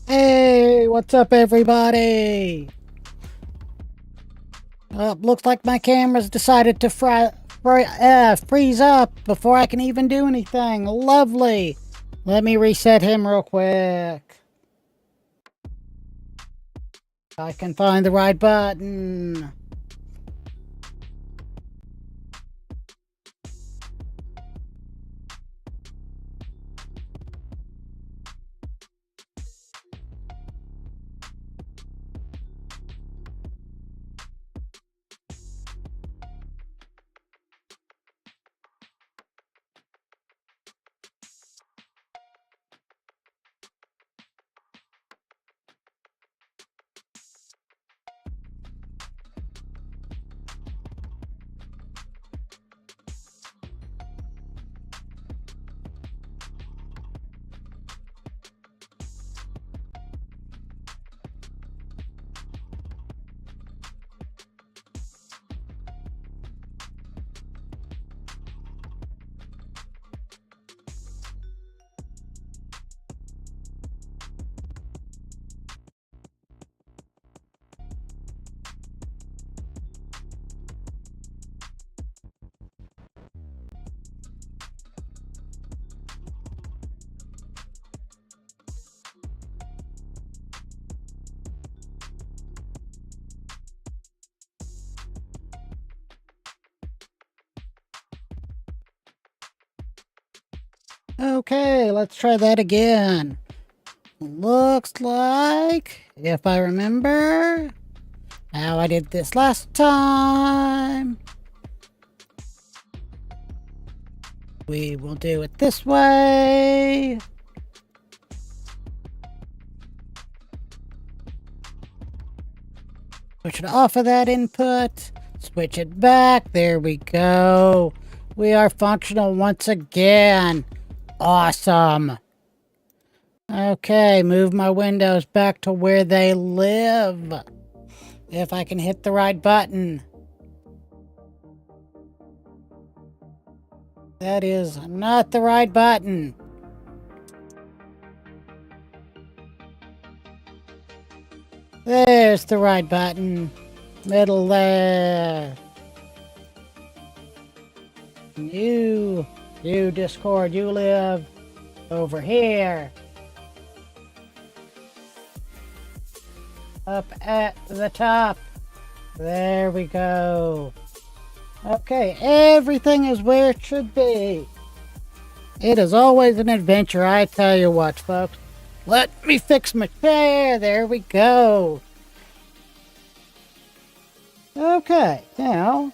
Hey, what's up, everybody? Looks like my camera's decided to freeze up before I can even do anything. Lovely. Let me reset him real quick. I can find the right button. Okay, let's try that again. Looks like, if I remember, how I did this last time. We will do it this way. Switch it off of that input. Switch it back. There we go. We are functional once again. Awesome. Okay, move my windows back to where they live. If I can hit the right button. That is not the right button. There's the right button. Middle there. You Discord, you live over here. Up at the top. There we go. Okay, everything is where it should be. It is always an adventure, I tell you what, folks. Let me fix my chair. There we go. Okay, now,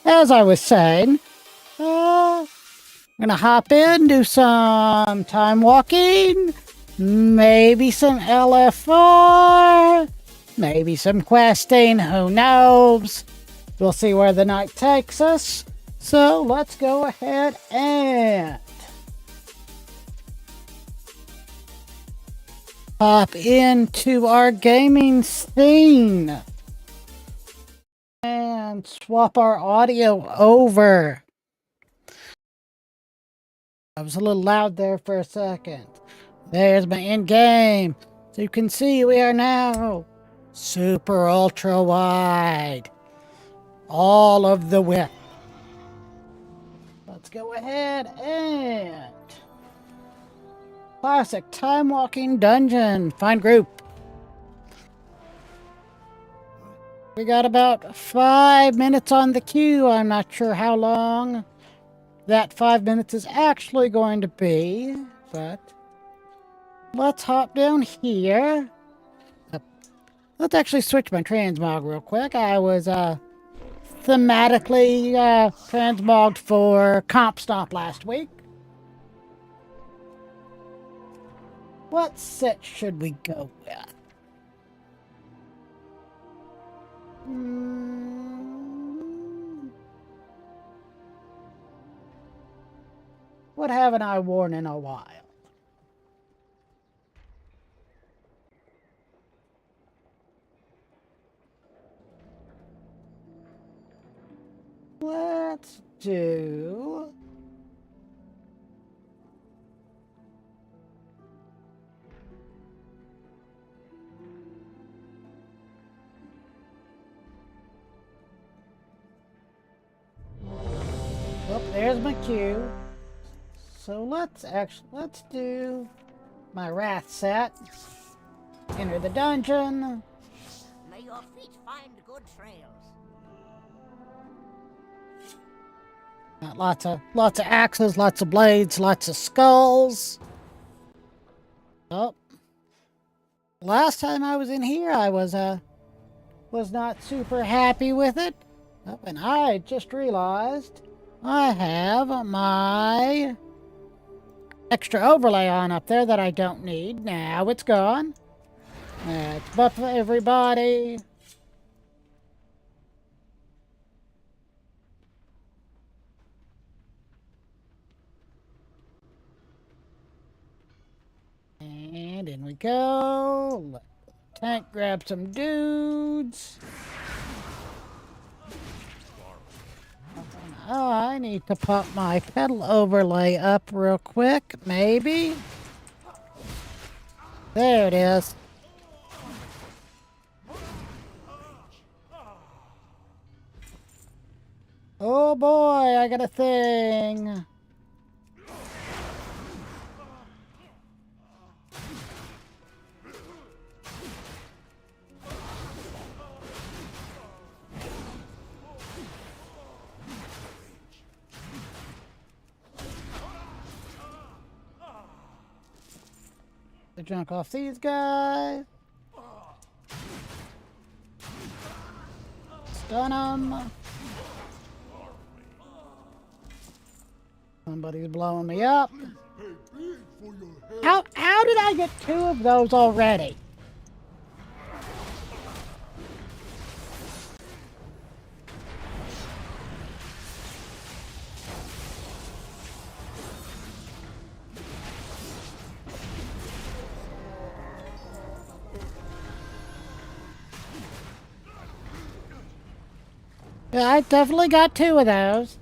as I was saying, I'm gonna hop in, do some time walking, maybe some LFR, maybe some questing, who knows? We'll see where the night takes us. So let's go ahead and hop into our gaming scene and swap our audio over. I was a little loud there for a second. There's my in-game. So you can see we are now super ultra wide. All of the width. Let's go ahead and classic time walking dungeon. Find group. We got about 5 minutes on the queue. I'm not sure how long that 5 minutes is actually going to be, but let's hop down here. Let's actually switch my transmog real quick. I was thematically transmogged for Comp Stomp last week. What set should we go with? What haven't I worn in a while? Let's do... Oh, there's my cue. So let's do my Wrath set. Enter the dungeon. May your feet find good trails. Got lots of axes, lots of blades, lots of skulls. Oh. Last time I was in here, I was not super happy with it. Oh, and I just realized I have my extra overlay on up there that I don't need. Now it's gone. Let's buff everybody. And in we go. Let the tank grab some dudes. Oh, I need to pop my pedal overlay up real quick, maybe. There it is. Oh boy, I got a thing. The junk off these guys. Stun them. Somebody's blowing me up. How did I get 2 of those already? Yeah, I definitely got 2 of those.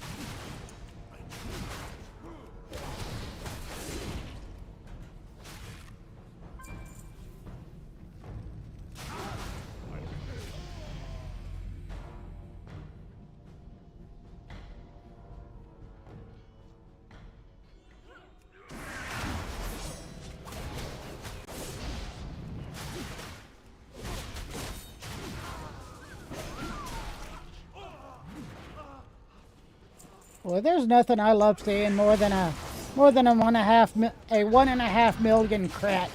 Well, there's nothing I love seeing more than a 1.5 million crit.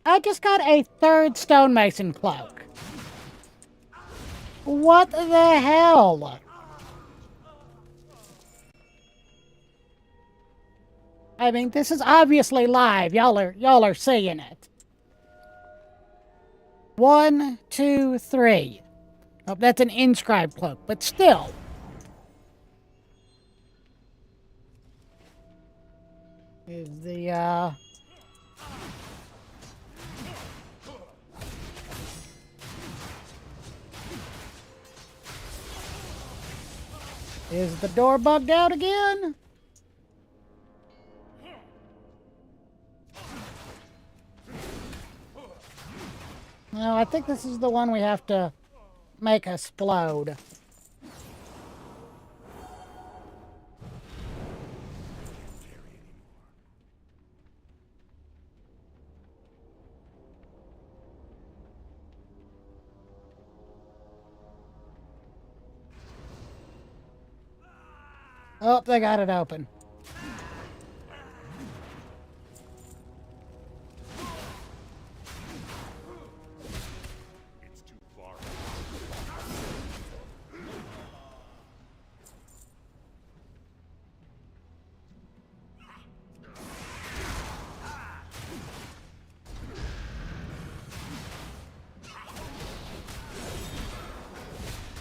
I just got a 3rd stonemason cloak. What the hell? I mean, this is obviously live. Y'all are seeing it. 1, 2, 3. Oh, that's an inscribed cloak, but still. Is the Is the door bugged out again? No, I think this is the one we have to make explode. Oh, they got it open. It's too far.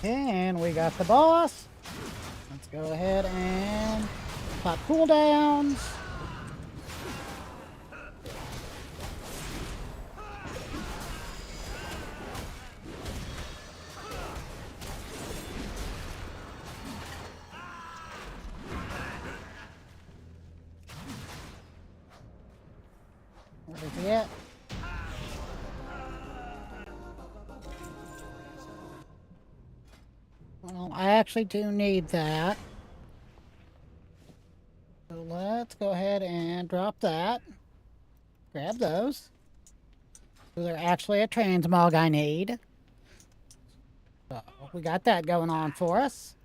And we got the boss. Let's go ahead and pop cooldowns. Where is he at? Well, I actually do need that. So let's go ahead and drop that. Grab those. So they're actually a transmog I need. So we got that going on for us.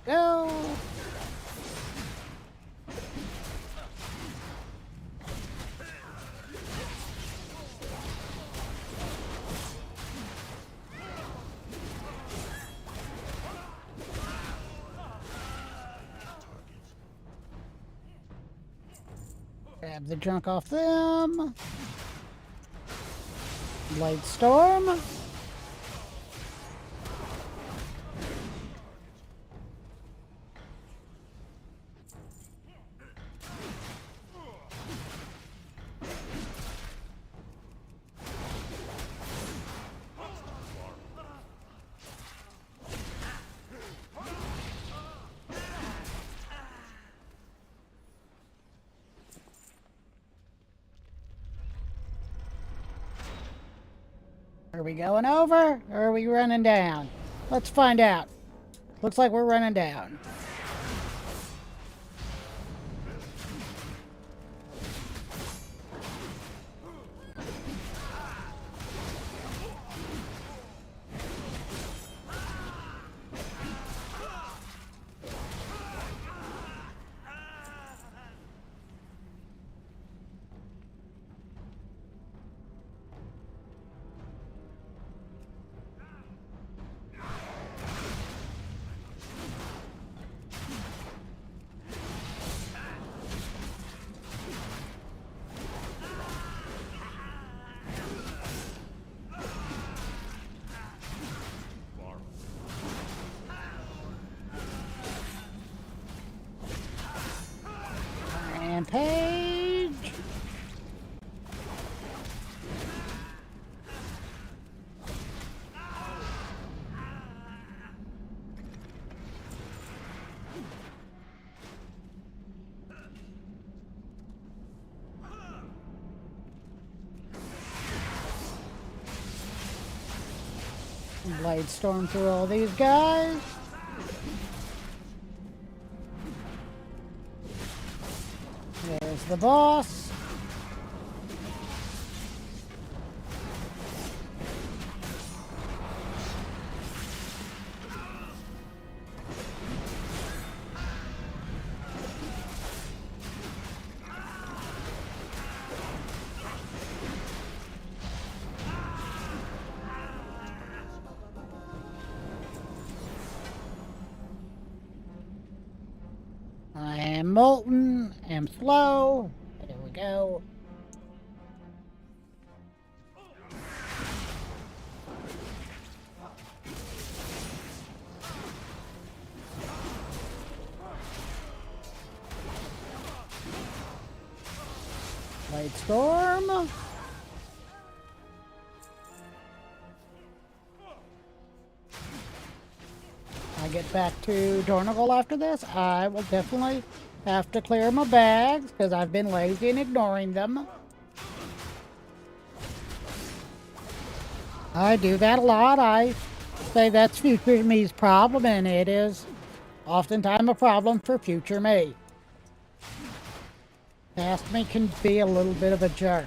Go! Grab the junk off them. Blade Storm. Are we going over or are we running down? Let's find out. Looks like we're running down. Rampage. Blade Storm through all these guys. There's the boss. I am molten, am slow. There we go. Blade Storm. I get back to Dornagle after this, I will definitely have to clear my bags because I've been lazy and ignoring them. I do that a lot. I say that's future me's problem, and it is oftentimes a problem for future me. Past me can be a little bit of a jerk.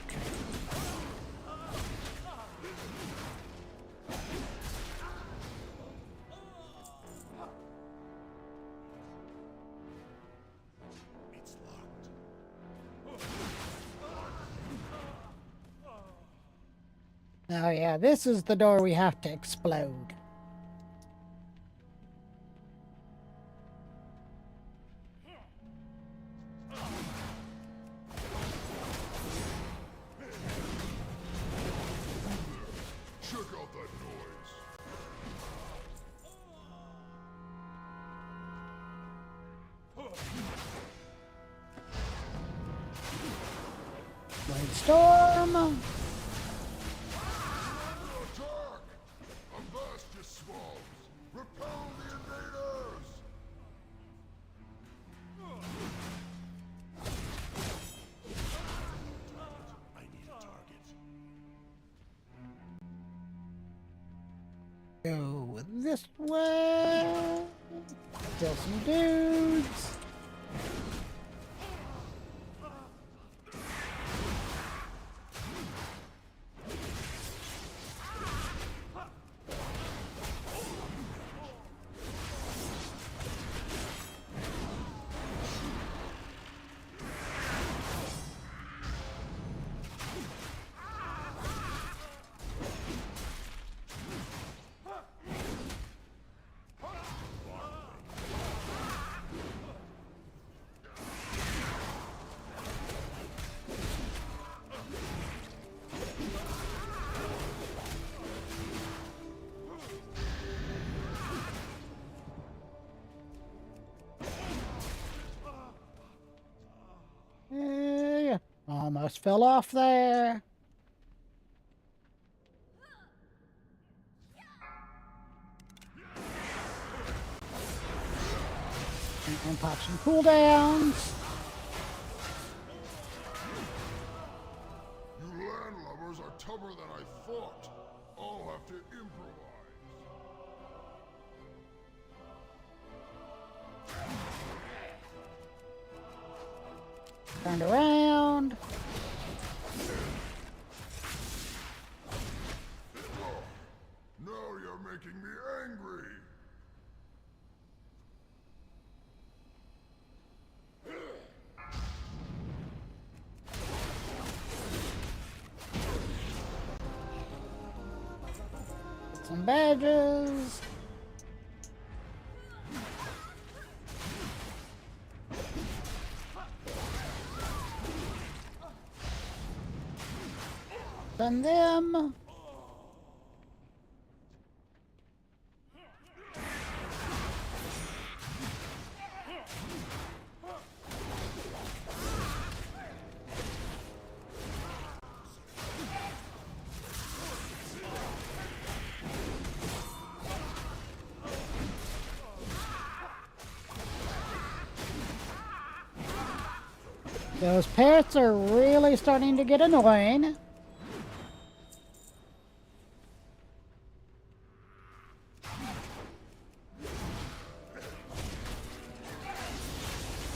It's locked. Oh yeah, this is the door we have to explode. Check out that noise. Blade storm. Attack! Avast your swabs! Repel the invaders! I need a target. Go this way. Kill some dudes. Yeah, almost fell off there. And pop some cooldowns. You landlubbers are tougher than I thought. I'll have to improvise. Turned around. Now you're making me angry. Get some badges. Send them. Those parrots are really starting to get annoying.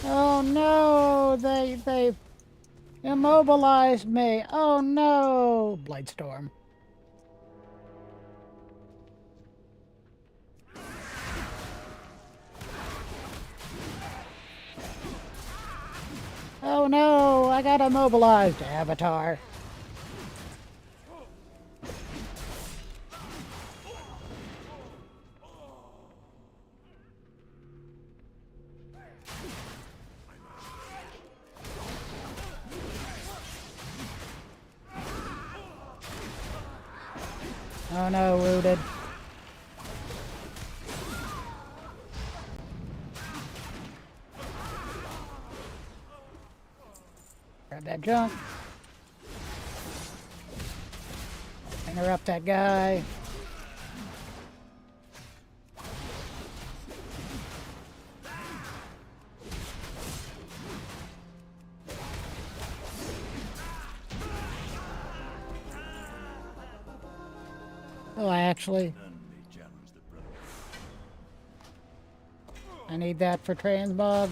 Oh no, they immobilized me. Oh no, Bladestorm. Oh no, I got immobilized, Avatar. Oh no, wounded. Grab that junk. Interrupt that guy. Oh, I need that for transmog.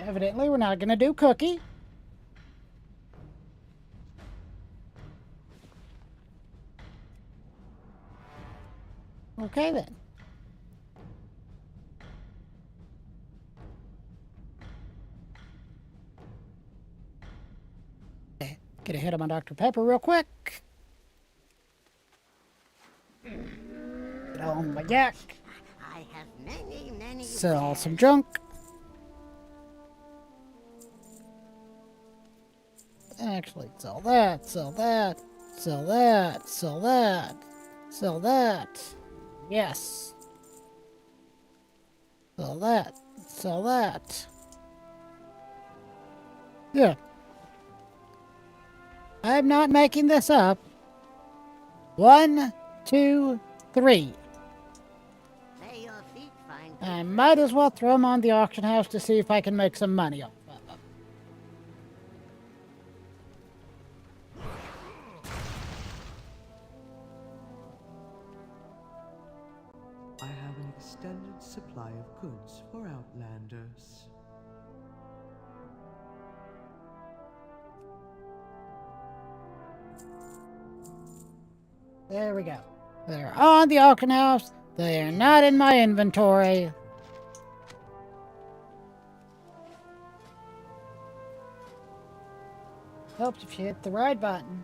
Evidently, we're not going to do cookie. Okay, then. Get a hit of my Dr. Pepper real quick. Get on my yak. I have many Sell wares. some junk. Actually, sell that, sell that, sell that, sell that, sell that. Yes. Sell that, sell that. Yeah. I'm not making this up. 1, 2, 3. May your feet find good I trails. might as well throw them on the auction house to see if I can make some money off of them. I have an extended supply of goods for outlanders. There we go. They're on the auction house. They are not in my inventory. Helps if you hit the right button.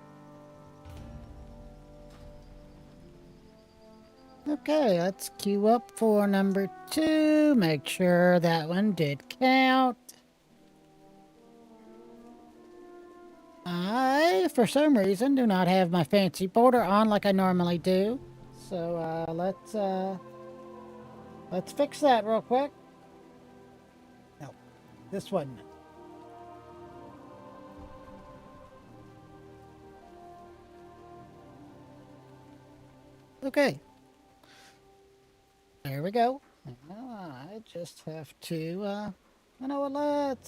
Okay, let's queue up for number 2. Make sure that one did count. I, for some reason, do not have my fancy border on like I normally do. So, let's fix that real quick. No, this one. Okay. There we go. Now I just have to, you know what,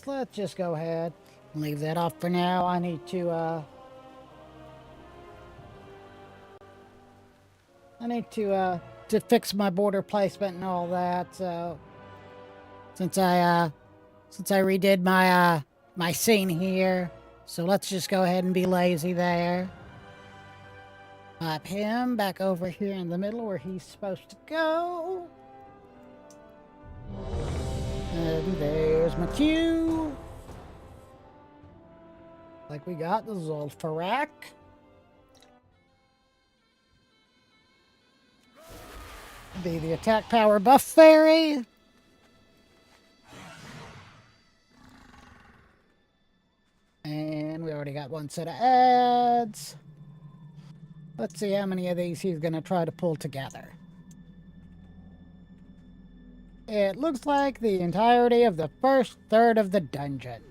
let's just go ahead and leave that off for now. I need to fix my border placement and all that. So since I redid my my scene here, so let's just go ahead and be lazy there. Pop him back over here in the middle where he's supposed to go. And there's my cue. Like we got the Zulfarak. Be the attack power buff fairy. And we already got one set of ads. Let's see how many of these he's going to try to pull together. It looks like the entirety of the first third of the dungeon.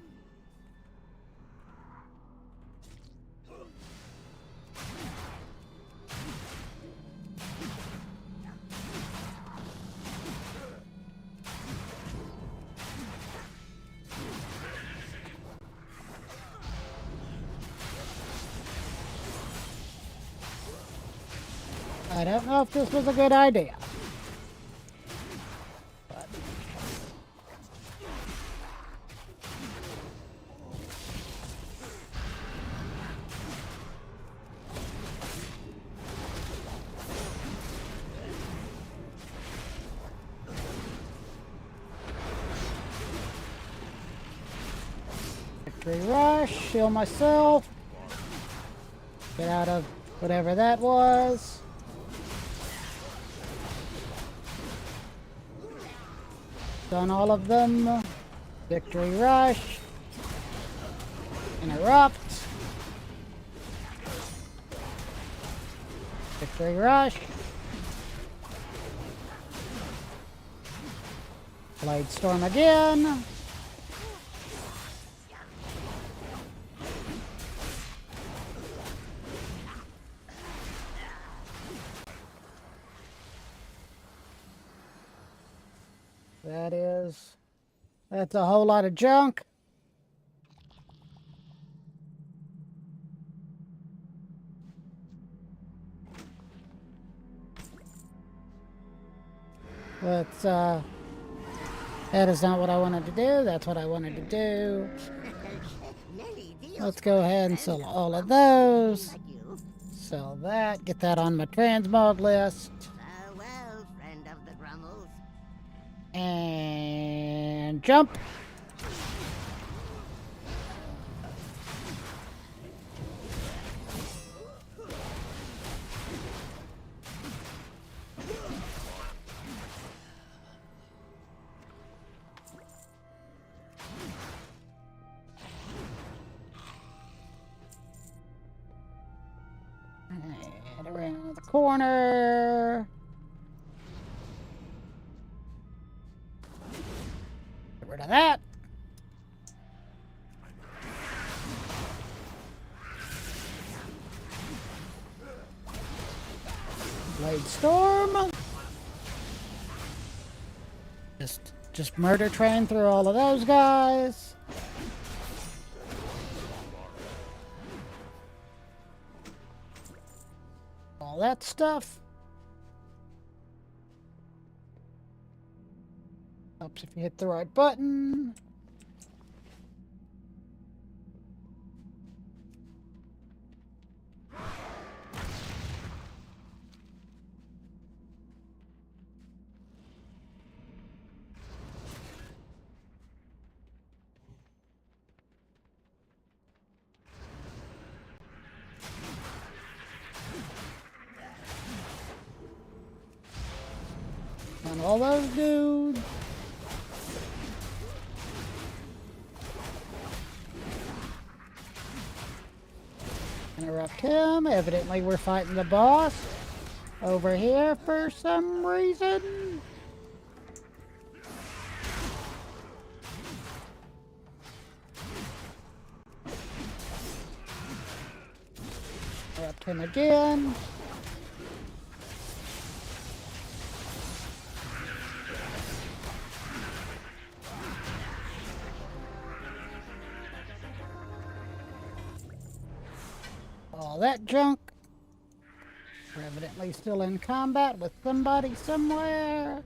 I don't know if this was a good idea. But victory rush, heal myself. Get out of whatever that was. Done all of them. Victory rush. Interrupt. Victory rush. Blade storm again. That's a whole lot of junk. Let's That is not what I wanted to do. That's what I wanted to do. Many deals Let's for go a ahead and friend sell of all of the rumble those. like you. Sell that. Get that on my transmog list. Farewell, friend of the Grummles. And jump. And around the corner. Get rid of that. Blade Storm. Just murder train through all of those guys. All that stuff. Helps if you hit the right button. And all those dudes. Interrupt him. Evidently we're fighting the boss over here for some reason. Interrupt him again. All that junk. We're evidently still in combat with somebody somewhere.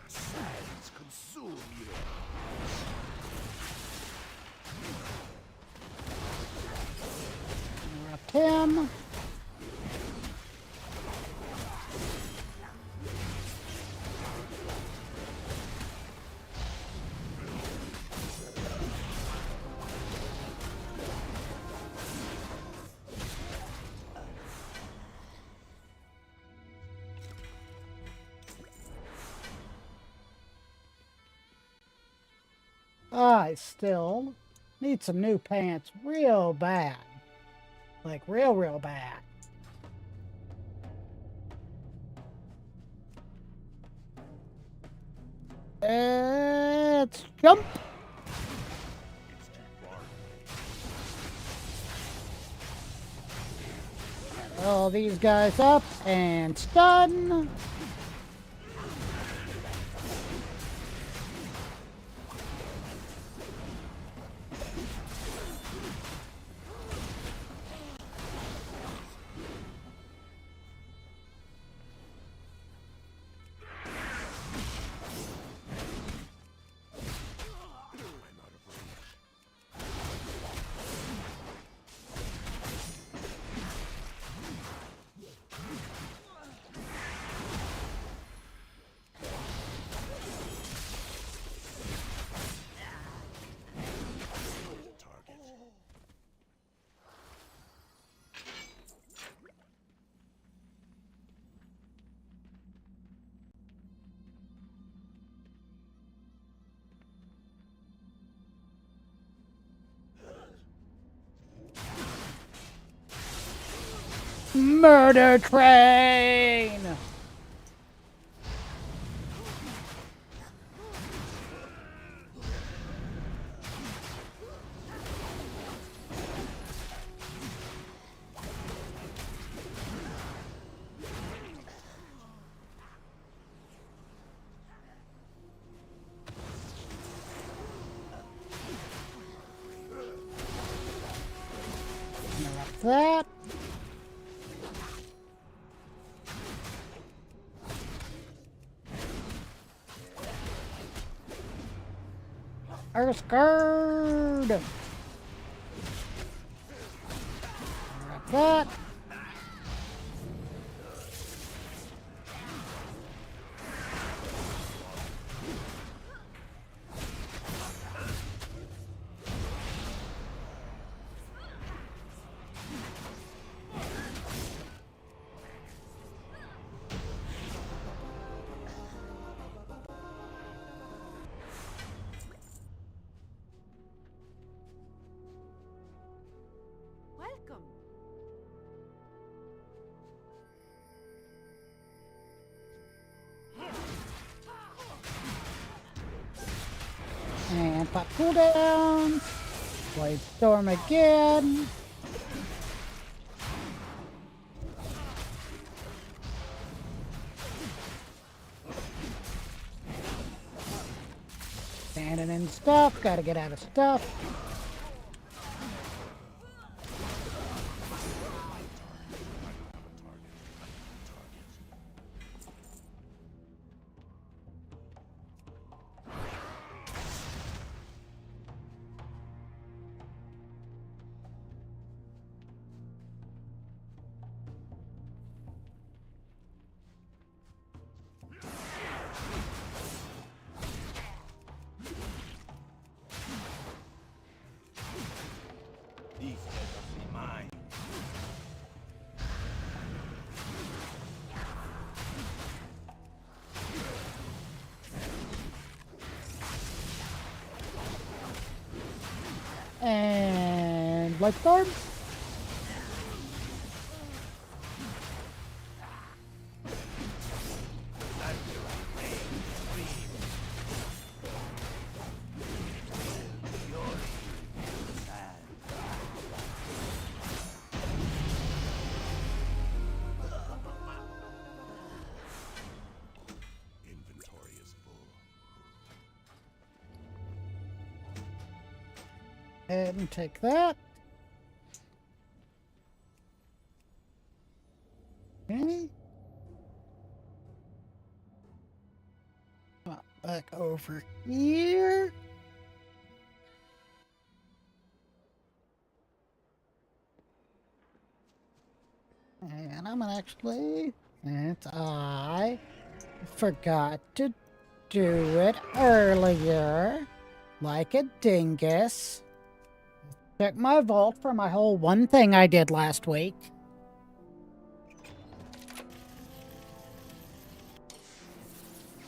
Silence consume you. Interrupt him. I still need some new pants real bad. Like real bad. Let's jump. All these guys up and stun. Murder train. that. Earth Guard! Grab that. Welcome. And pop cooldown. Blade Storm again. Standing in stuff. Gotta get out of stuff. These will be mine. And Blade Storm. Inventory is full. Ahead and take that. Okay. Back over here. And I'm gonna actually, since I forgot to do it earlier, like a dingus, check my vault for my whole one thing I did last week.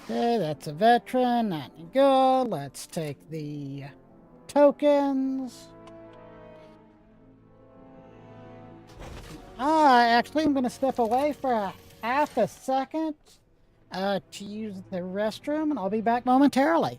Okay, that's a veteran, not any good. Let's take the tokens. Actually, I'm going to step away for a half a second to use the restroom, and I'll be back momentarily.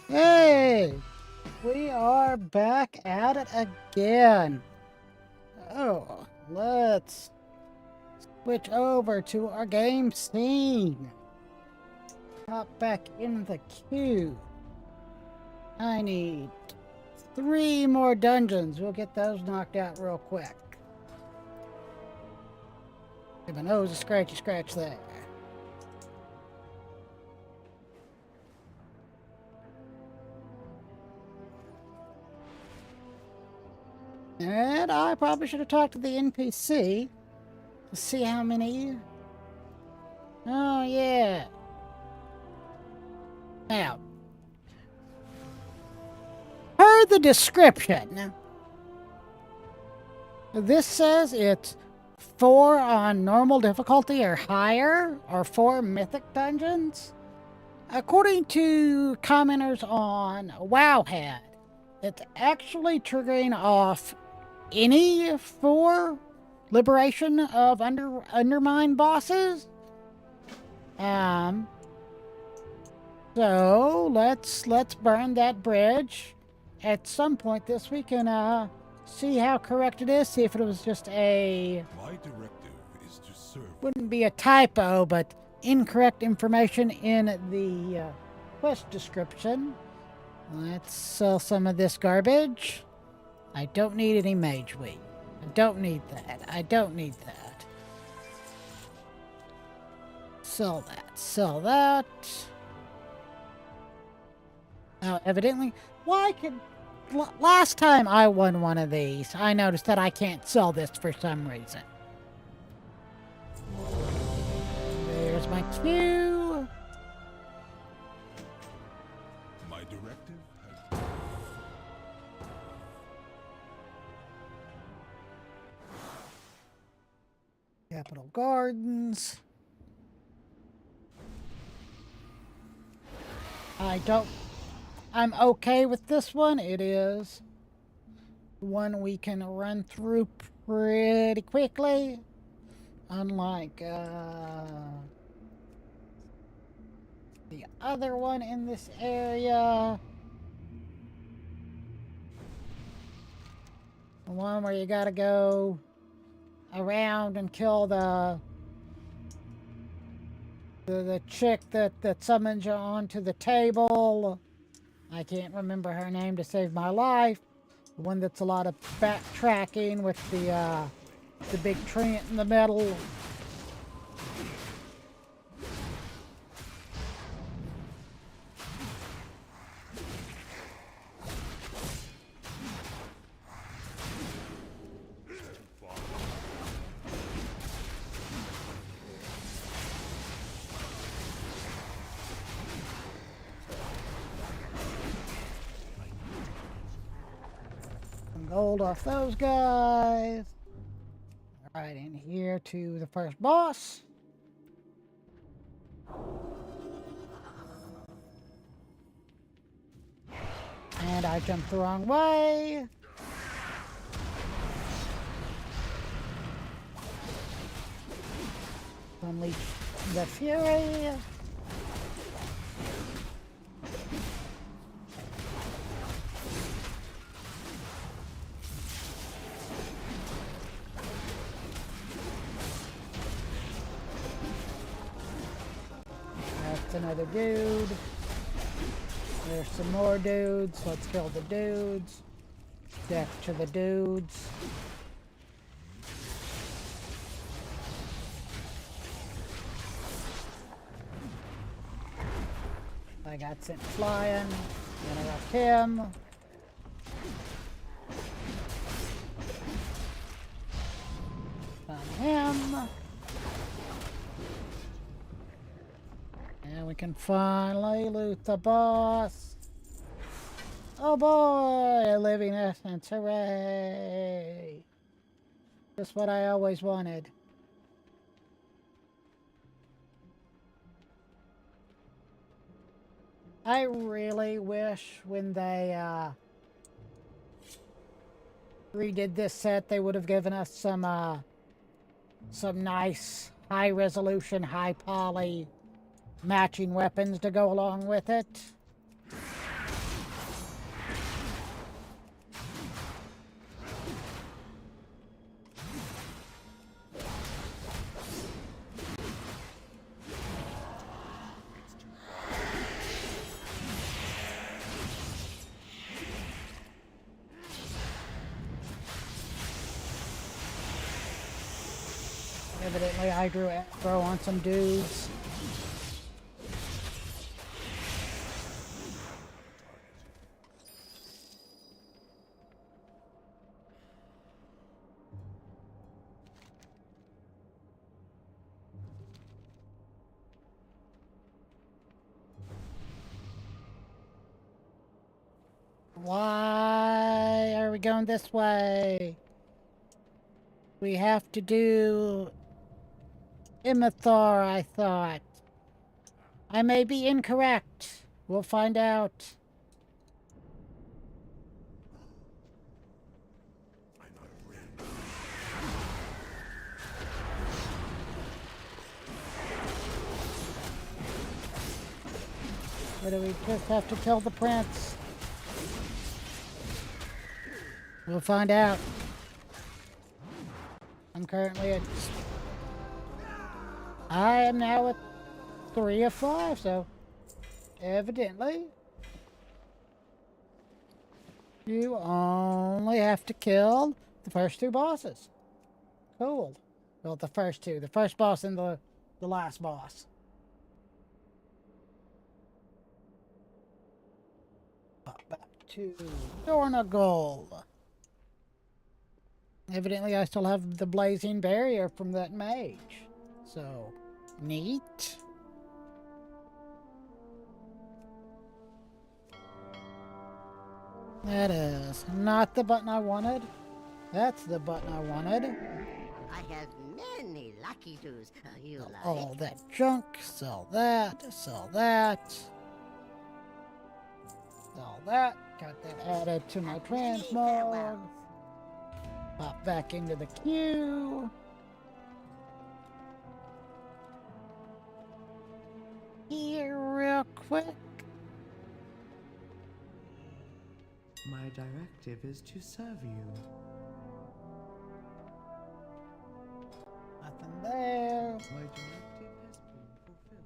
Hey! We are back at it again. Oh, let's switch over to our game scene. Hop back in the queue. I need 3 more dungeons. We'll get those knocked out real quick. Give my nose a scratchy scratch there. And I probably should have talked to the NPC to see how many. Oh, yeah. Now, per the description, this says it's 4 on normal difficulty or higher, or 4 mythic dungeons. According to commenters on Wowhead, it's actually triggering off any 4 liberation of undermine bosses. So let's burn that bridge at some point this week and see how correct it is. See if it was just a My directive is to serve. wouldn't be a typo, but incorrect information in the quest description. Let's sell some of this garbage. I don't need any mage weed. I don't need that. I don't need that. Sell that. Sell that. Oh, evidently, why can... Last time I won one of these, I noticed that I can't sell this for some reason. There's my queue. My directive has. Capital Gardens. I'm okay with this one. It is one we can run through pretty quickly. Unlike the other one in this area. The one where you gotta go around and kill the chick that summons you onto the table. I can't remember her name to save my life. The one that's a lot of backtracking with the big tree in the middle. Gold off those guys. Right in here to the first boss. And I jumped the wrong way. Unleash the fury. That's another dude. There's some more dudes. Let's kill the dudes. Death to the dudes. I got sent flying. Then I got him. Found him. And we can finally loot the boss. Oh boy, a living essence, hooray! Just what I always wanted. I really wish when they redid this set, they would have given us some nice high resolution, high poly matching weapons to go along with it. Evidently, I drew aggro on some dudes. Why are we going this way? We have to do Imithar, I thought. I may be incorrect. We'll find out. Or do we just have to kill the prince? We'll find out. I'm currently at... I am now at 3 of 5, so... Evidently... You only have to kill the first 2 bosses. Cool. Well, the first 2. The first boss and the last boss. Back to Dornagal. Evidently, I still have the blazing barrier from that mage. So, neat. That is not the button I wanted. That's the button I wanted. I have many lucky doos. You like? All that junk. Sell that. Sell that. Sell that. Got that added to my transmog. Pop back into the queue. Here real quick. My directive is to serve you. Nothing there. My directive has been fulfilled.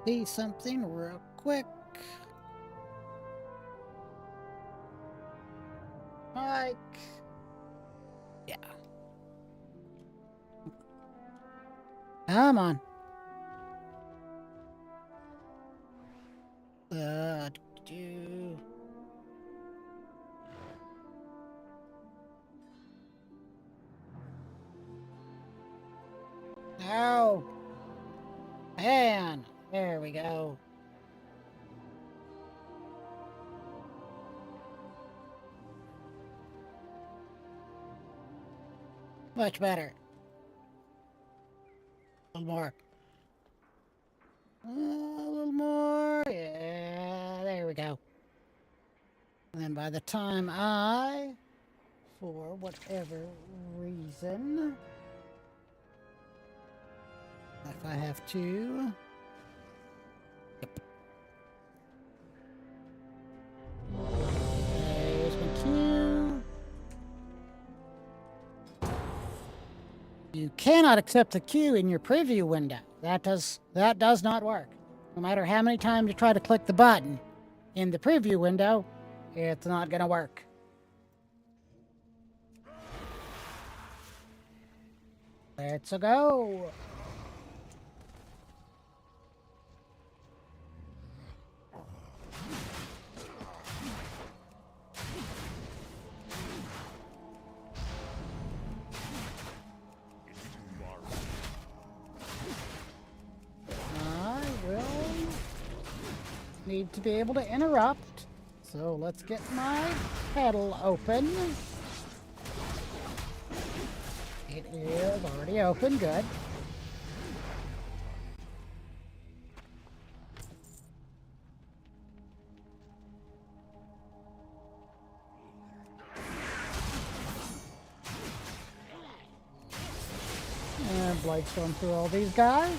See something real quick. Mike. Yeah. Come on. Do. No. Man. There we go. Much better. A little more. A little more. Yeah, there we go. And then by the time I, for whatever reason, if I have to... Yep. There's my cue. You cannot accept the queue in your preview window. That does not work. No matter how many times you try to click the button in the preview window, it's not going to work. Let's go. Need to be able to interrupt, so let's get my pedal open. It is already open, good. And Blightstorm through all these guys.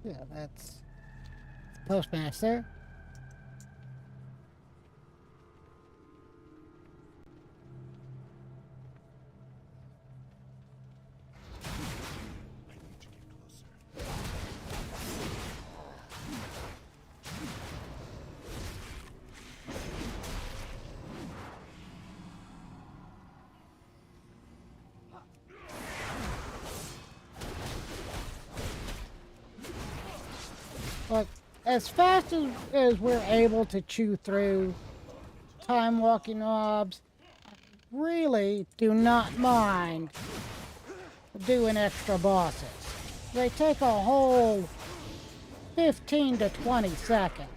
Yeah, that's Postmaster. I need to get closer. Look, as fast as we're able to chew through time walking mobs, really do not mind doing extra bosses. They take a whole 15 to 20 seconds.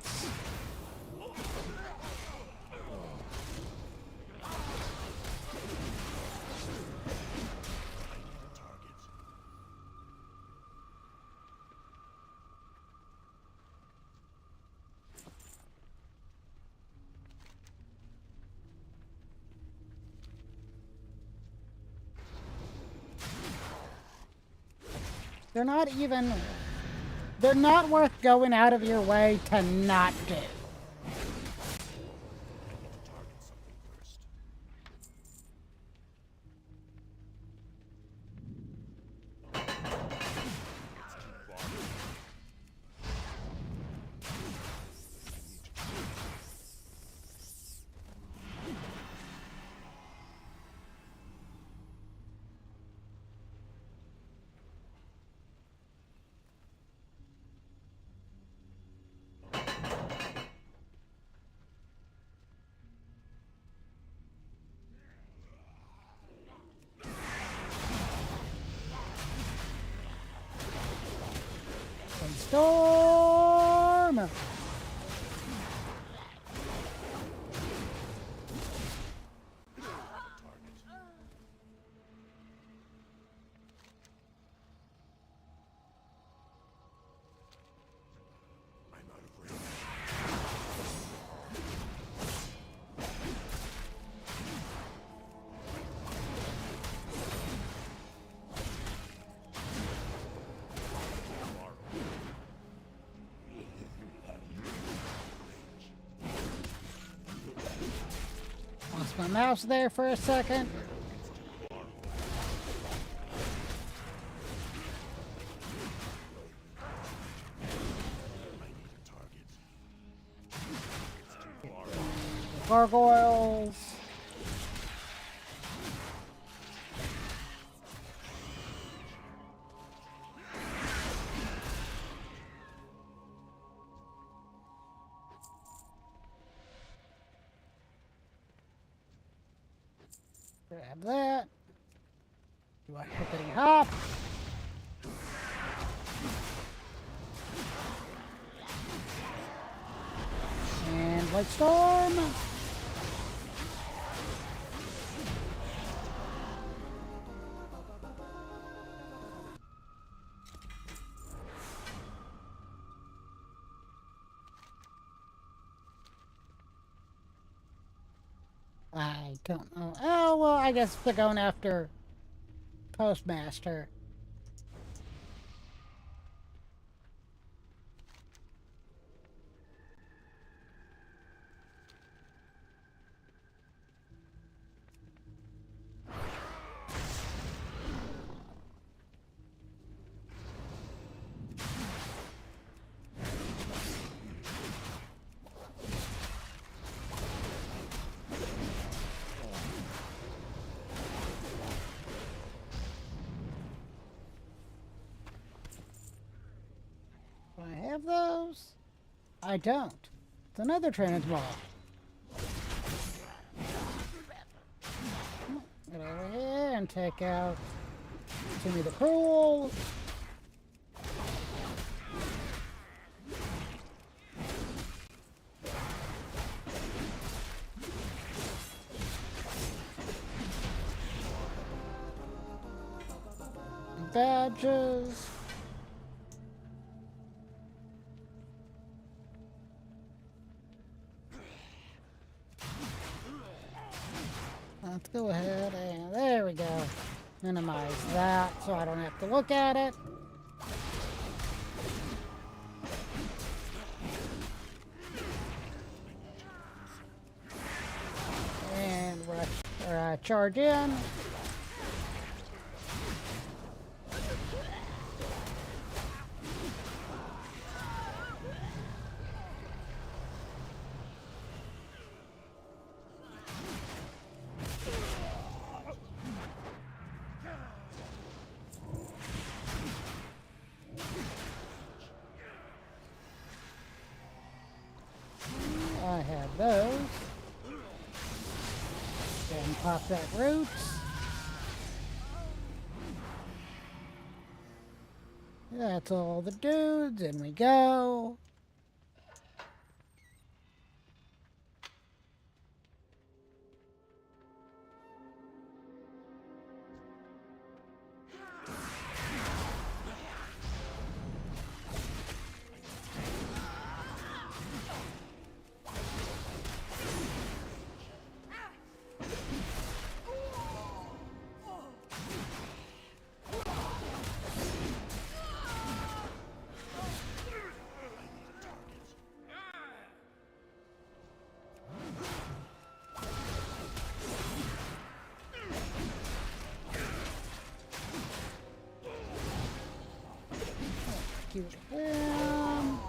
They're not worth going out of your way to not do. Target something first. Storm! I'm out of range. Lost my mouse there for a second. Gargoyles. Grab that. Do I hippity hop? And light storm. I don't know. Oh, well, I guess they're going after Postmaster. Do I have those? I don't. It's another transmog. Get over here and take out Timmy the Cruel. Badges. Let's go ahead and there we go. Minimize that so I don't have to look at it. charge in. I have those. And pop that roots. That's all the dudes, and we go. Execute them.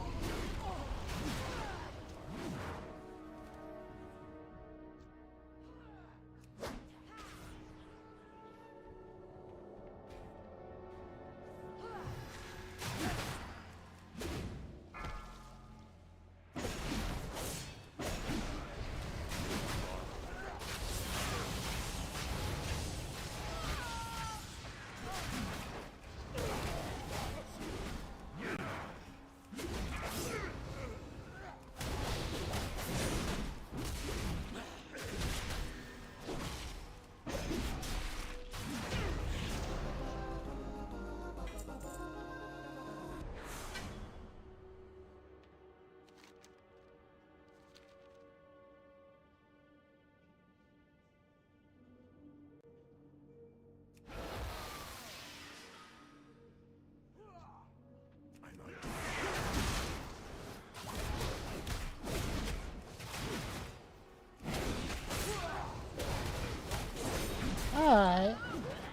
Alright.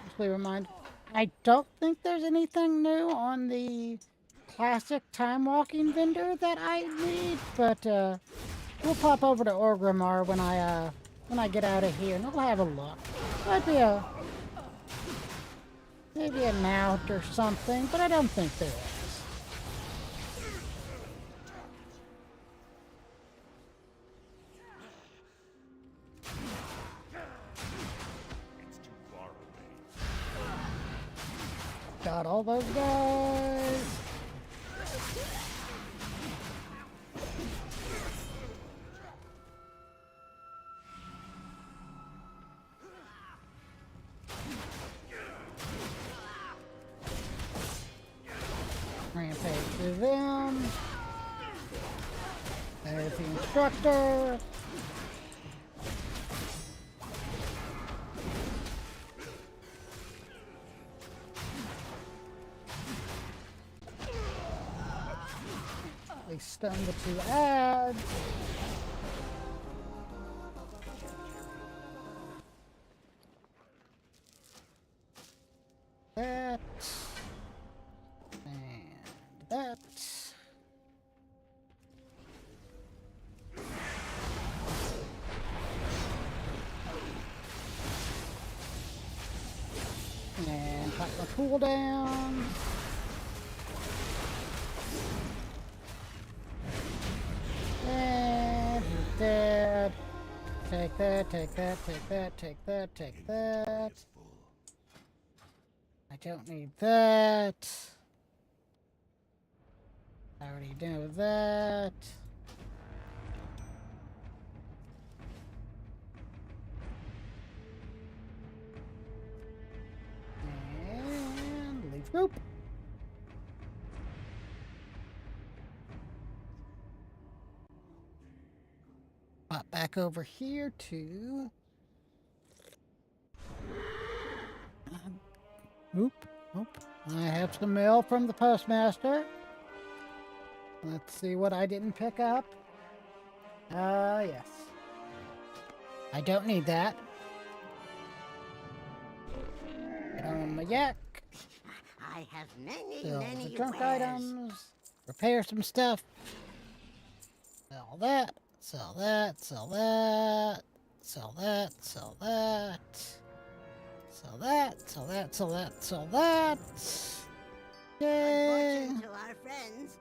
Just remind. I don't think there's anything new on the classic time walking vendor that I need, but we'll pop over to Orgrimmar when I get out of here, and we'll have a look. Might be maybe a mount or something, but I don't think there is. It's too far away. Got all those guys. Rampage to them. There's the instructor. They stun the two ads. That. And that. And pop my cooldown. And he's dead. Take that, take that, take that, take that, take that. It's full. I don't need that. I already know that. And leave group. Pop back over here to. Oop. I have some mail from the postmaster. Let's see what I didn't pick up. Yes. I don't need that. some yak. I have many, Sell many the junk wares. items. Repair some stuff. Sell that. Sell that. Sell that. Sell that. Sell that. Sell that. Sell that. Sell that. Sell that. Good Yay! fortune to our friends.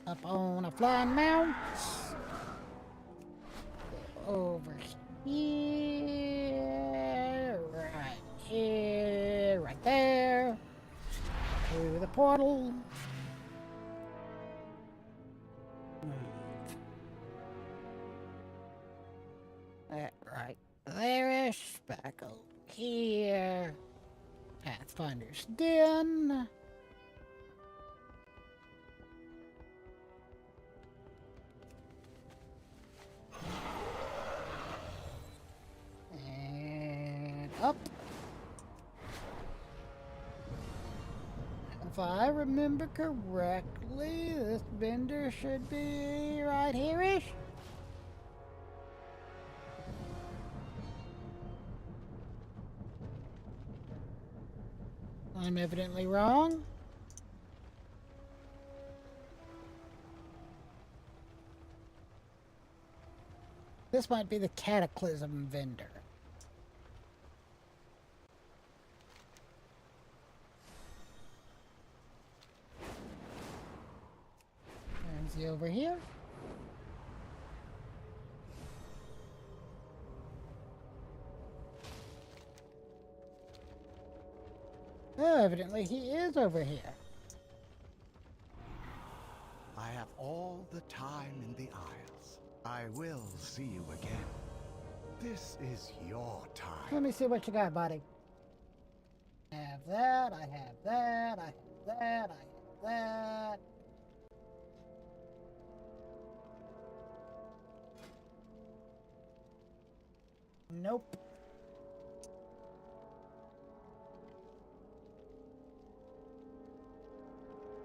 Up on a flying mount. Over here. Right there. Through the portal. Move. That right there-ish. Back over here. Pathfinder's Den. And up. If I remember correctly, this vendor should be right here-ish. I'm evidently wrong. This might be the Cataclysm vendor. Is he over here? Oh, evidently he is over here. I have all the time in the Isles. I will see you again. This is your time. Let me see what you got, buddy. I have that, I have that, I have that, I have that. Nope.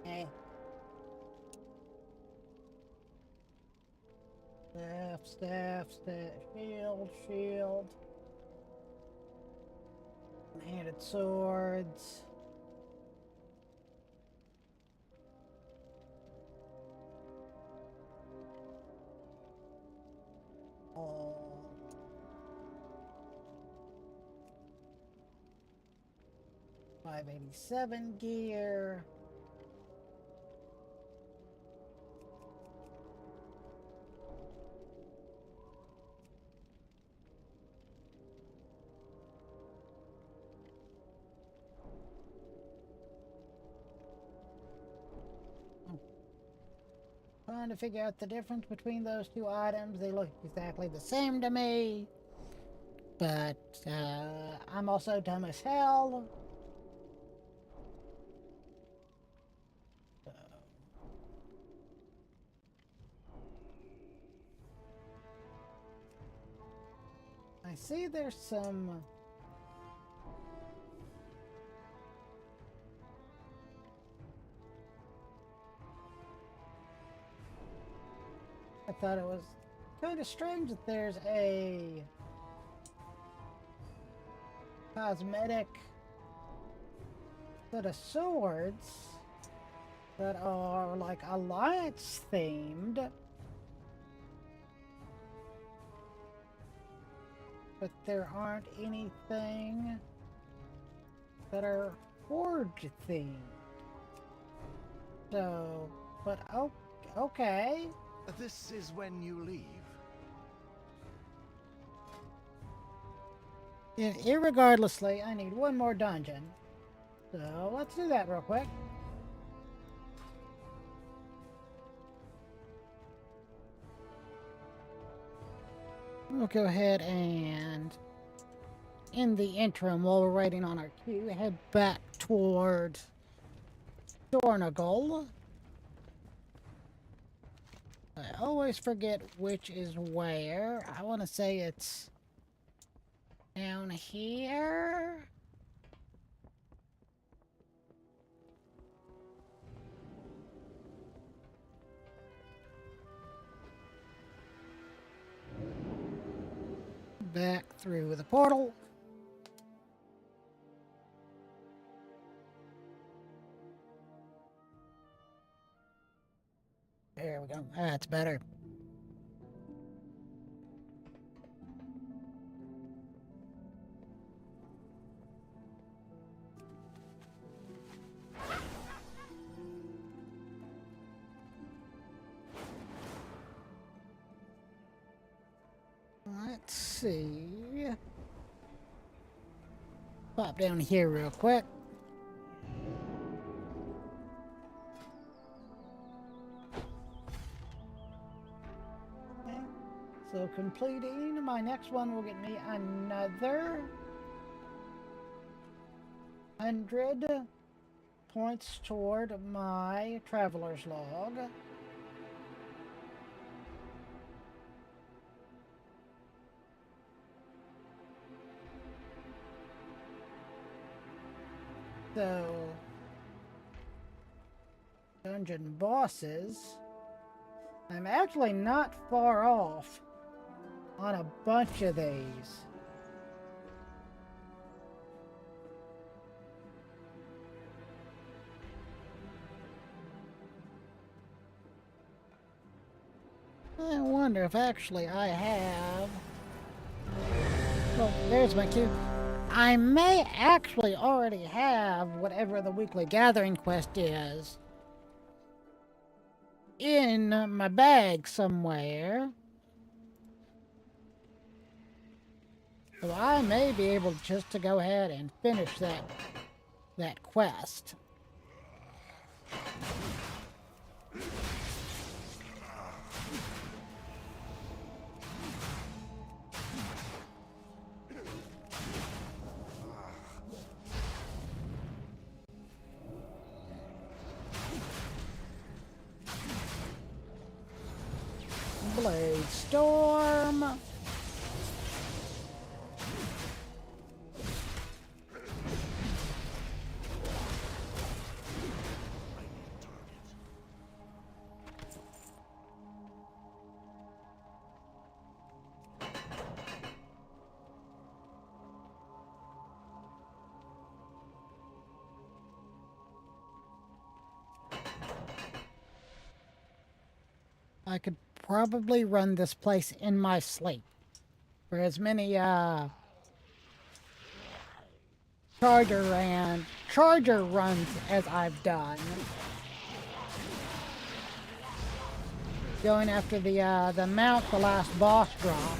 Hey. Staff, shield. Handed swords. Oh. 587 gear. Trying to figure out the difference between those two items. They look exactly the same to me. But I'm also dumb as hell. So. I see there's some... I thought it was kind of strange that there's a cosmetic set of swords that are like alliance themed, but there aren't anything that are horde themed. So, but okay. This is when you leave. Irregardlessly, I need one more dungeon. So let's do that real quick. We'll go ahead and, in the interim, while we're waiting on our queue, head back toward Dornagal. I always forget which is where. I want to say it's down here. Back through the portal. we go. That's better. Let's see. Pop down here real quick. Okay. So completing my next one will get me another 100 points toward my traveler's log. So, dungeon bosses, I'm actually not far off on a bunch of these. I wonder if actually I have... Oh, there's my cue. I may actually already have whatever the weekly gathering quest is in my bag somewhere. So I may be able just to go ahead and finish that quest. Blade Storm. I could probably run this place in my sleep for as many charger runs as I've done. Going after the mount, the last boss drop.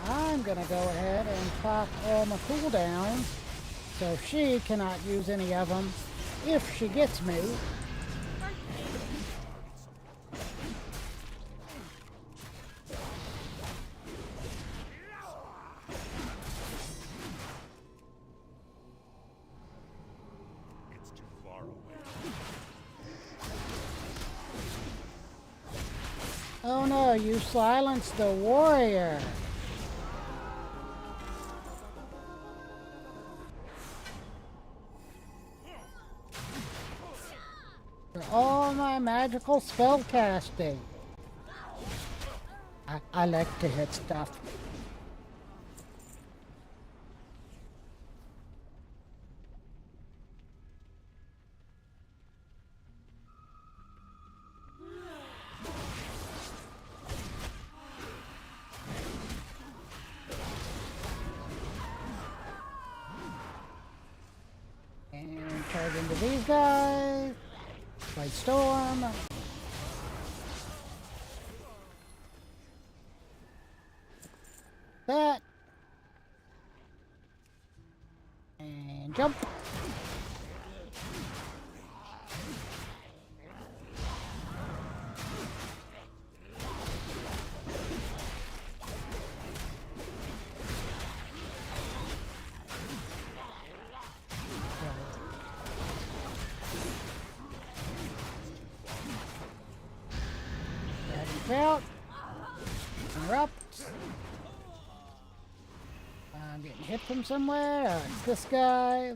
I'm gonna go ahead and pop all my cooldowns so she cannot use any of them if she gets me. It's too far away. Oh no, you silenced the warrior. For all my magical spell casting. I like to hit stuff. And charge into these guys. Blade Storm. That. And jump. Out. Erupt. I'm getting hit from somewhere. Oh, it's this guy.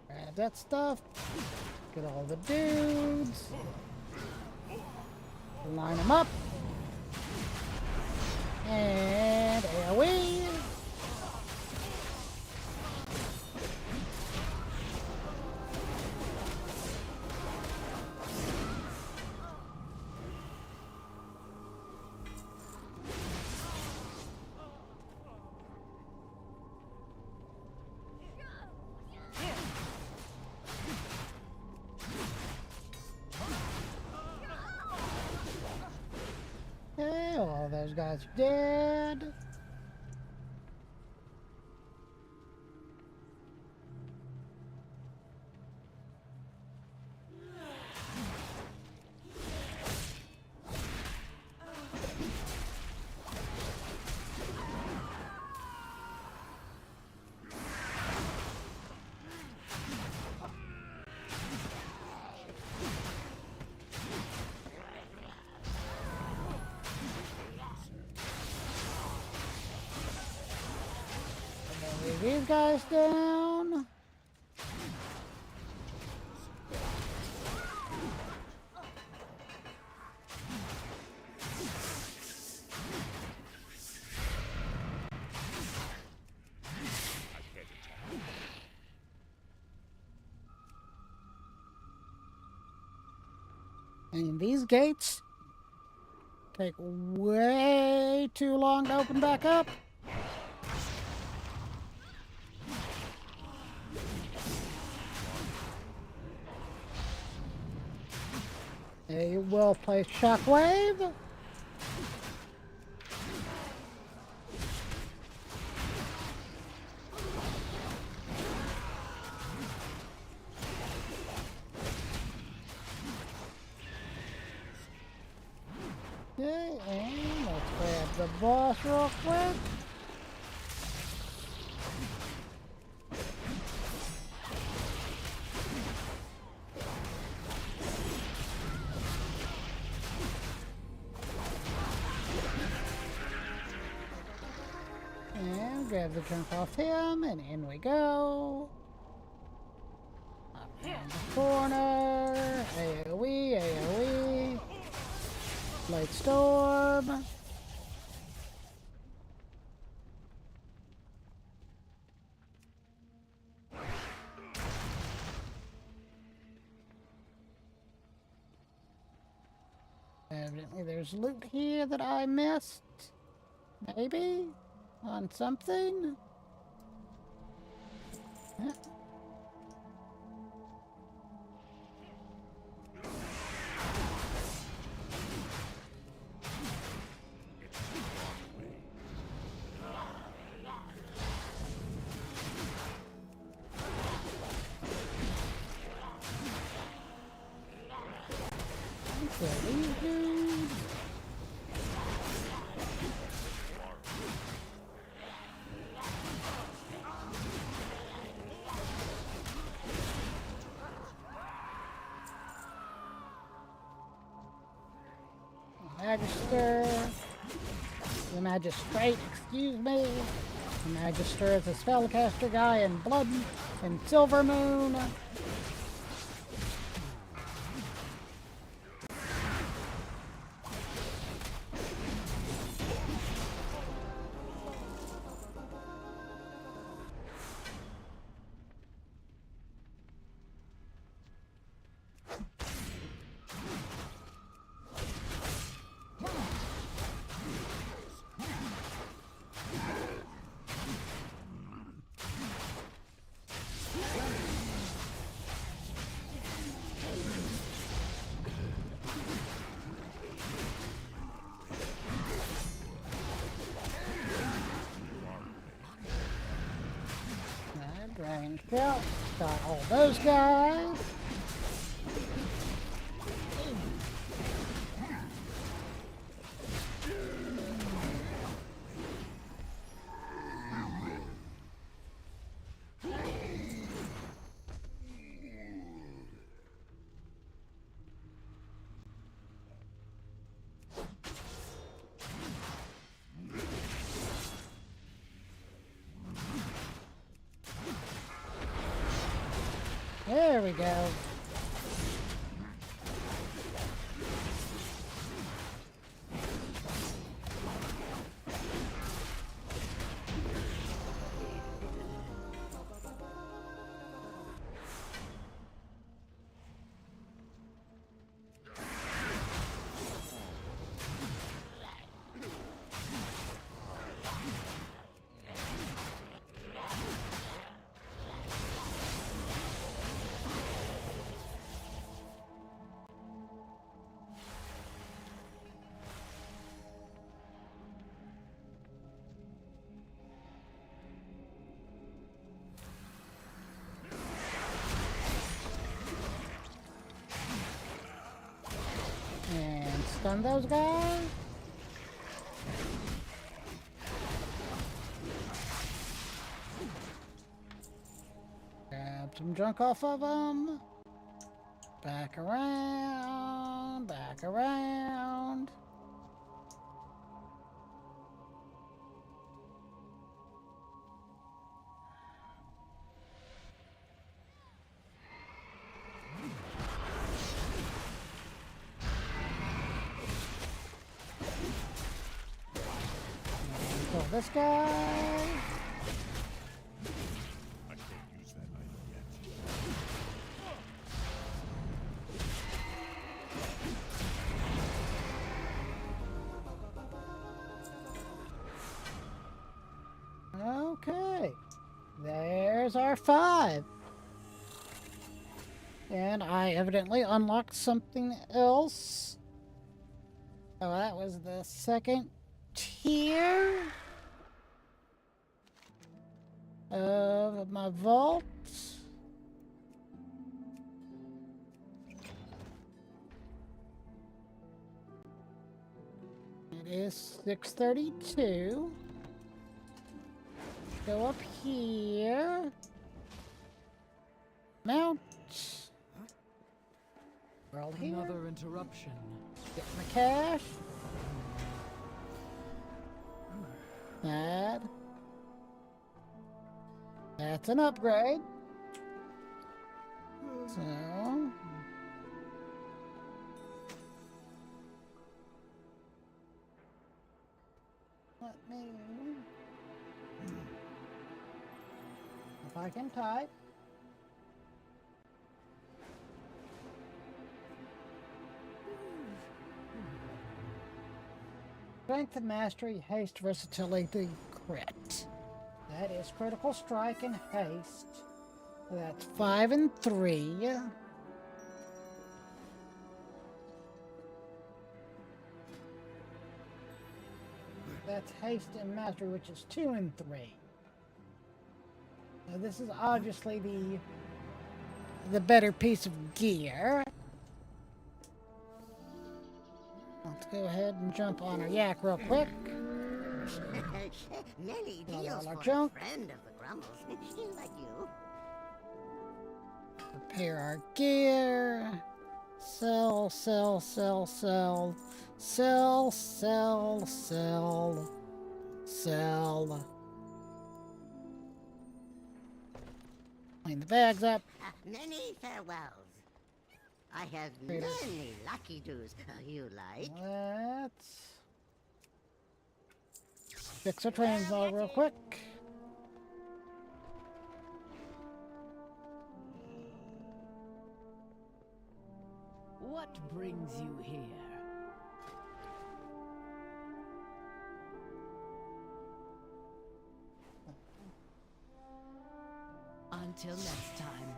Grab that stuff. Get all the dudes. Line them up. And AoE. Okay, all those guys are dead. Leave these guys down. And these gates take way too long to open back up. A well-placed shockwave. Okay, and let's grab the boss real quick. And grab the junk off him, and in we go. Up around the corner. AoE, AoE. Light storm. Evidently there's loot here that I missed. Maybe? On something? Huh. Okay, these dudes. Magister. The Magistrate, excuse me. The Magister is a spellcaster guy in Blood and Silver Moon. Dragon Kill. Got all those guys. There we go. And stun those guys. Grab some junk off of them. Back around, back around. Kill this guy. I can't use that item yet. Okay. There's our 5. And I evidently unlocked something else. Oh, that was the second tier of my vault. It is 6:32. Go up here. Mount. World here. Another interruption. Get my cash. That's an upgrade. So let me, if I can type. Strength and mastery, haste, versatility, crit. That is critical strike and haste. That's 5 and 3. That's haste and mastery, which is 2 and 3. Now this is obviously the better piece of gear. Let's go ahead and jump on our yak real quick. Many Not deals all our for junk. a friend of the Grumbles, like you. Repair our gear. Sell, sell, sell, sell. Sell, sell, sell. Sell. Clean the bags up. Many farewells. I have Great. many lucky doos you like. Let's fix our training log real quick. What brings you here? Until next time.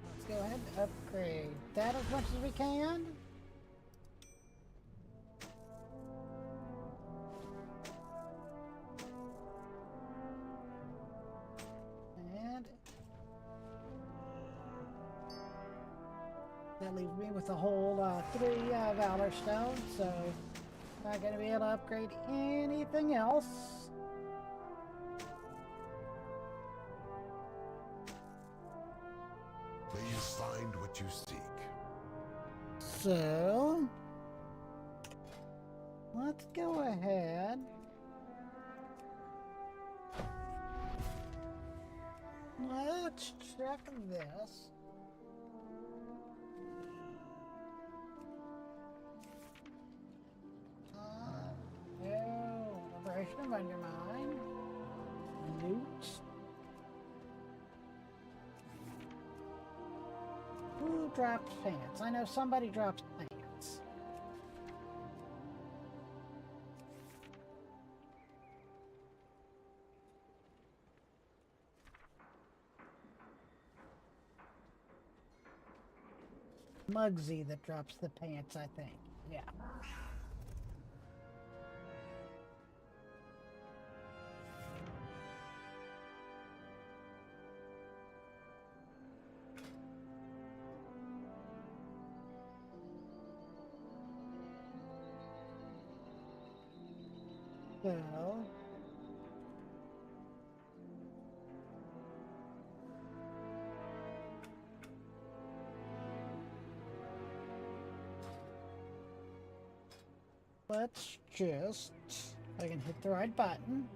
Let's go ahead and upgrade that as much as we can. And that leaves me with a whole 3 Valor Stones, so not going to be able to upgrade anything else. May you find what you seek. So, let's go ahead. Let's check this. Liberation of Undermine. Loot. Who dropped pants? I know somebody dropped pants. Muggsy that drops the pants, I think. Yeah. So, let's just, if I can hit the right button.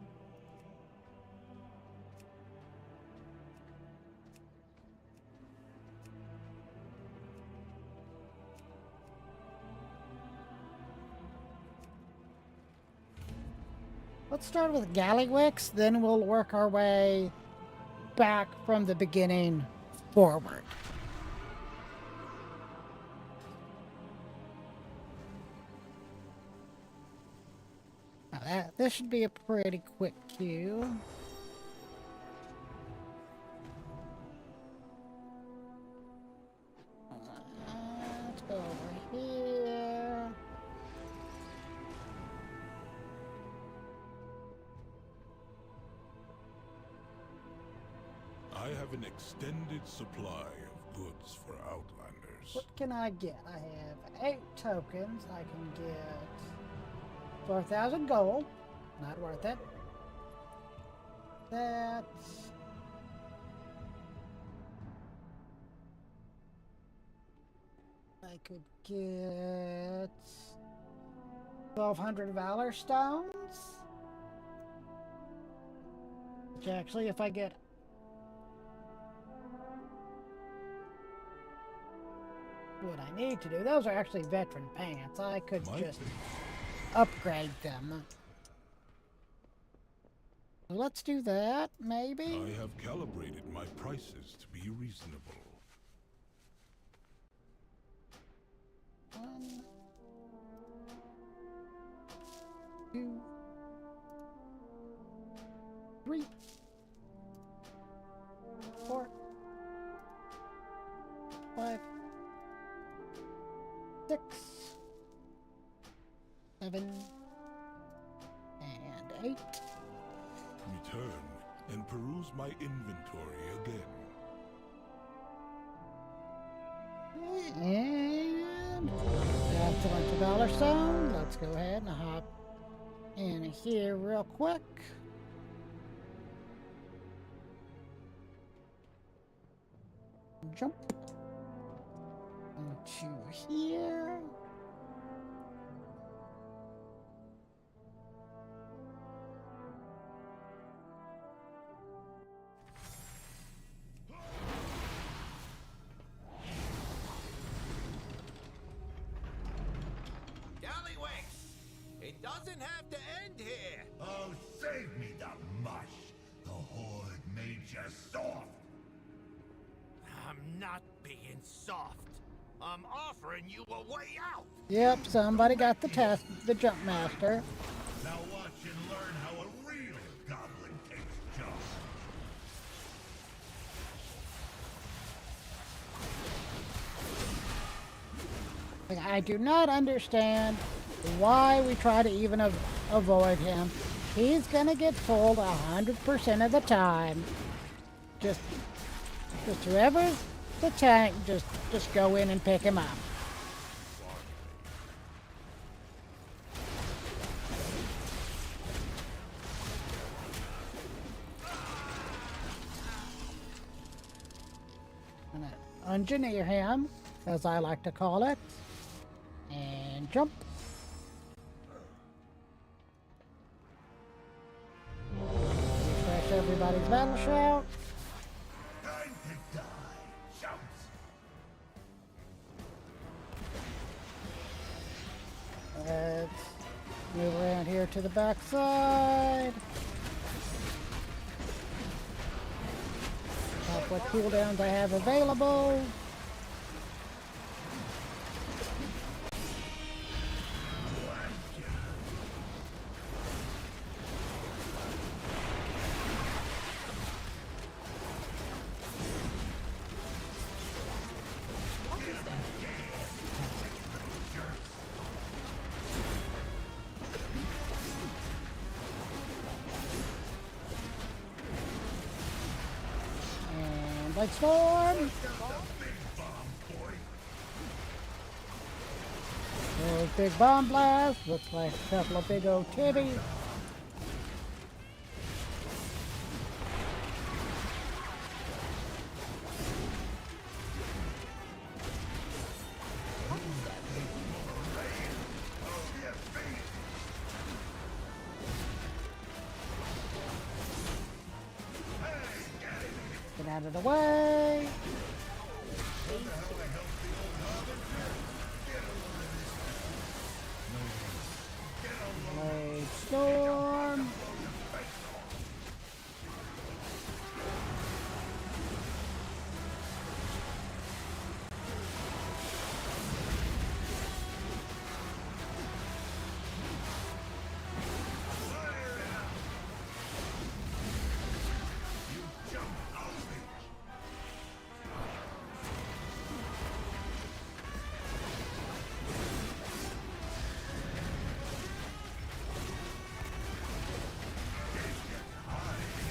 Let's start with Gallywix, then we'll work our way back from the beginning forward. Now this should be a pretty quick queue. Let's go over here. I have an extended supply of goods for Outlanders. What can I get? I have 8 tokens. I can get 4,000 gold. Not worth it. That's... I could get 1,200 Valor Stones. Which actually, if I get... what I need to do, those are actually veteran pants. I could just upgrade them. Let's do that, maybe? I have calibrated my prices to be reasonable. 1, 2, 3, 4, 5, 6, 7, and 8. Return and peruse my inventory again. And that's a bunch of dollar stones. Let's go ahead and hop in here real quick. Jump into here. It doesn't have to end here. Oh, save me the mush. The Horde made you soft. I'm not being soft. I'm offering you a way out. Yep, somebody got the jump master. Now watch and learn how a real goblin takes jump. Like, I do not understand why we try to even avoid him. He's gonna get pulled 100% of the time. Just whoever's the tank, just go in and pick him up. engineer him, as I like to call it. And jump. Refresh everybody's battle shout. Time to die. Shouts. Let's move around here to the back side. Check what cooldowns I have available. And Light Storm. There's big bomb blast. Looks like a couple of big old titties. Get out of the way. Blade Storm.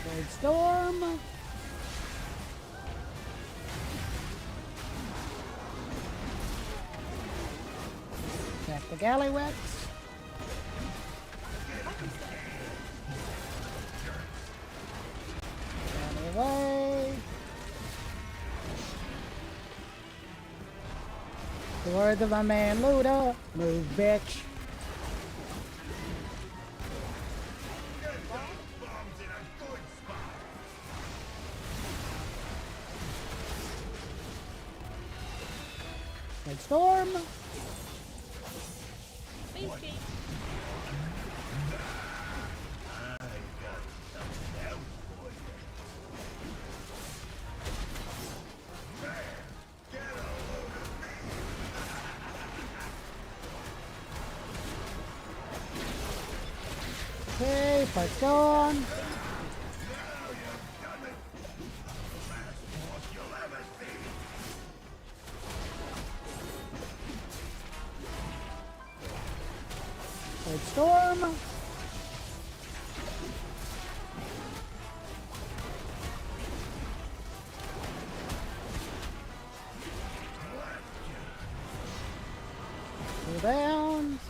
Blade Storm. Attack the Gallywets. Out of the way. The words of my man Luda. Move, bitch. Blade Storm. Okay, fight's gone. Blade Storm. Two downs.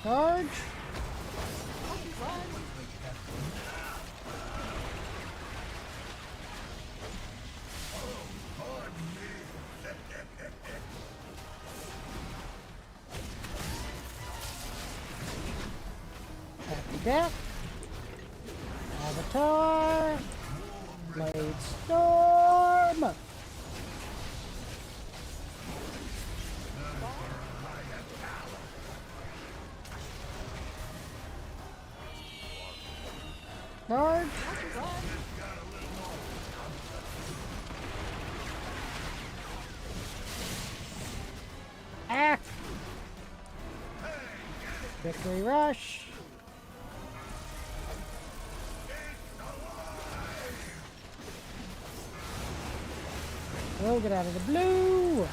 Charge. Happy Death. Avatar. Blade Storm. Charge. Act. Victory Rush. We'll get out of the blue.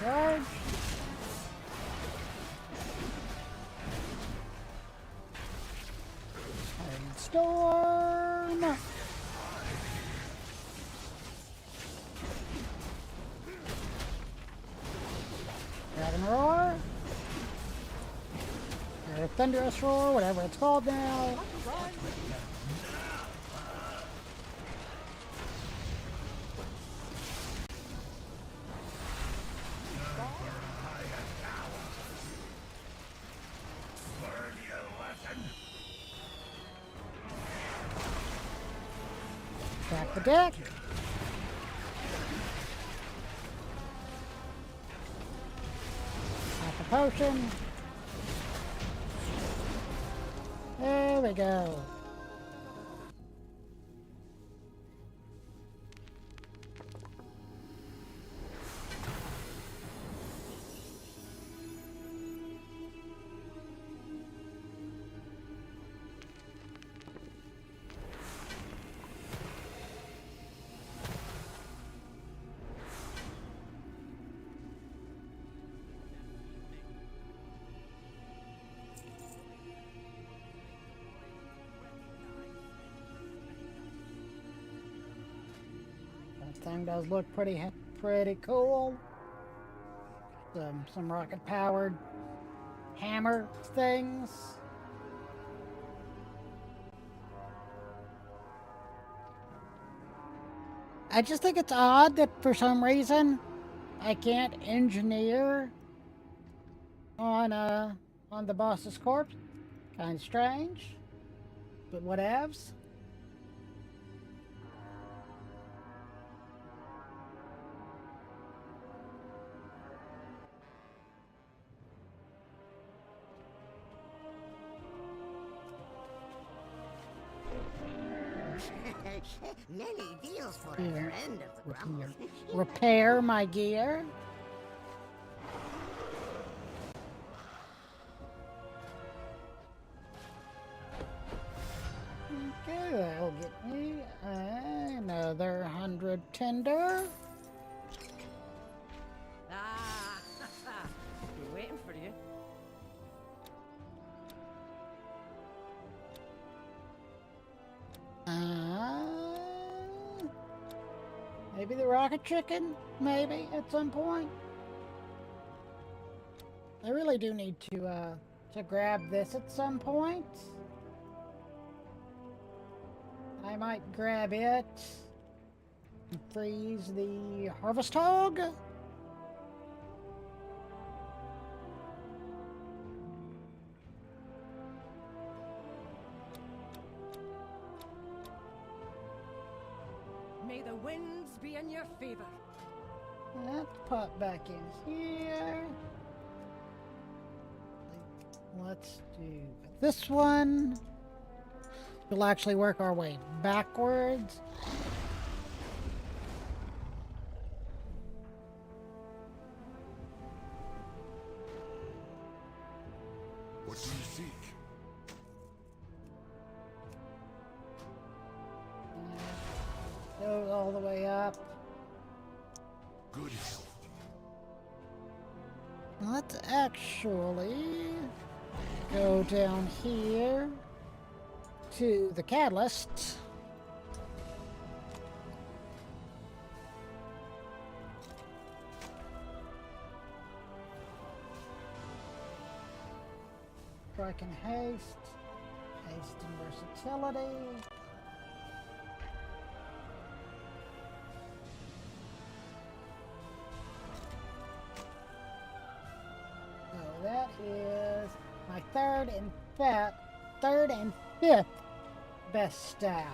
Charge. Blade Storm. or thunderous roar, whatever it's called now. Back the deck. Half a potion. There we go. Thing does look pretty cool. Some rocket powered hammer things. I just think it's odd that for some reason I can't engineer on the boss's corpse. Kind of strange, but whatevs. Many deals for a friend of the grumble. Repair my gear. Okay, that'll get me another 100 tinder. Ah, we're waiting for you. Maybe the rocket chicken? Maybe at some point. I really do need to grab this at some point. I might grab it and freeze the harvest hog. May the winds be in your favor. Let's pop back in here. Let's do this one. We'll actually work our way backwards. What do you seek? Goes all the way up. Good health. Let's actually go down here to the catalyst. Strike and haste. Haste and versatility. So that is my third and fifth best stat.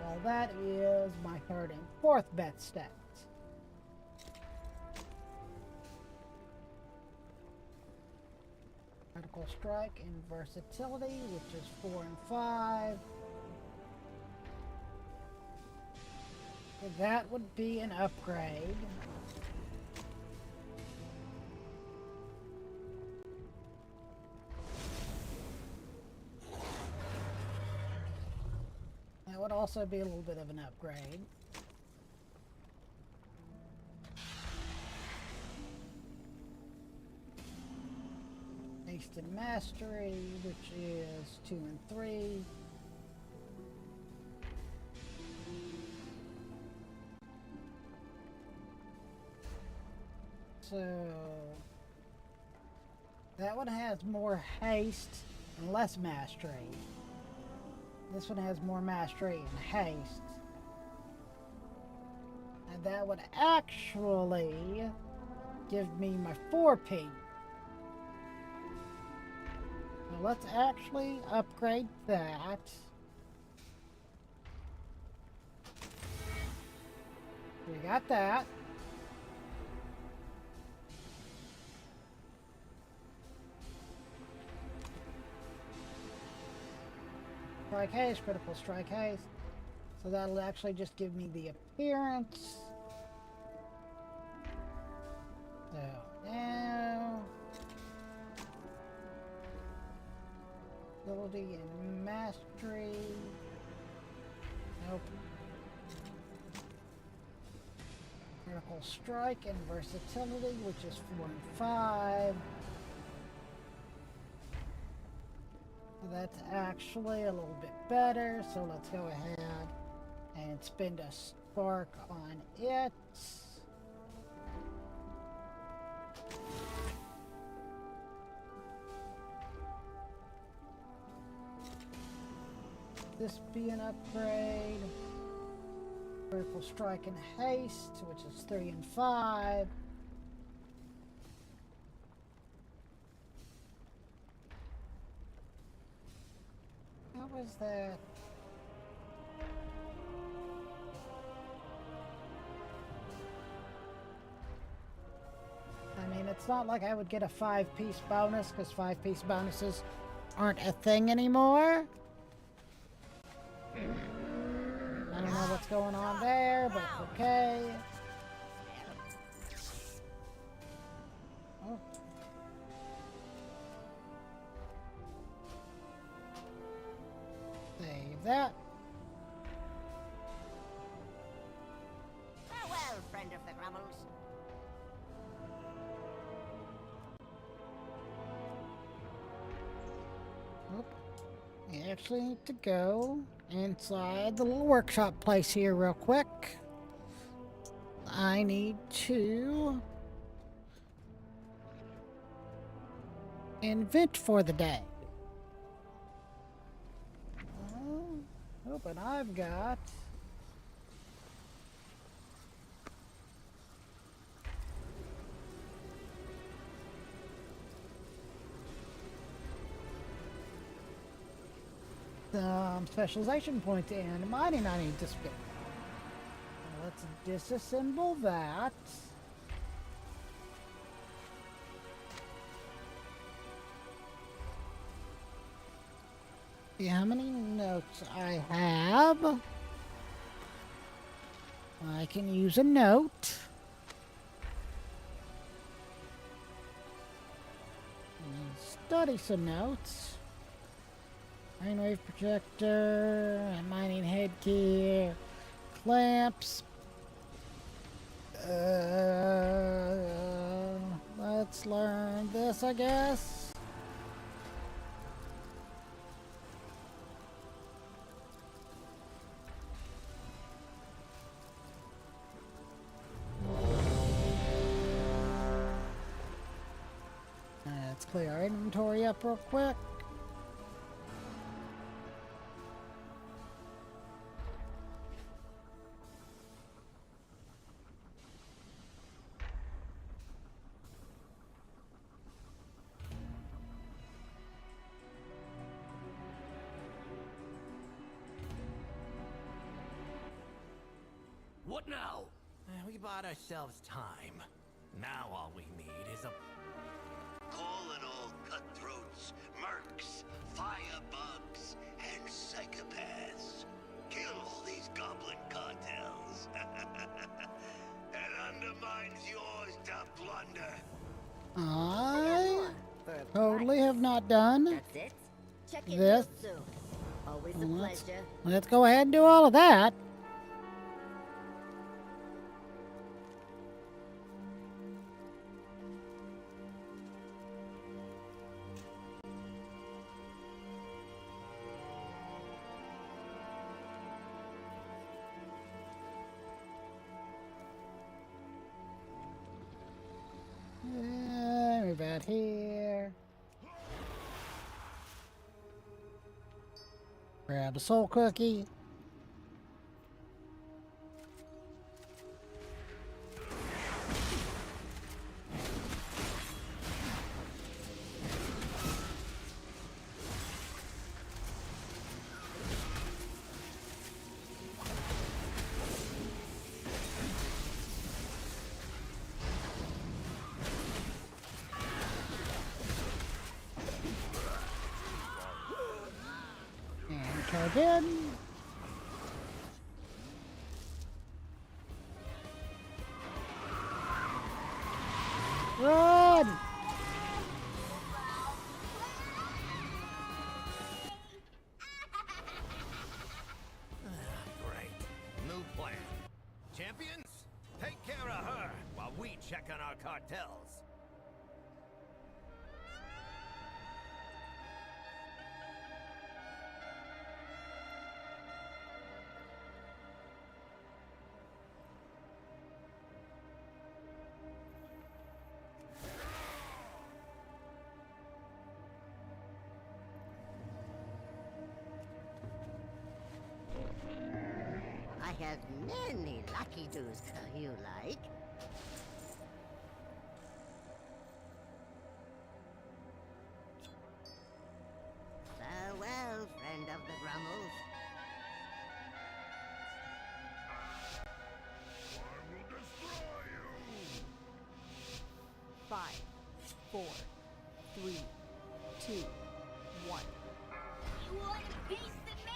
Well, that is my third and fourth best stats. Critical strike and versatility, which is 4 and 5. So that would be an upgrade. That would also be a little bit of an upgrade. Haste and Mastery, which is 2 and 3. So That one has more haste and less mastery. This one has more mastery and haste. And that would actually give me my 4P. So let's actually upgrade that. We got that. Strike haste, critical strike haste. So that'll actually just give me the appearance. So now, ability and mastery. Nope. Critical strike and versatility, which is 4 and 5. So that's actually a little bit better. So let's go ahead and spend a spark on it. This be an upgrade. Critical strike and haste, which is 3 and 5. How was that? I mean, it's not like I would get a 5-piece bonus, because 5-piece bonuses aren't a thing anymore. I don't know what's going on there, but okay. Oh. Save that. Farewell, friend of the Grummles. Oop. We actually need to go inside the little workshop place here real quick. I need to invent for the day. Oh, and I've got some specialization points and mining I need to spend. Let's disassemble that. See how many notes I have. I can use a note. And study some notes. Brainwave projector, mining headgear, clamps. Let's learn this, I guess. Let's clear our inventory up real quick. What now? We bought ourselves time. Now all we need is a... Call it all cutthroats, mercs, firebugs, and psychopaths. Kill all these goblin cartels. It undermines yours to plunder. I totally have not done That's it. Check in this. real soon. Always a Let's, pleasure. let's go ahead and do all of that. Move out here. here. Grab a soul cookie. And charge in. Run! Great. New plan. Champions, take care of her while we check on our cartels. I have many lucky doos you like. Farewell, friend of the Grummles. I will destroy you! 5, 4, 3, 2, 1. You want a piece of me?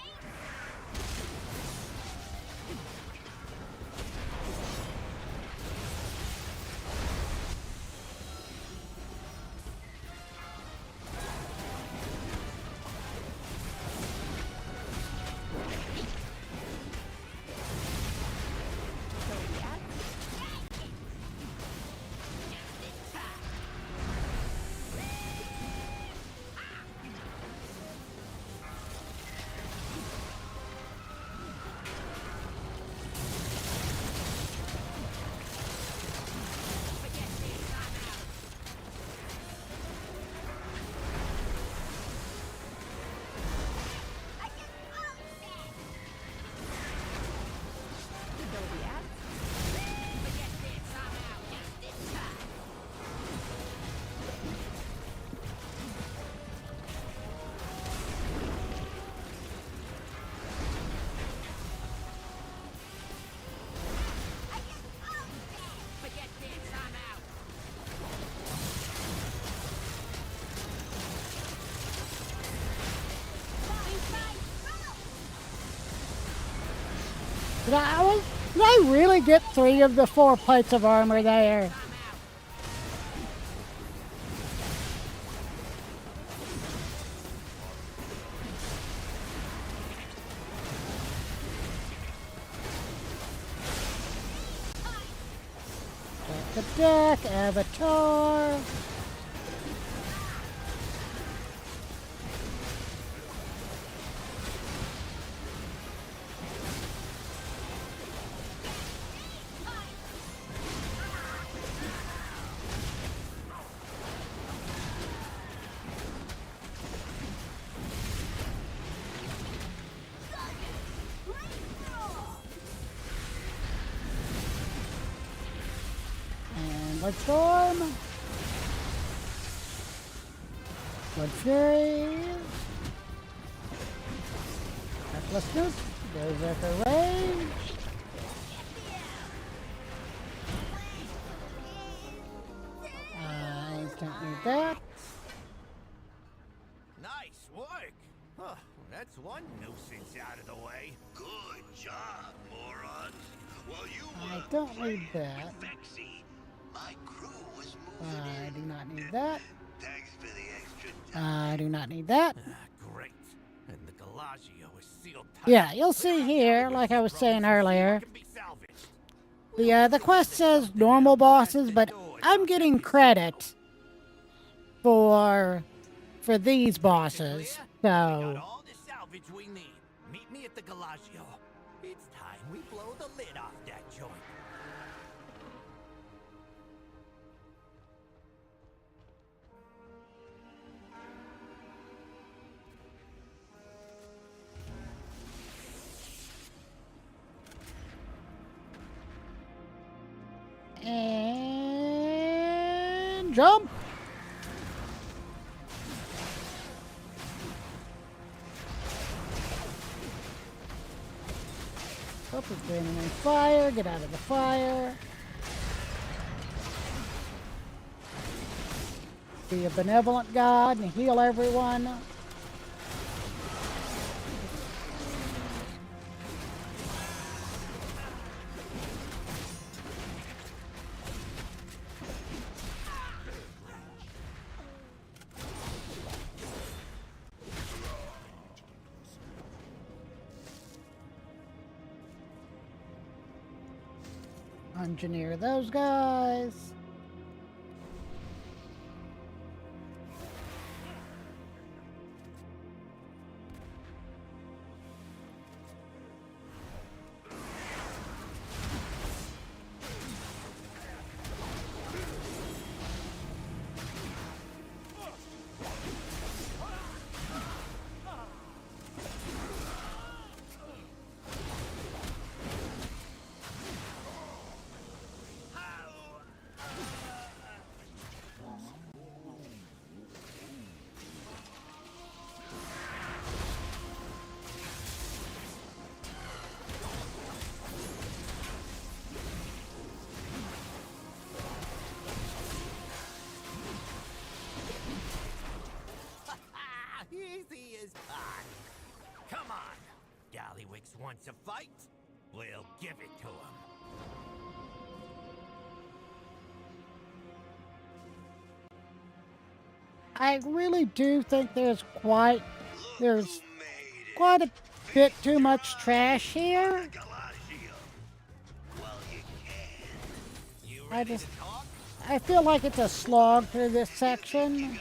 Did I really get 3 of the 4 plates of armor there? Deck the deck, Avatar. Blood Storm. Blood Fury. Recklessness. Berserker Rage. I don't need that. Nice work. Huh, that's one nuisance out of the way. Good job, morons. While you I were don't playing need that. with Vexy, my crew was moving I in. do not need that. Thanks for the extra I time. do not need that. Great. And the Galagio is sealed tight. Yeah, you'll see here, like I was saying earlier, the quest says normal bosses, but I'm getting credit for these bosses. We So got all the salvage we need. Meet me at the Galagio. It's time we blow the lid off that joint. Jump! Oh, he's raining in fire. Get out of the fire. Be a benevolent God and heal everyone. Engineer those guys. Easy as pie. Come on. Gallywix wants a fight? We'll give it to him. I really do think there's quite a bit too much trash here. I feel like it's a slog through this section.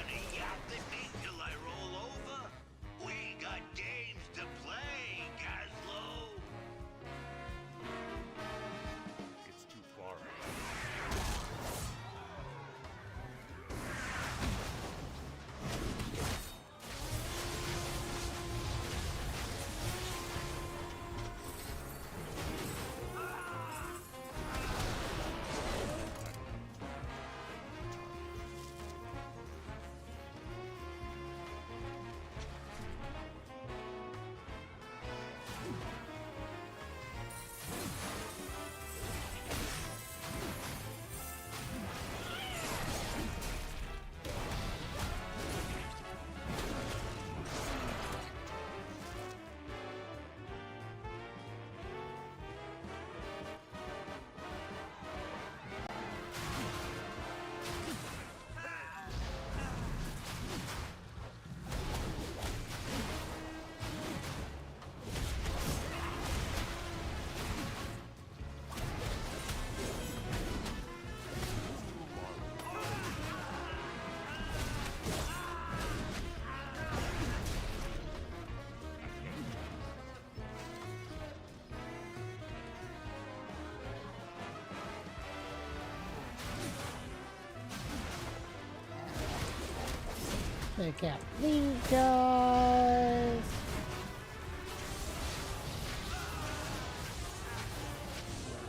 Take out these guys.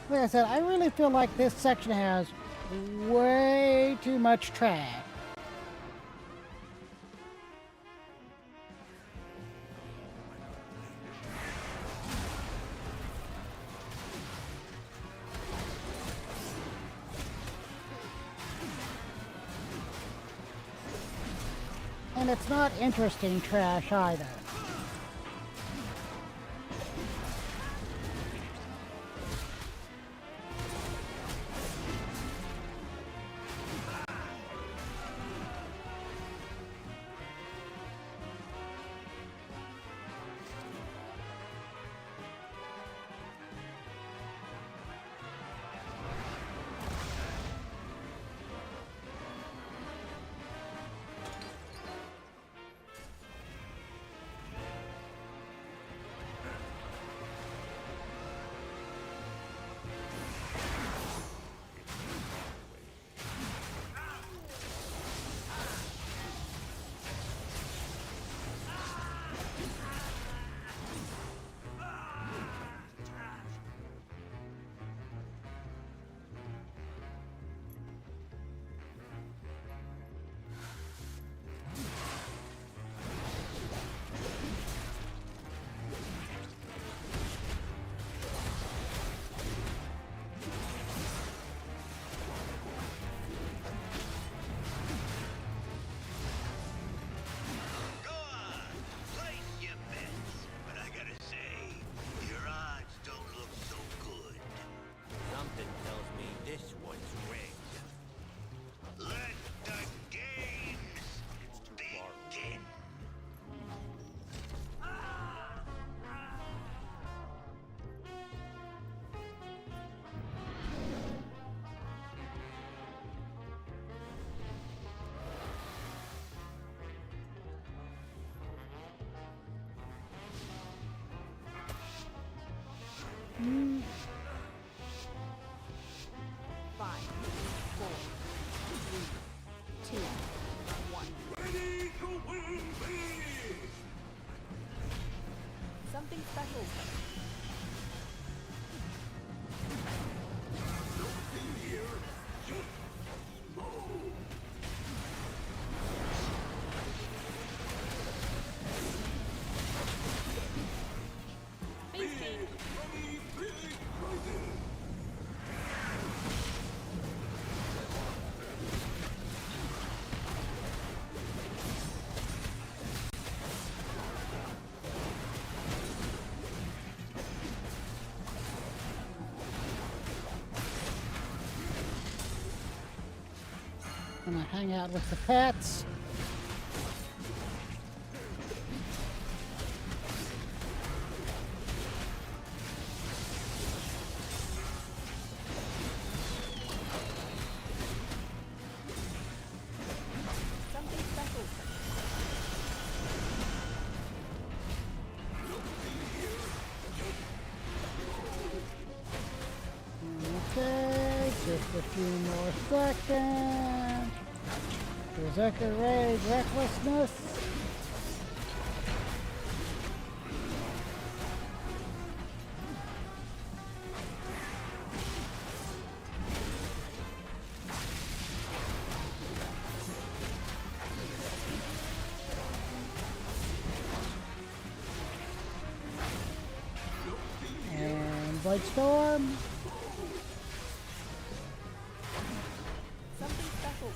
Like I said, I really feel like this section has way too much trash. And it's not interesting trash either. Gonna hang out with the pets. Something special. Okay, just a few more seconds. Berserker Rage, Recklessness. And Blade Storm. Something special.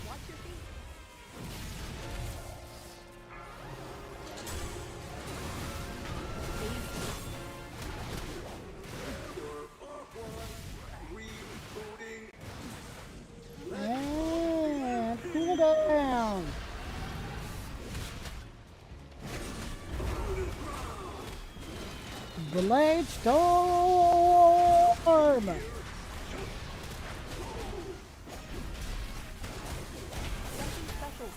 Watch your feet. And cool down. Blade Storm. Something special.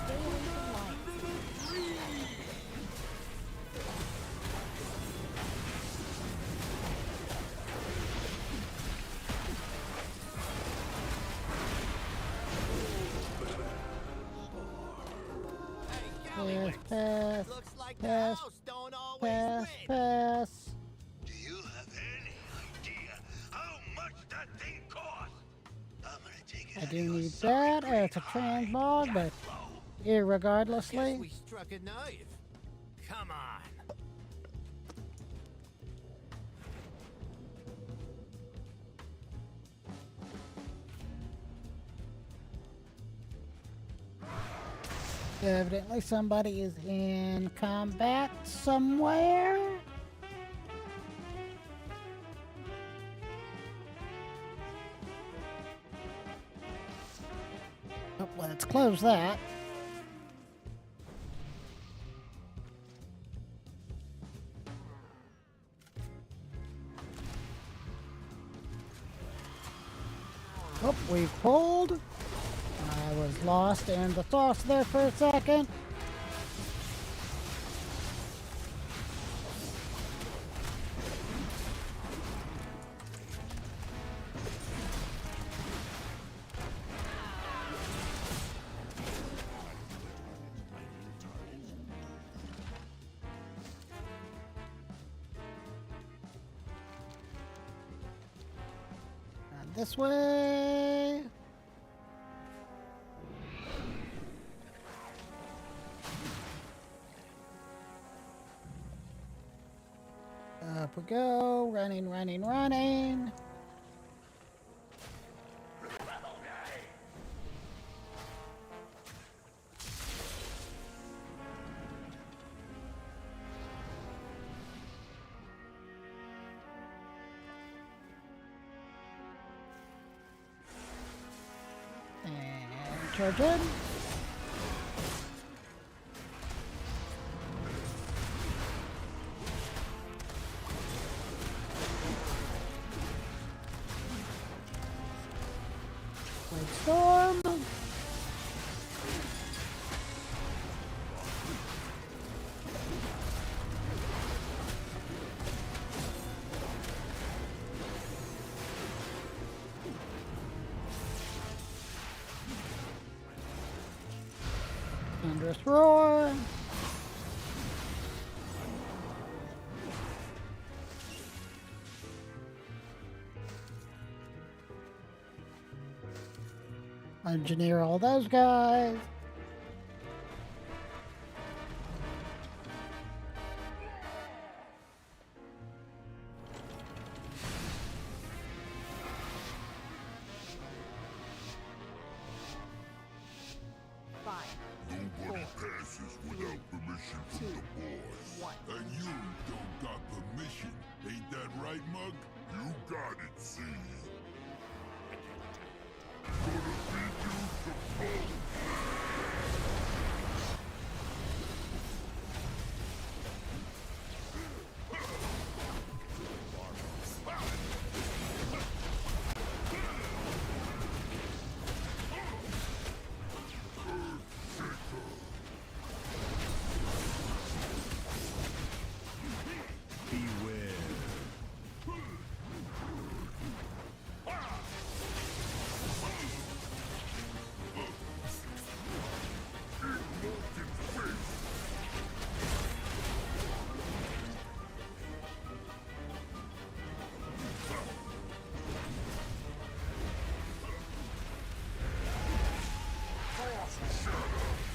Stay away from lights. Pass, pass, Looks like the pass, house don't always pass, win. pass. Do you have any idea how much that thing costs? I'm gonna take it I out do of your need sorry that. green It's a eye, transmog, but Gaslow. Guess irregardlessly. we struck a nerve. Come on. Evidently somebody is in combat somewhere. Oh, let's close that. Oh, we've pulled. I was lost in the sauce there for a second. And this way. Up we go. Running, running, running. Charge in. Blade Storm. Thunderous Roar. Engineer all those guys. Nobody passes without permission from the boss. And you don't got permission. Ain't that right, Mug? You got it, see? Gonna feed you some bones.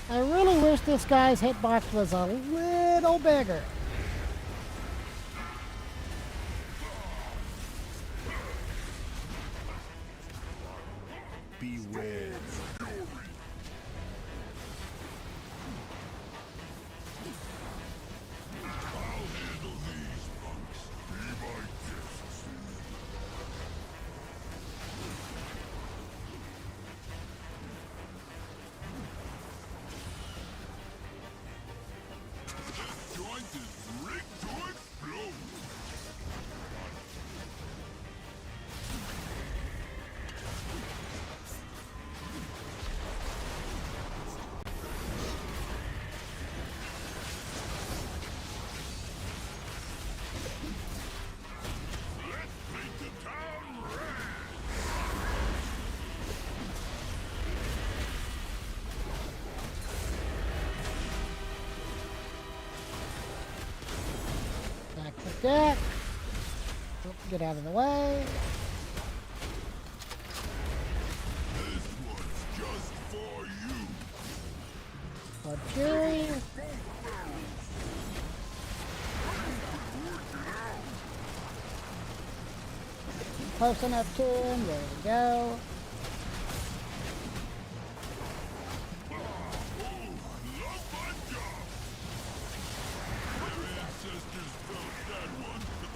I really wish this guy's hitbox was a little bigger. Beware. I'll handle these punks. Be my guest, see? This joint is rigged to explode. Let's paint the town red. Back the deck. Oh, get out of the way. This one's just for you. Blood Fury. Close enough to him. There we go. Love my job. Their ancestors built that one. Hit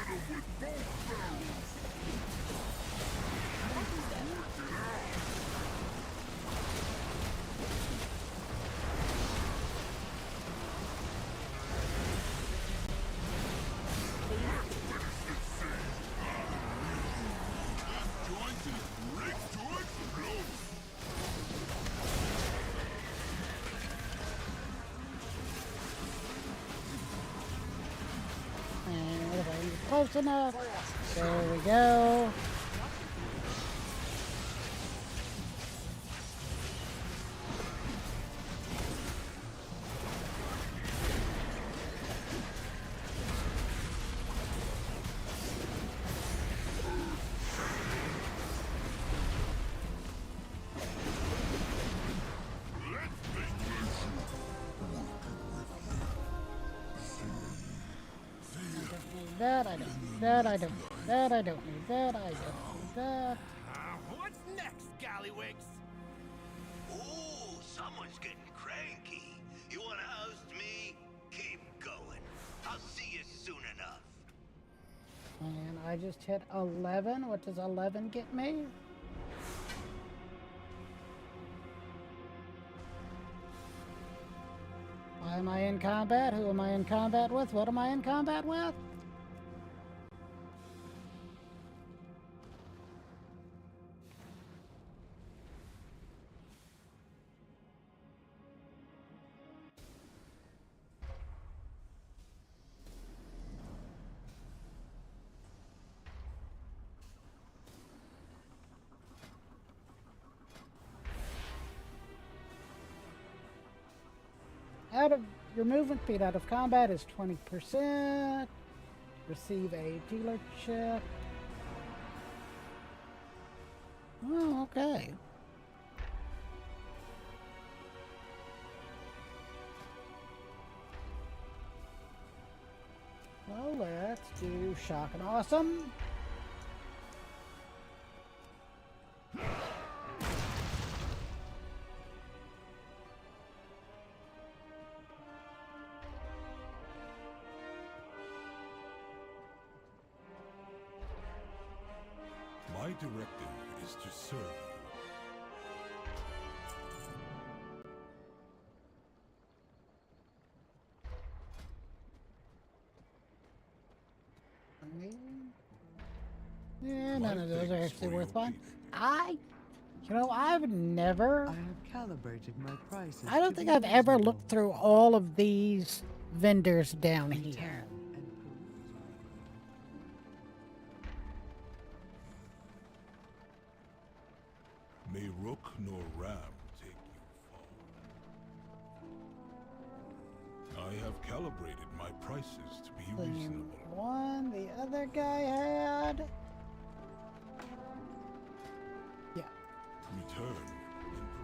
'em with both barrels. This joint is rigged to explode. And if I get close enough. There we go. Let's make pleasure working with you. See? That I don't need that. I don't need that. I don't need that. I don't need that. What's next, Scallywigs? Ooh, someone's getting cranky. You wanna oust me? Keep going. I'll see you soon enough. I just hit 11. What does 11 get me? Why am I in combat? Who am I in combat with? What am I in combat with? Out of your movement speed out of combat is 20%. Receive a dealer chip. Oh, okay. Well, let's do shock and awesome. My directive is to serve you. Yeah, none of those are thanks actually for worth your buying. keeping. I've never. I have calibrated my prices. I don't to think be I've ever reasonable. looked through all of these vendors down here. Return and prove. May rook nor ram take you far. I have calibrated my prices to be reasonable. One, the other guy had. Yeah. Return and peruse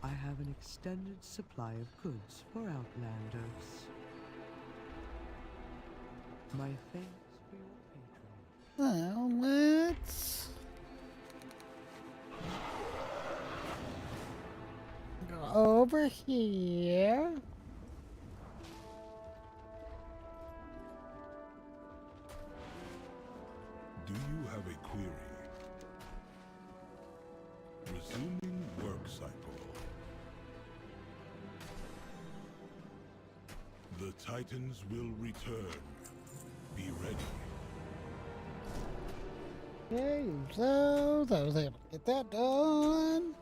my I have an extended supply of goods for Outlanders. My thanks for your patronage. Well, let's go over here. Do you have a query? Resuming work cycle. The Titans will return. Be ready. Okay, so I was able to get that done.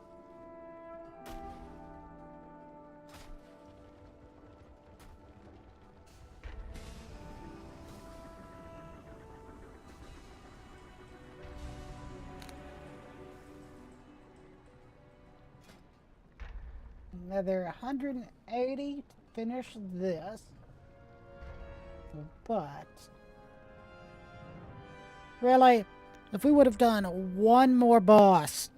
Another 180 to finish this. But really, if we would have done one more boss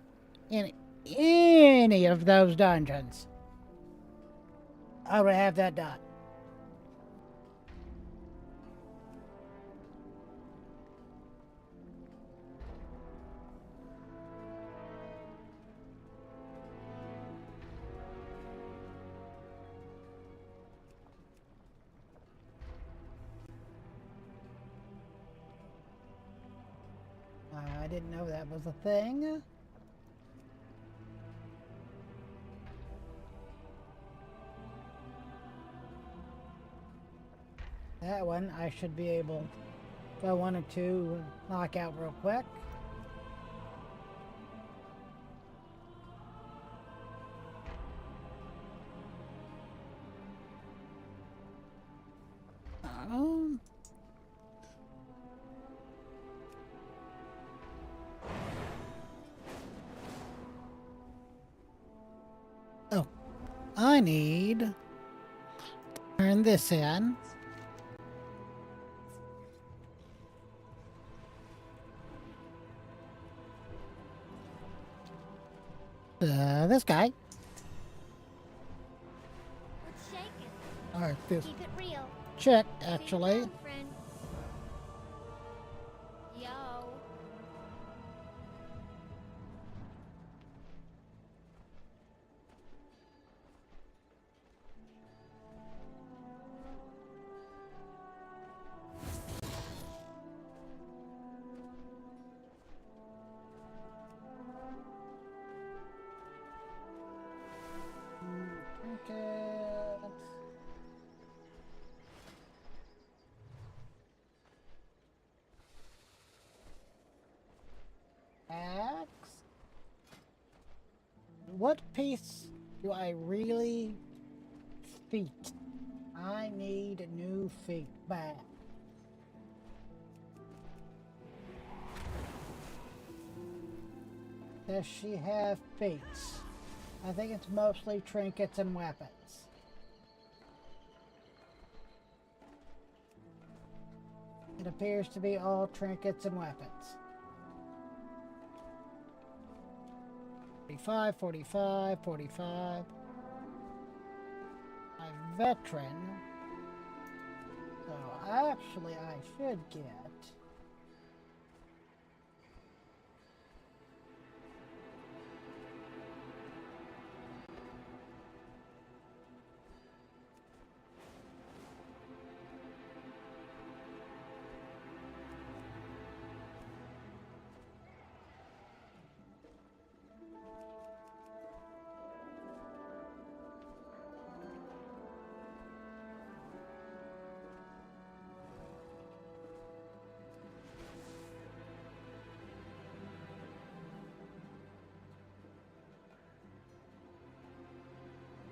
in any of those dungeons, I would have that done. I didn't know that was a thing. That one I should be able, if I wanted to, knock out real quick. Um, Oh, I need to turn this in. This guy. What's shaking? Or this Keep it real. chick, How you actually. doing, friend? Yo. what piece do I really... Feet. I need new feet back. Does she have feet? I think it's mostly trinkets and weapons. It appears to be all trinkets and weapons. 45, 45, 45. A veteran. So actually I should get...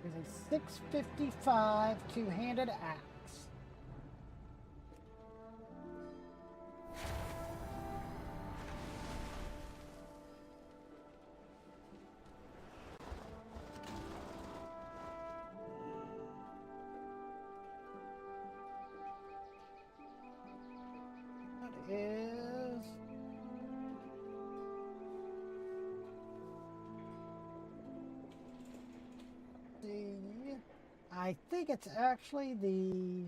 There's a 655 two-handed axe. What is... I think it's actually the...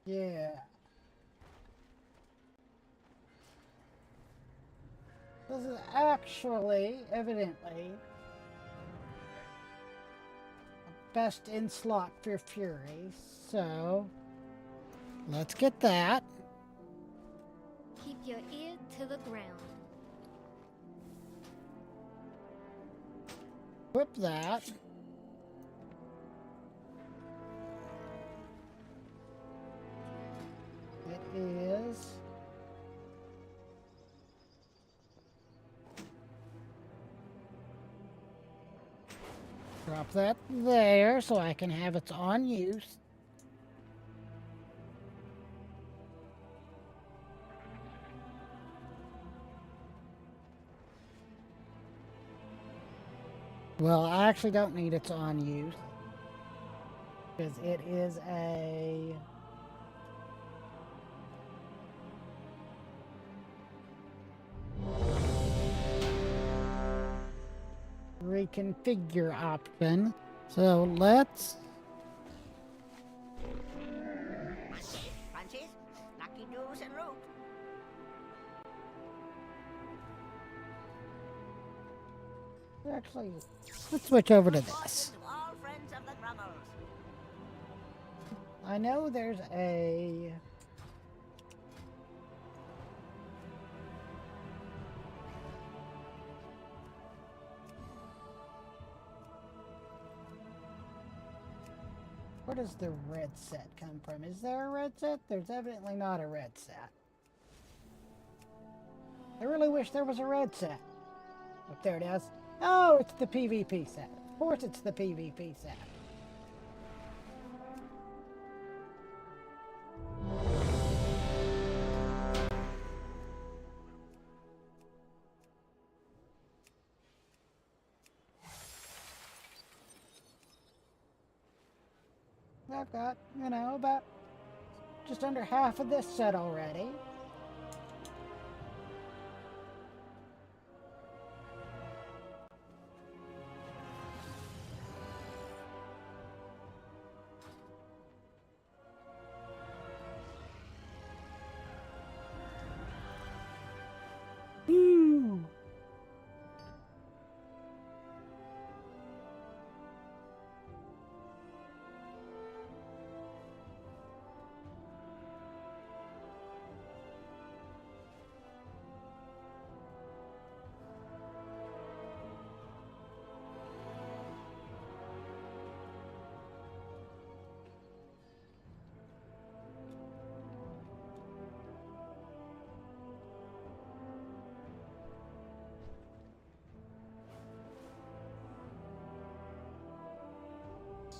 Yeah. This is actually, evidently, best in slot for Fury, so let's get that. Keep your ear to the ground. Whip that. It is... Drop that there so I can have its on use. Well, I actually don't need its on use because it is a reconfigure option. So let's Francis, lucky do's and root. actually let's switch over to this. To all friends of the Grummels. I know there's a where does the red set come from? Is there a red set? There's evidently not a red set. I really wish there was a red set. Oh, there it is. Oh, it's the PvP set. Of course it's the PvP set. I've got, you know, about just under half of this set already. Woo!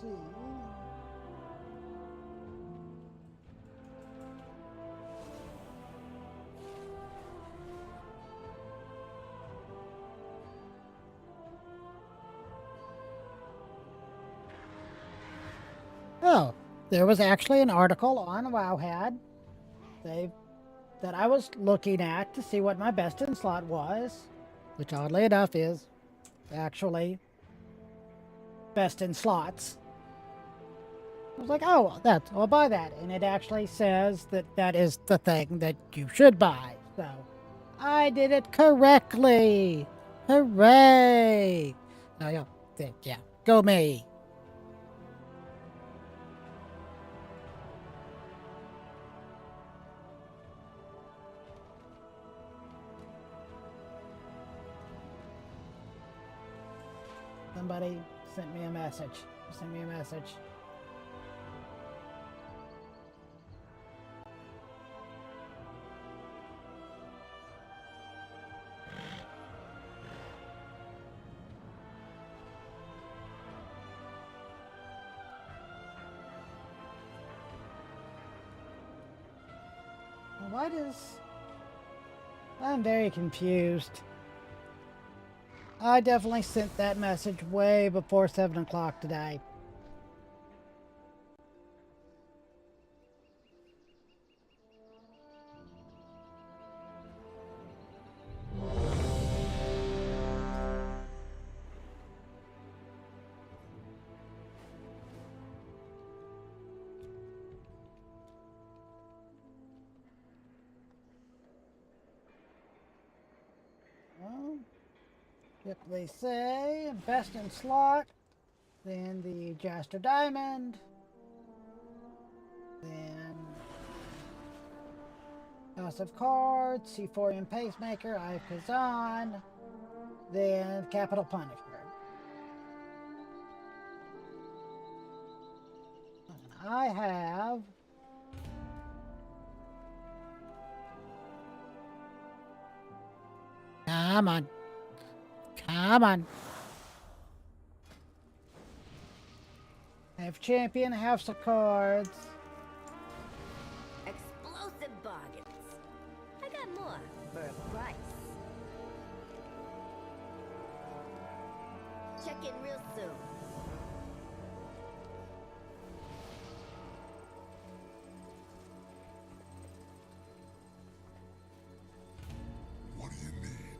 see. Oh, there was actually an article on Wowhead that I was looking at to see what my best in slot was, which oddly enough is actually best in slots. I was like, oh, I'll buy that. And it actually says that that is the thing that you should buy. So I did it correctly. Hooray. Oh, yeah, go me. Somebody sent me a message. Send me a message. What is... I'm very confused. I definitely sent that message way before 7 o'clock today. Well, if they say best in slot, then the Jaster Diamond, then House of Cards, Seaphorian Pacemaker, Eye of Kazan, then Capital Punisher. And I have... Come on. Come on. I have Champion, House of Cards. Explosive bargains. I got more for a price. Check in real soon. What do you need?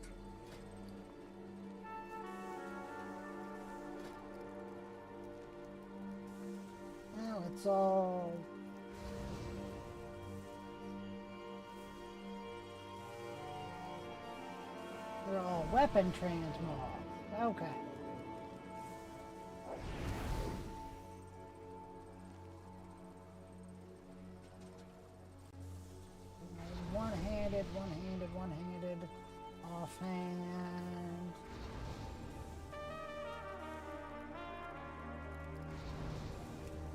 Well, it's all... They're all weapon transmogs. Okay. One-handed, offhand.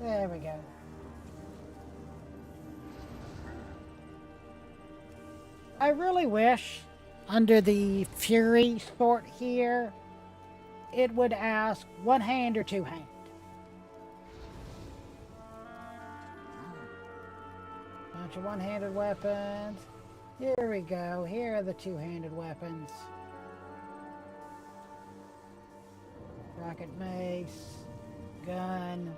There we go. I really wish under the Fury sort here, it would ask one hand or two hand. Bunch of one-handed weapons. Here we go. Here are the two-handed weapons. Rocket mace, gun.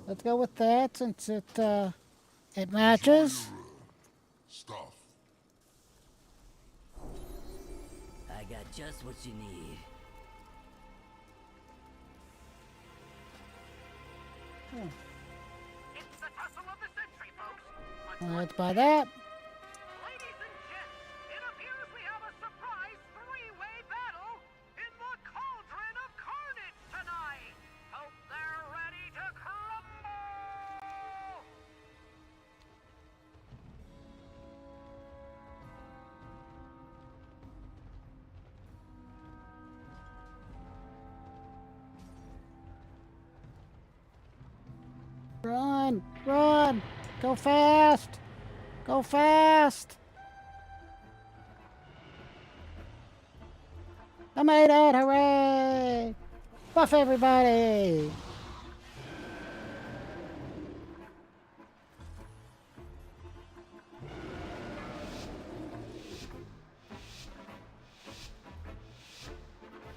Let's go with that since it matches. Stuff. I got just what you need. It's the tussle of the century, folks. Well, let's buy that. Ladies and gents, it appears we have a surprise three-way battle in the Cauldron of Carnage tonight. Hope they're ready to crumble. Run! Run! Go fast! Go fast! I made it! Hooray! Buff everybody!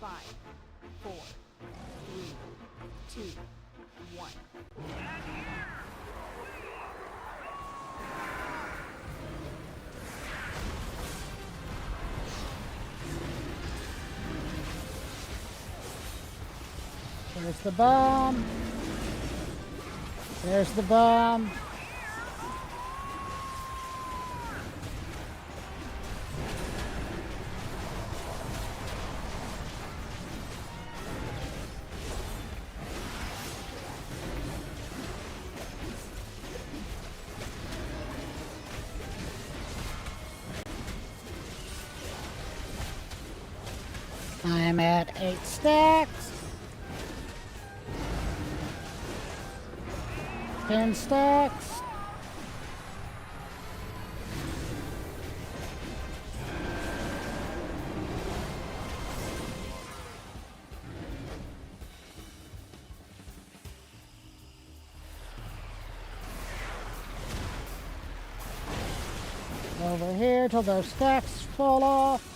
Five, 4, 3, 2, 1. There's the bomb. There's the bomb. I'm at 8 stacks. 10 stacks. Over here till those stacks fall off.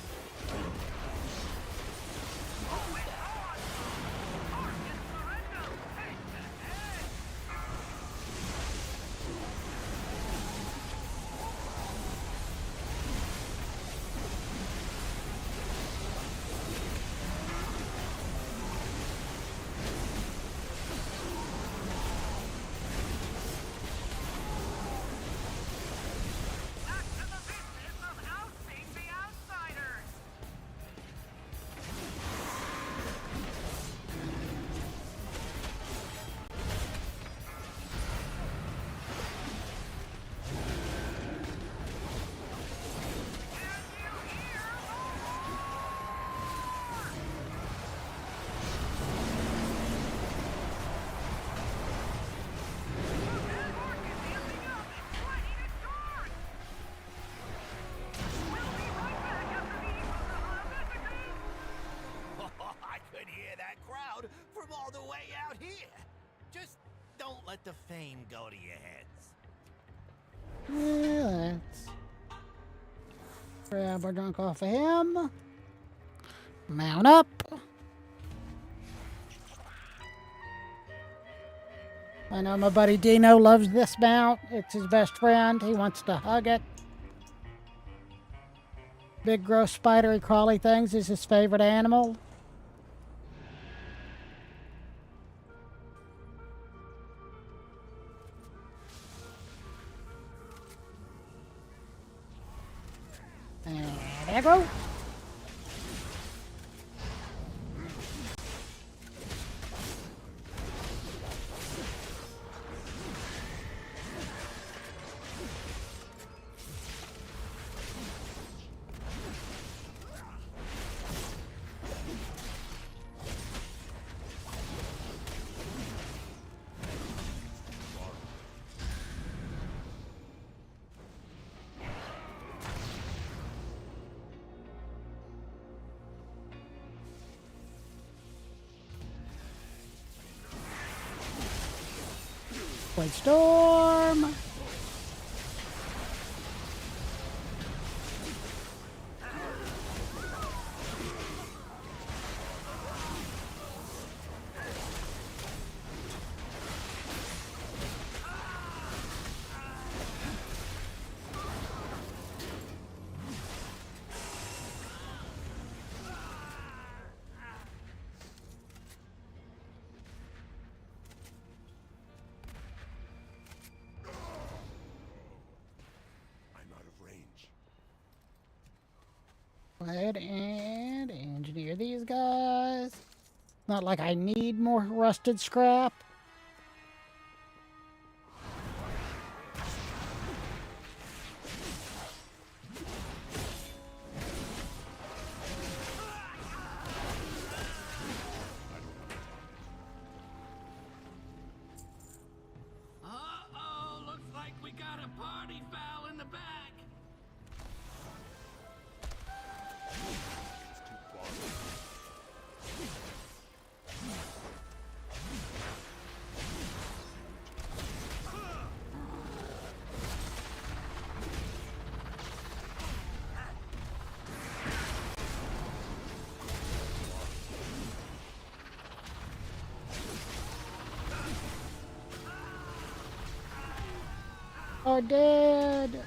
I could hear that crowd from all the way out here. Just don't let the fame go to your heads. Yeah, let's grab our drunk off of him. Mount up. I know my buddy Dino loves this mount. It's his best friend. He wants to hug it. Big, gross, spidery, crawly things is his favorite animal. And aggro. Blade Storm. Go ahead and engineer these guys. Not like I need more rusted scrap. are dead.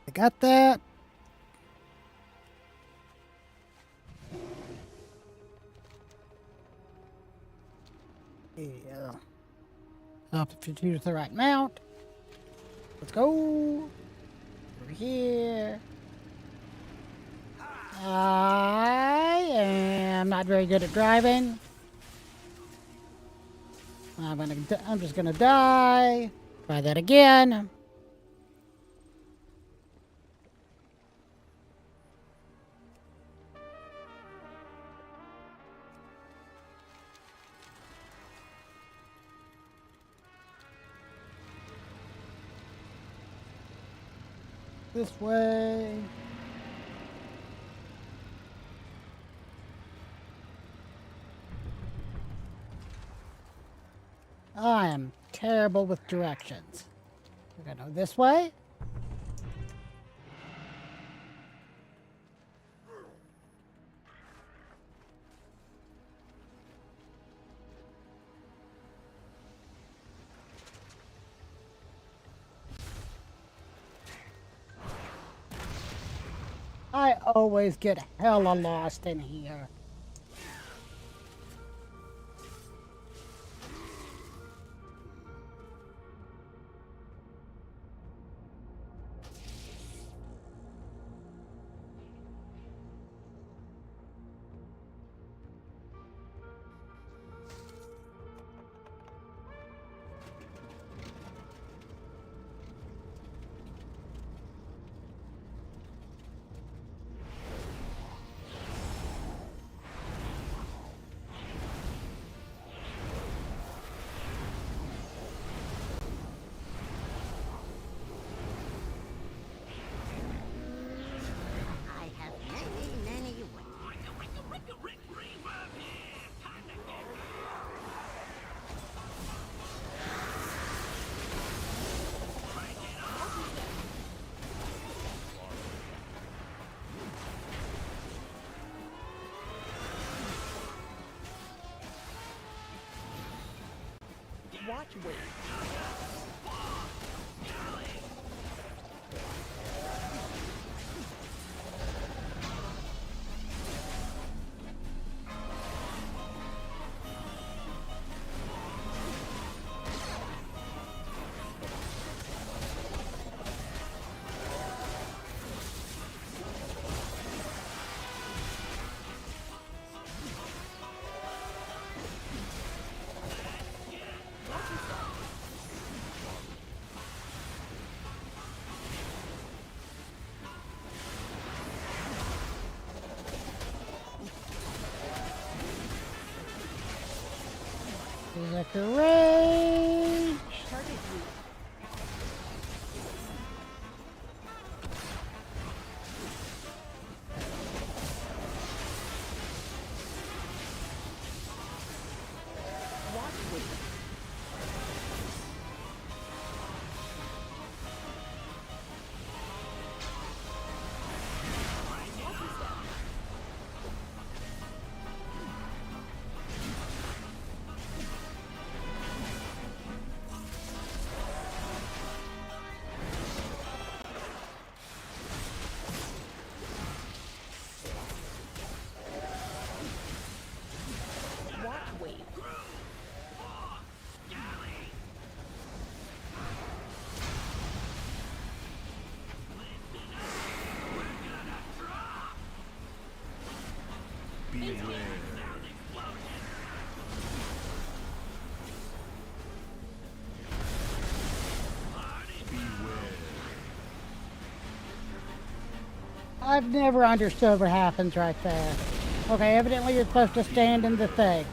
I got that. Yeah. Up if you choose the right mount. Let's go. Over here. I am not very good at driving. I'm just gonna die. Try that again. This way. I am terrible with directions. We're gonna go this way. I always get hella lost in here. I have many, many ways. Watch wave. Decorate. Target you. Watch wave. Watch wave. I've never understood what happens right there. Okay, evidently you're supposed to stand in the thing.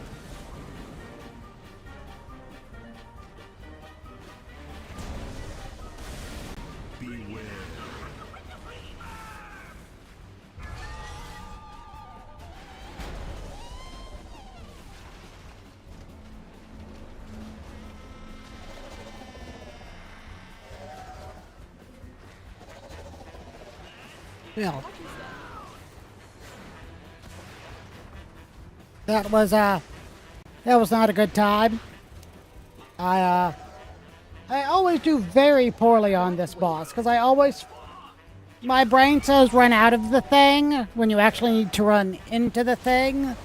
Yeah. That was not a good time. I always do very poorly on this boss because my brain says run out of the thing when you actually need to run into the thing.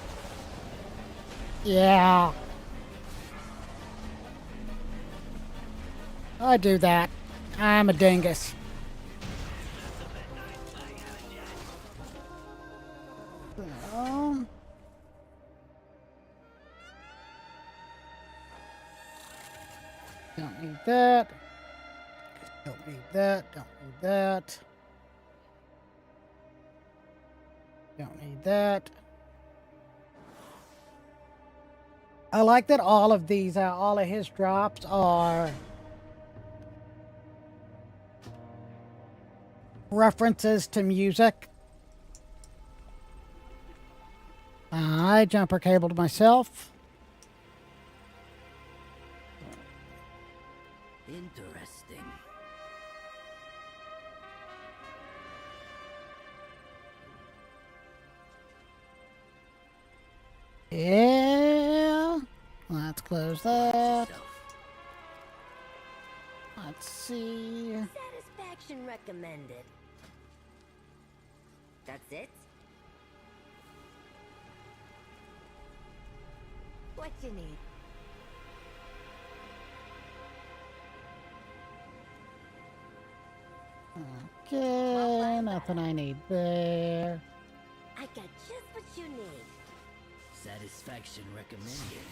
Yeah. I do that. I'm a dingus. So, don't need that. Don't need that. Don't need that. Don't need that. I like that all of these, all of his drops are references to music. I jumper cabled myself. Interesting. Yeah. Let's close that. Let's see. Satisfaction recommended. That's it? What you need? Okay, nothing I need there. I got just what you need. Satisfaction recommended.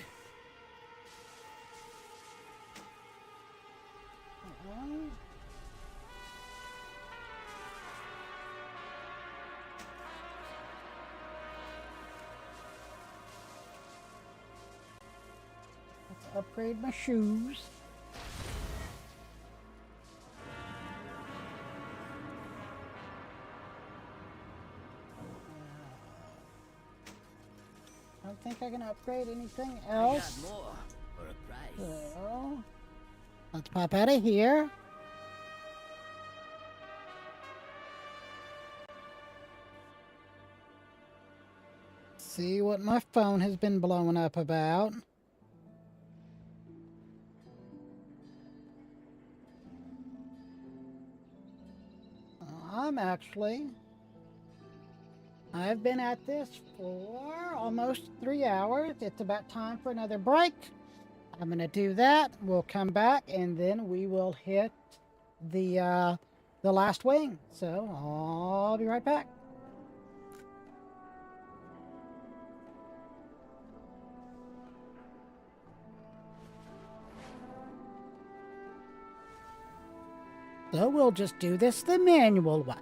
Let's upgrade my shoes. I don't think I can upgrade anything else. I got more for a price. So, let's pop out of here. See what my phone has been blowing up about. I've been at this for almost 3 hours. It's about time for another break. I'm going to do that. We'll come back and then we will hit the last wing. So I'll be right back. So we'll just do this the manual way.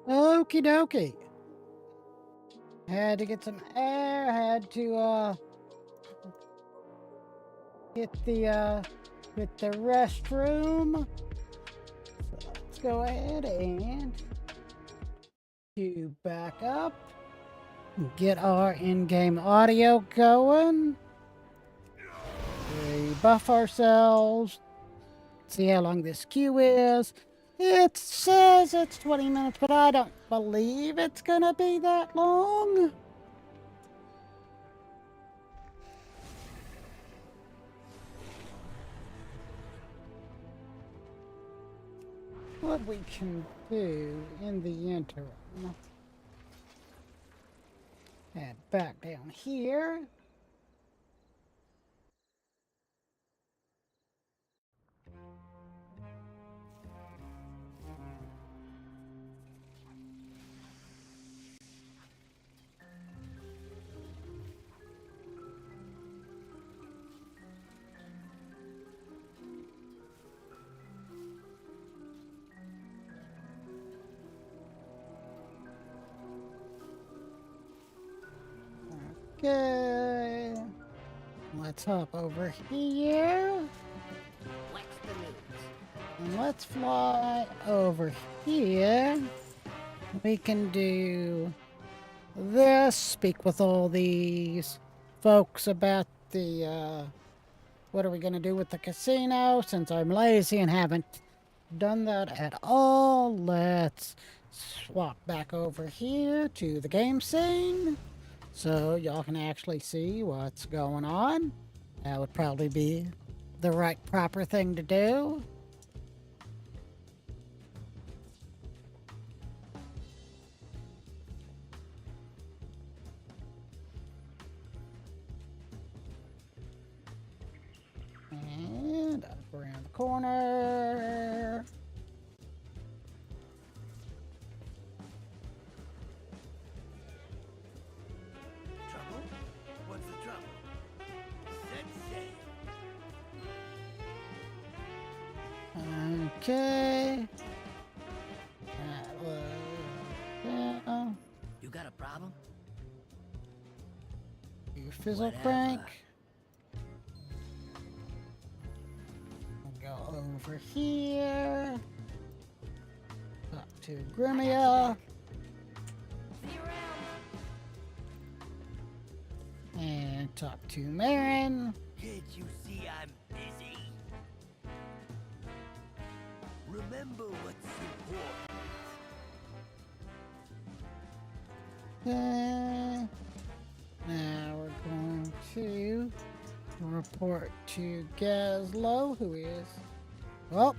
Okie dokie. Had to get some air, had to hit the restroom. So let's go ahead and back up. Get our in-game audio going. Rebuff ourselves. See how long this queue is. It says it's 20 minutes, but I don't believe it's gonna be that long. What we can do in the interim. Head back down here. Okay. Let's hop over here. What's the news? And let's fly over here. We can do this. Speak with all these folks about the, what are we going to do with the casino? Since I'm lazy and haven't done that at all, let's swap back over here to the game scene. So y'all can actually see what's going on. That would probably be the right proper thing to do. And up around the corner. Trouble? What's the trouble? Set sail. Okay. That was, yeah. You got a problem? Your fizzle Whatever. crank. Go over here. Talk to Grimia. See you around. And talk to Marin. Can't you see I'm busy? Remember what's important. Now we're going to report to Gazlo, who is... Oh.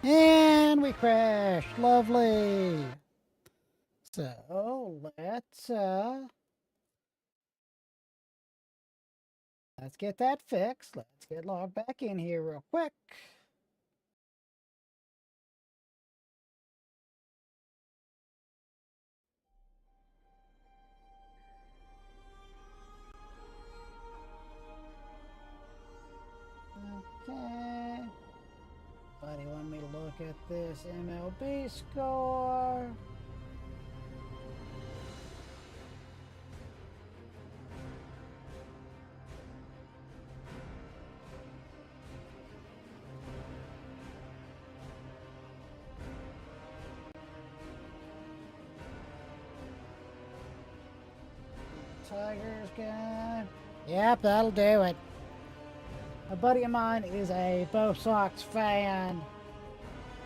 And we crashed. Lovely. So, let's let's get that fixed. Let's get logged back in here real quick. Okay. Buddy, want me to look at this MLB score? Tigers game. Yep, that'll do it. A buddy of mine is a Bo Sox fan.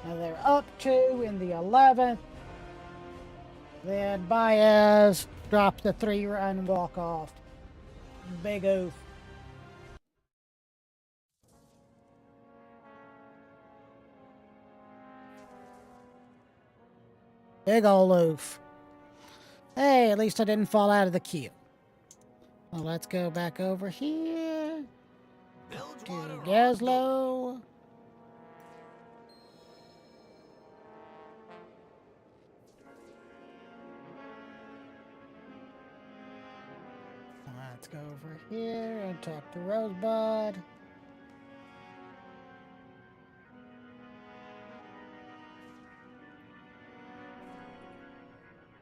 And they're up 2 in the 11th. Then Baez dropped the 3-run walk-off. Big oof. Big ol' oof. Hey, at least I didn't fall out of the queue. Well, let's go back over here to Gaslow. Let's go over here and talk to Rosebud.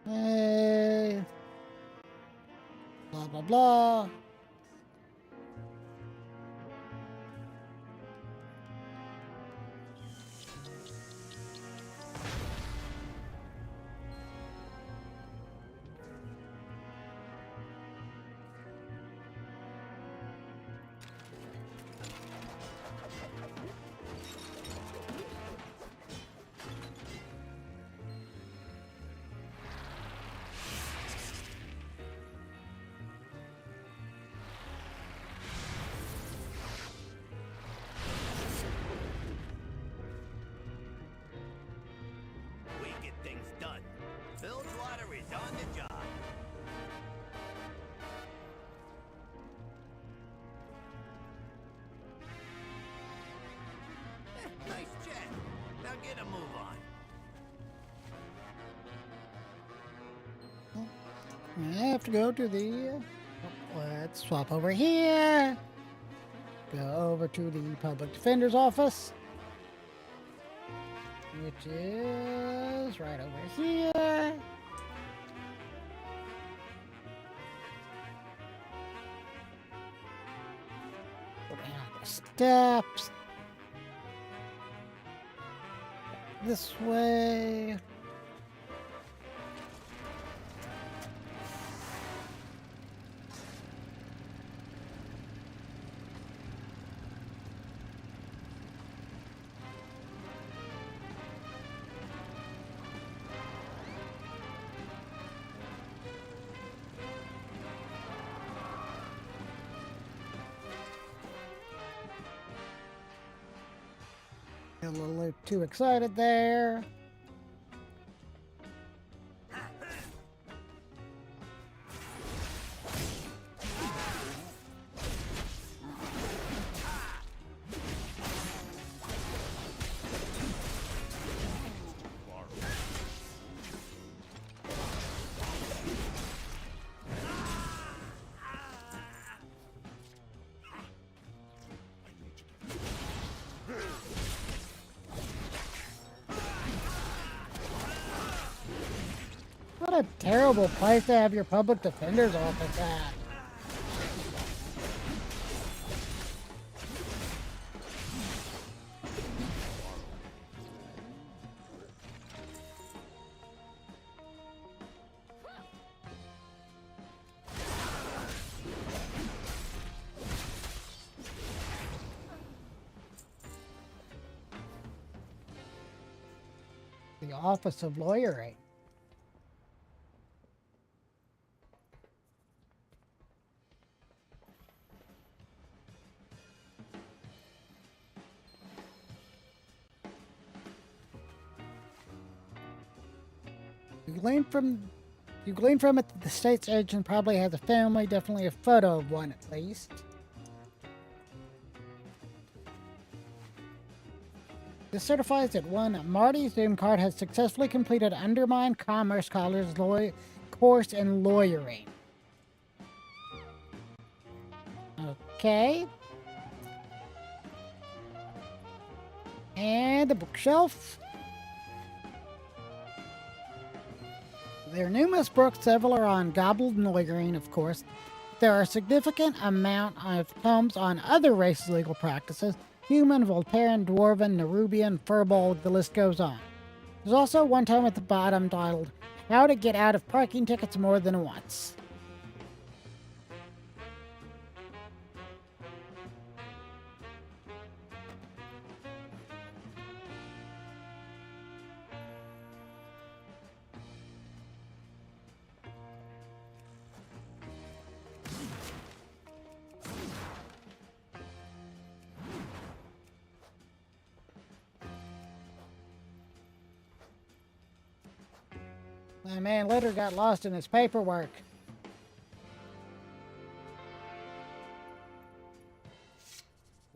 Hey. Blah, blah, blah. We get things done. Bilgewater is on the job. Nice chat. Now get a move on. I have to go to the... Let's swap over here. Go over to the Public Defender's office, which is right over here. Go down the steps. This way. A little too excited there. What a terrible place to have your public defender's office at. The Office of Lawyering. You glean from it that the state's agent probably has a family, definitely a photo of one at least. This certifies that one Marty Zoom card has successfully completed Undermine Commerce course in lawyering. Okay. And the bookshelf. There are numerous books, several are on gobbled lawyering, of course. There are a significant amount of tomes on other races' legal practices. Human, Volparian, Dwarven, Nerubian, Furbolg, the list goes on. There's also one tome at the bottom titled, How to Get Out of Parking Tickets More Than Once. My man letter got lost in his paperwork.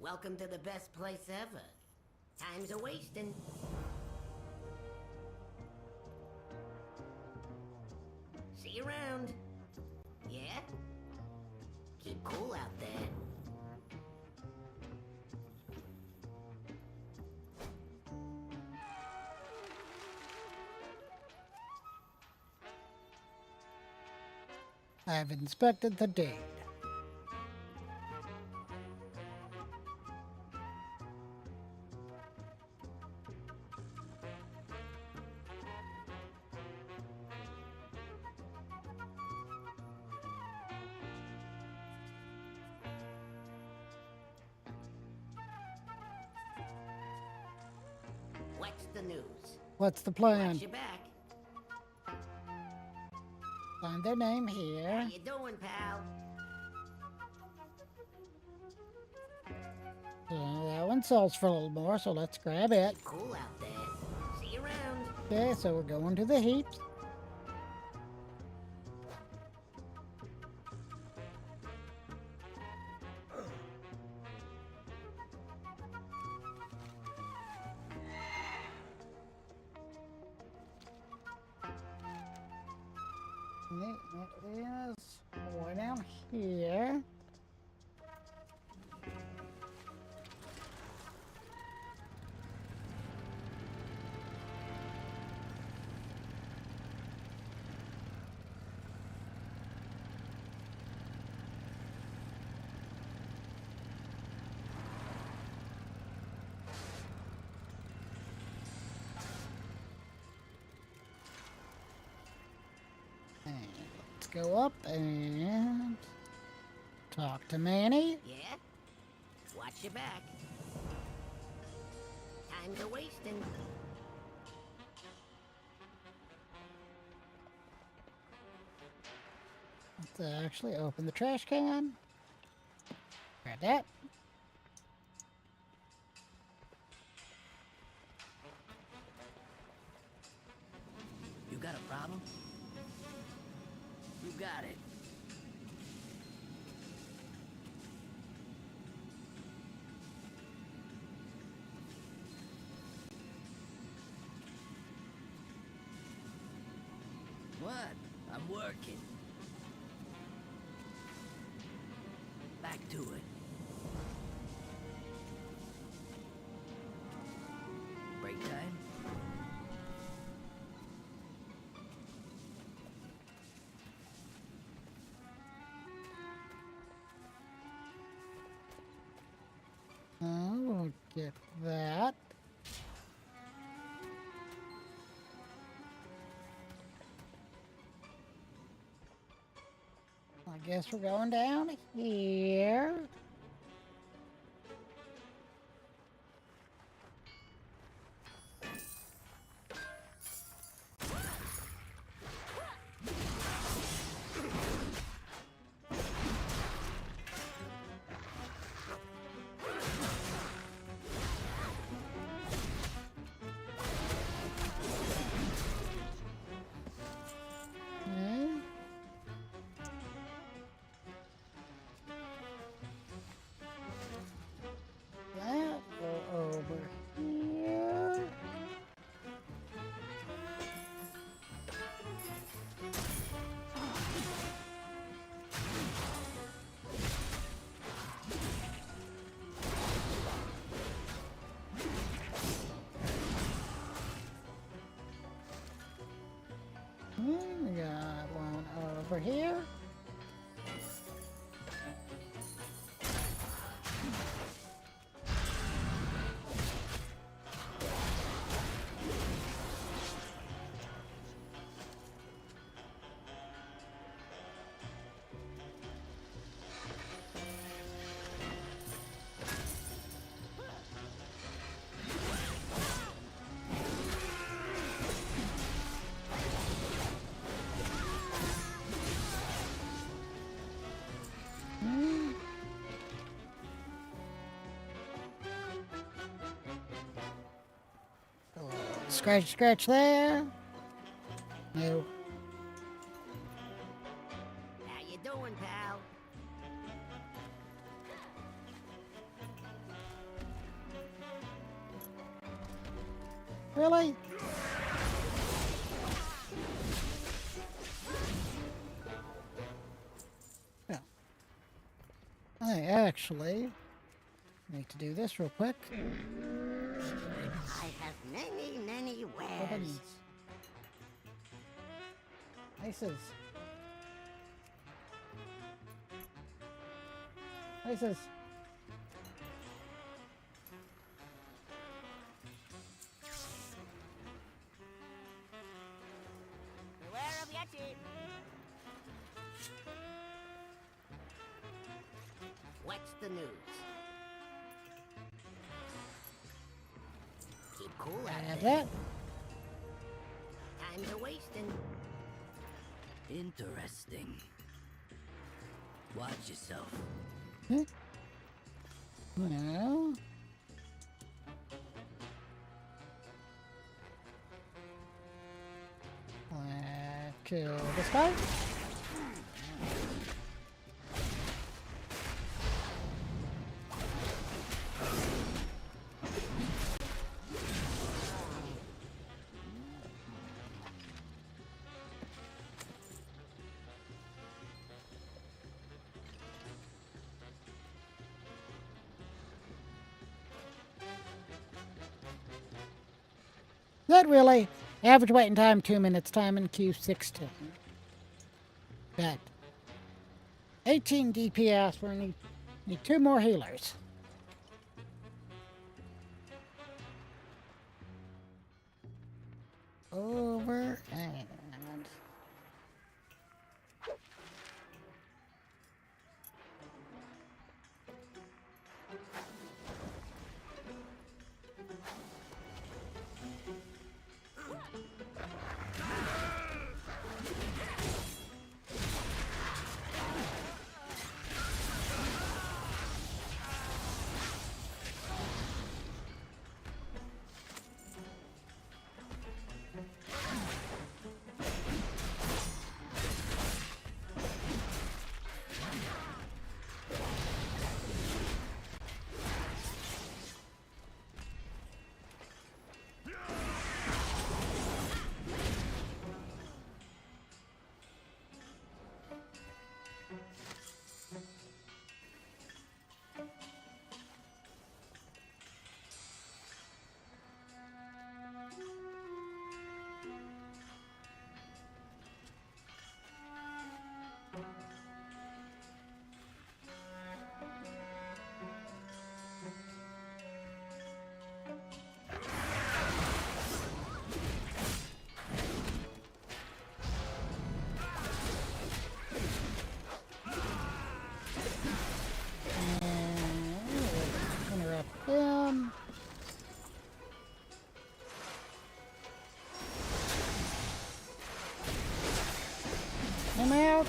Welcome to the best place ever. Time's a-wasting. See you around. Yeah? Keep cool out there. I've inspected the deed. What's the news? What's the plan? Watch your back. Find their name here. How you doing, pal? So that one sells for a little more, so let's grab it. Keep cool out there. See you around. Okay, so we're going to the heaps. It is way down here. Let's go up and talk to Manny. Yeah? Watch your back. Time's a-wasting. Let's actually open the trash can. Grab that. You got a problem? You got it. What? I'm working. Back to it. Break time? We'll get that. I guess we're going down here. here. Scratch, scratch there. No. How you doing, pal? Really? Yeah. I actually need to do this real quick. I have many wares. Buttons. Ices. Ices. Beware of Yeti. What's the news? Keep cool out Have there. that. Time's a wasting. Interesting. Watch yourself. Huh? Well. Kill this guy. Not really. Average waiting time 2 minutes. Time in queue 16. Bad. 18 DPS. We need 2 more healers. Over and. Interrupt him. Him out.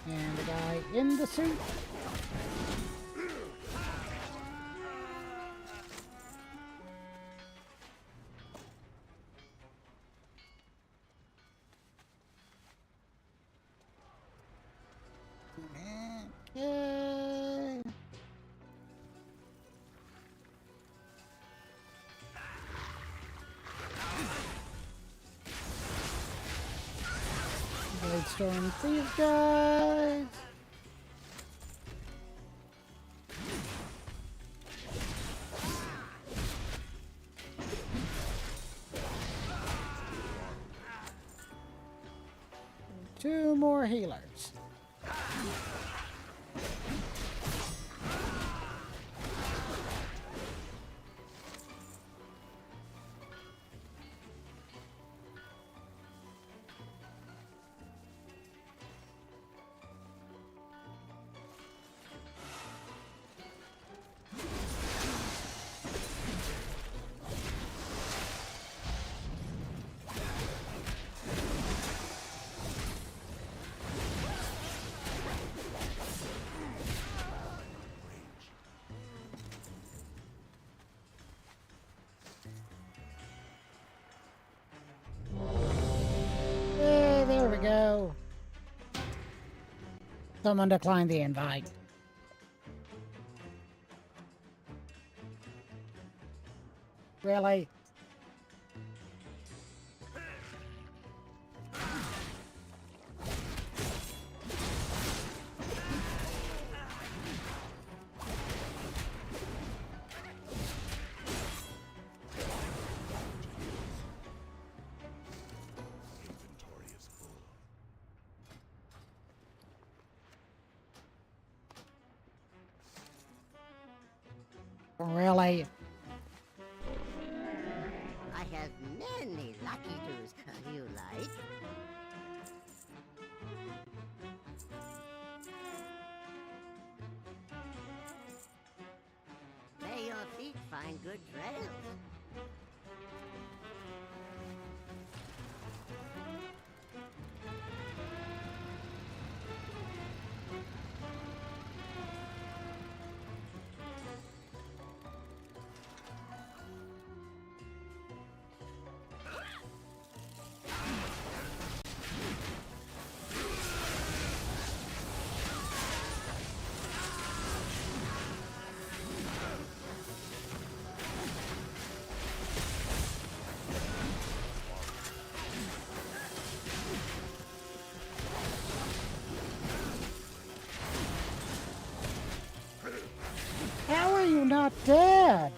And the guy in the suit. Okay. Blade storm these guys. more healers. Hey, there we go. Someone declined the invite. Really? Inventory is full. Really? I have many lucky doos. You like? May your feet find good trails. How are you not dead?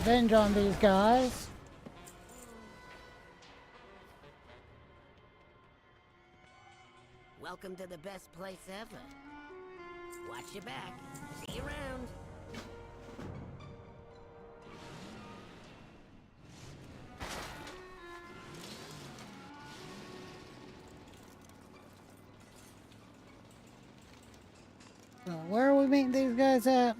Revenge on these guys. Welcome to the best place ever. Watch your back. See you around. So where are we meeting these guys at?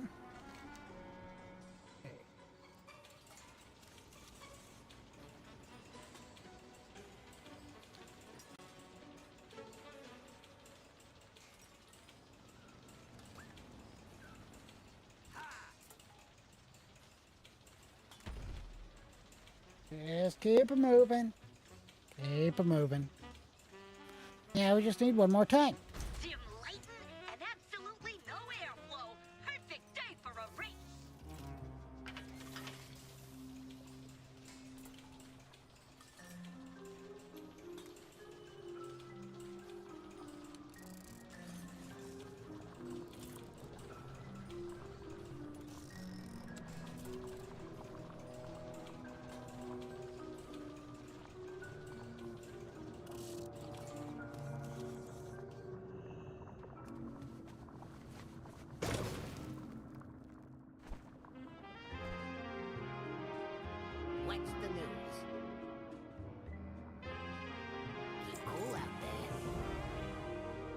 Just keep it moving. Keep it moving. Yeah, we just need one more tank. Dim lighting and absolutely no airflow. Perfect day for a race. What's the news? Keep cool out there.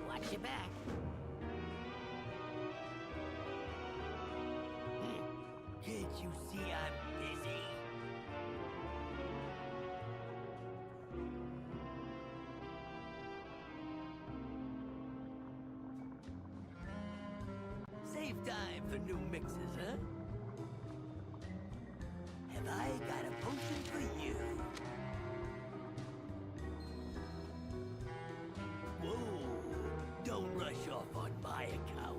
Watch your back. Can't you see I'm busy? Save time for new mixes, huh? Have I got a potion for you? Whoa! Don't rush off on my account.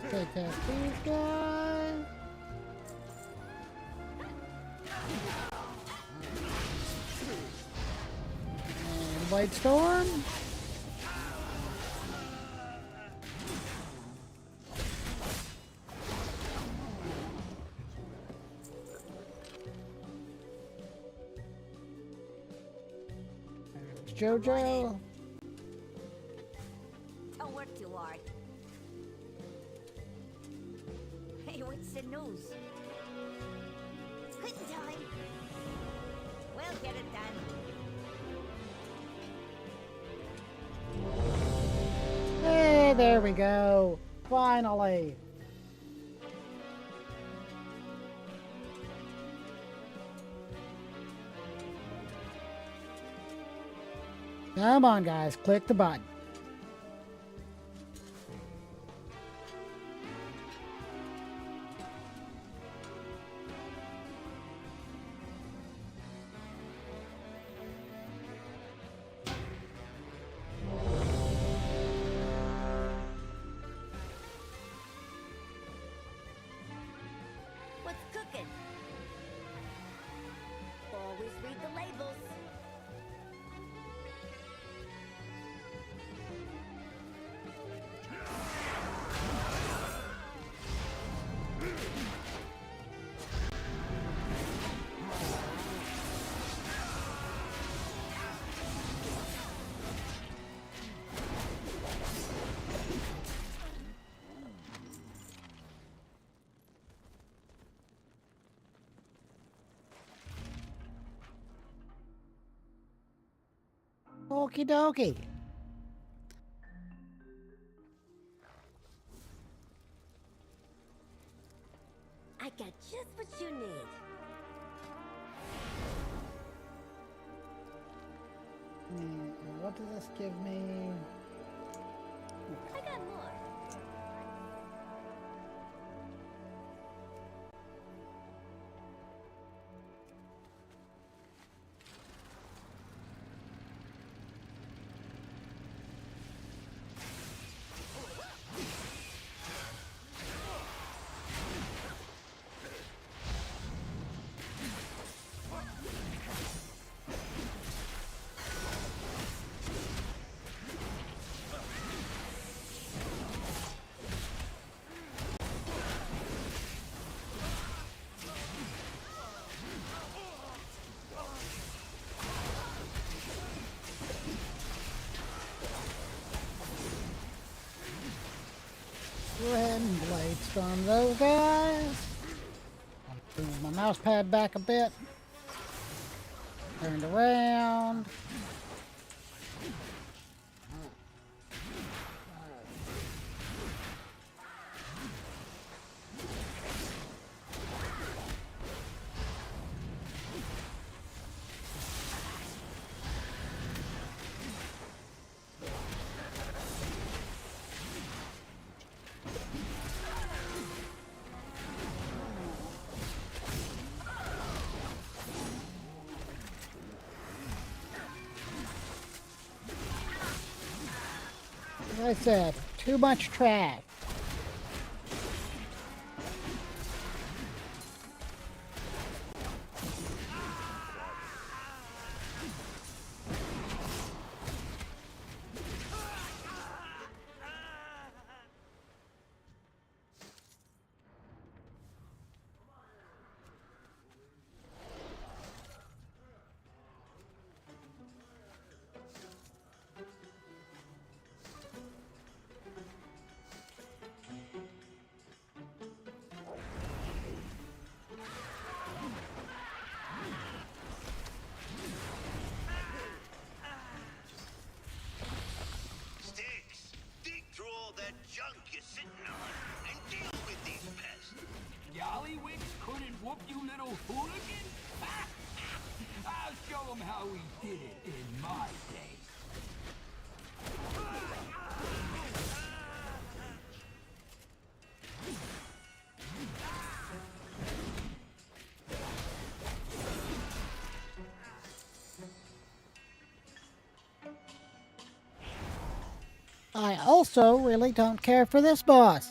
Take out these guys. And Blade Storm. There's Jojo. Don't work too hard. Hey, what's the news? Quitting time. We'll get it done. Hey, there we go. Finally. Come on, guys. Click the button. What's cooking? Always read the labels. Okie dokie. I got just what you need. What does this give me? I got more. Go ahead and Blade Storm those guys. I'll move my mouse pad back a bit. Turned around. Like I said, too much trash. little hooligan? I'll show him how we did it in my day. I also really don't care for this boss.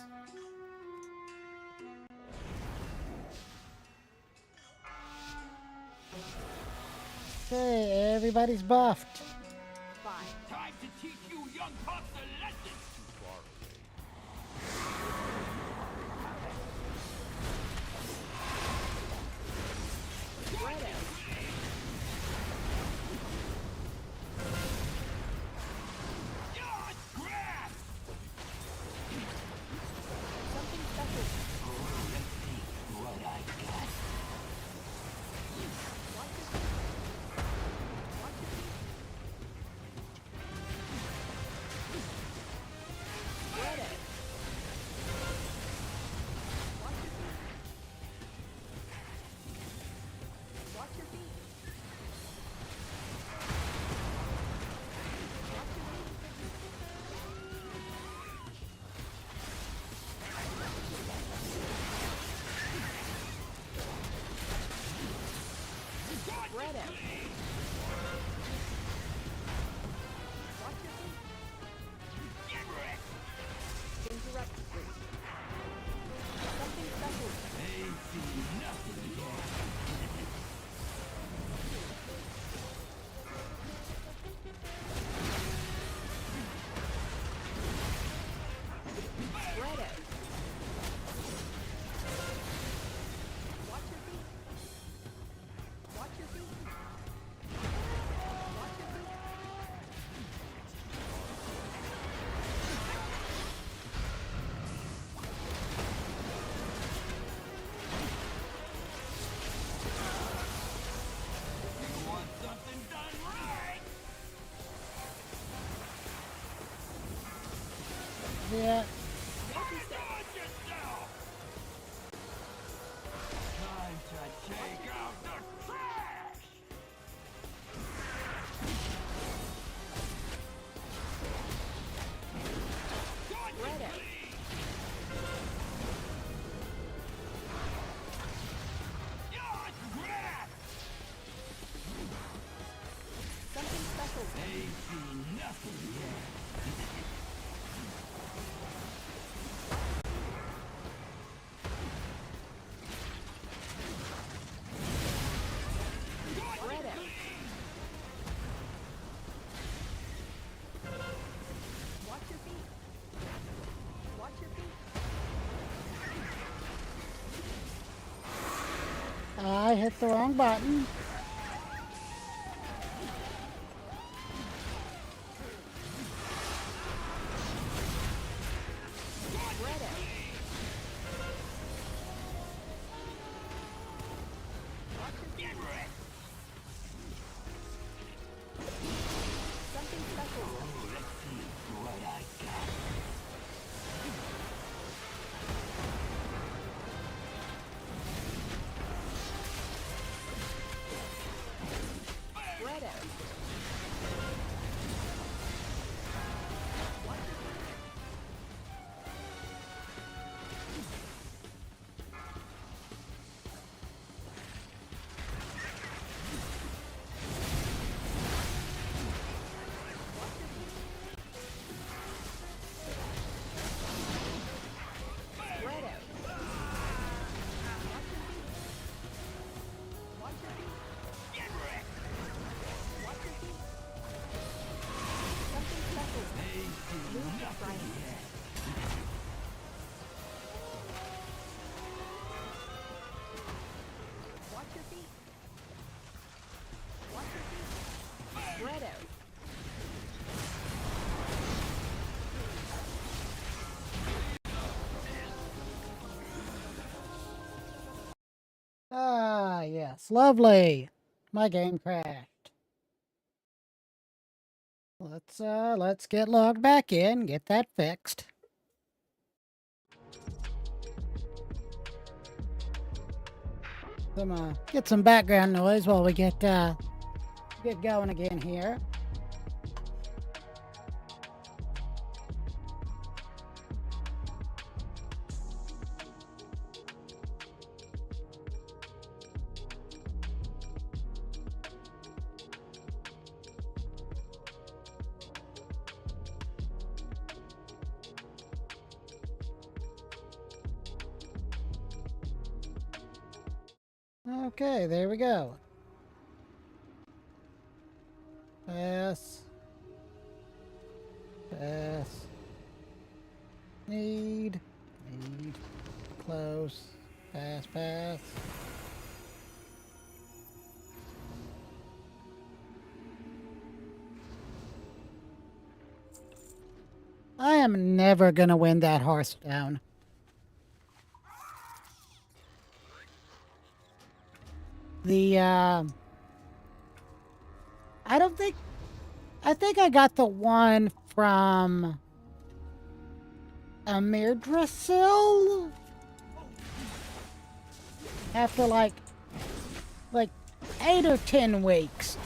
Okay, everybody's buffed. Time to teach you young pups a lesson. Yeah. Time to take out the trash! Something special. Ain't seen nothing yet. Watch your feet. Watch your feet. I hit the wrong button. Something special. Let's see what I got. Spread out. Spread out. Watch your feet. Get wrecked! Watch your feet. Something special. Ain't seen Move to nothing right. yet. Watch your feet. Watch your feet. Spread out. Ah, yes. Lovely. My game crashed. Let's get logged back in, get that fixed. get some background noise while we get going again here. Okay, there we go. Pass. Pass. Need. Close. Pass, pass. I am never gonna win that horse down. I think I got the one from Amirdrasil after like 8 or 10 weeks.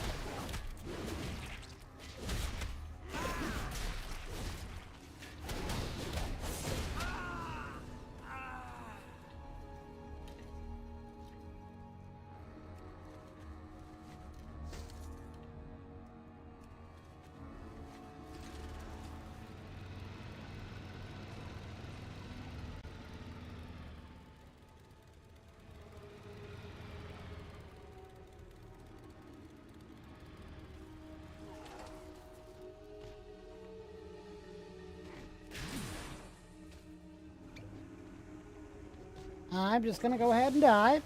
I'm just gonna go ahead and dive.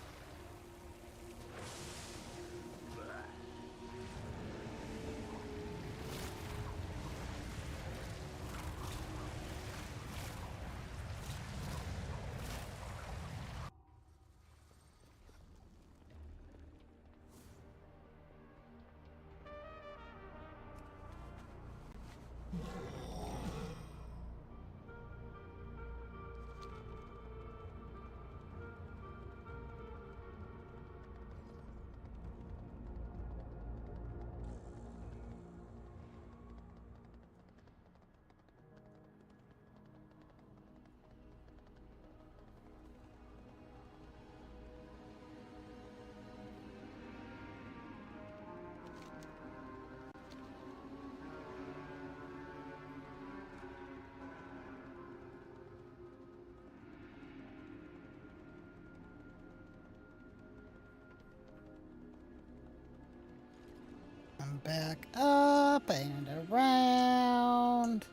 I'm back up and around.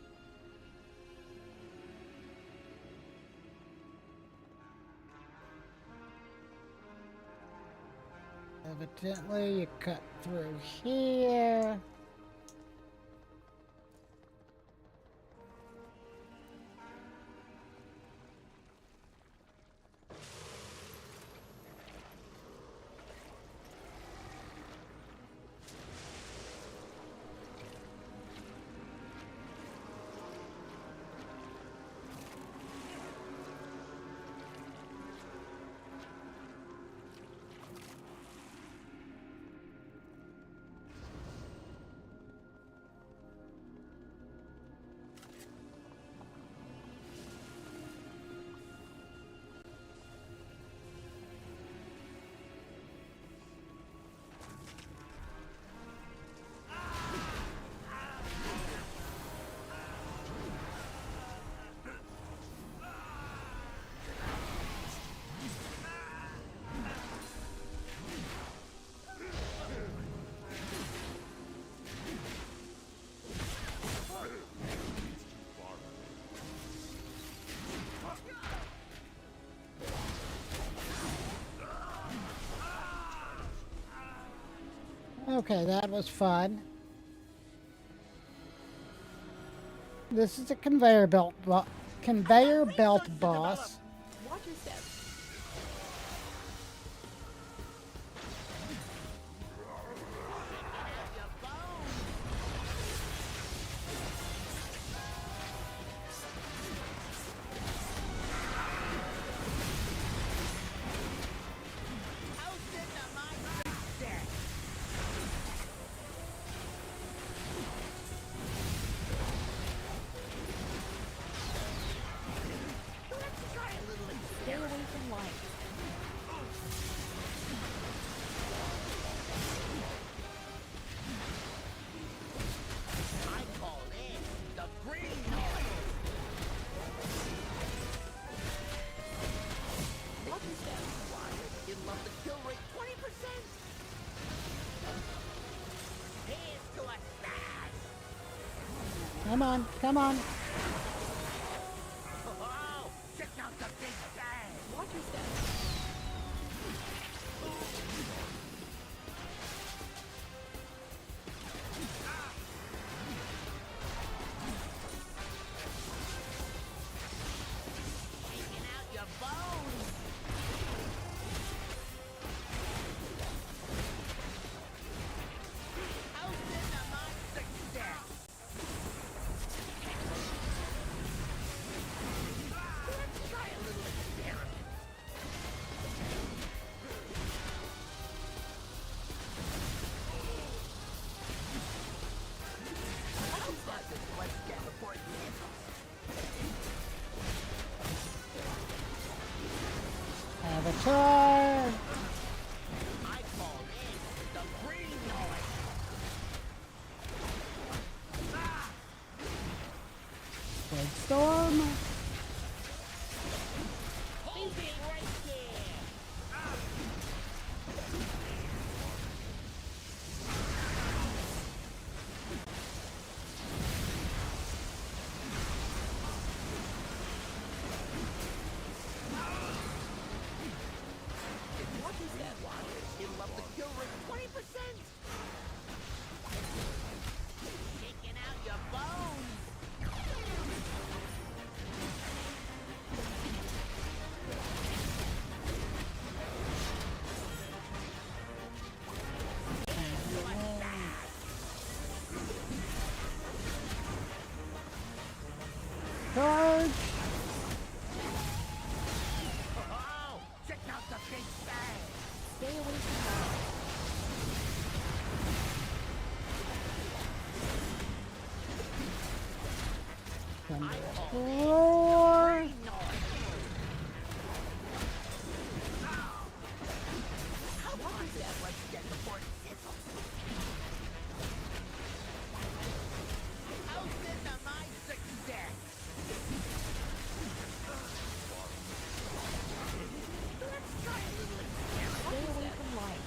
Evidently, you cut through here. Okay, that was fun. This is a conveyor belt boss. Watch your step. Come on, come on. Oh, check out the big bang! Watch your step. Taking out your bones! How's this a my success? Let's try a little experiment. How does this let's get before it sizzles? Avatar. I call this the green noise. Big storm. Hold it right there. Watch your step. It'll up the kill rate 20%. Shaking out your bones. Charge. Oh, check out the big bang. Stay away from her. Roar. Green noise. How much that let's get before it sizzles? How's this a my success? Let's try a little experiment. Stay away from light.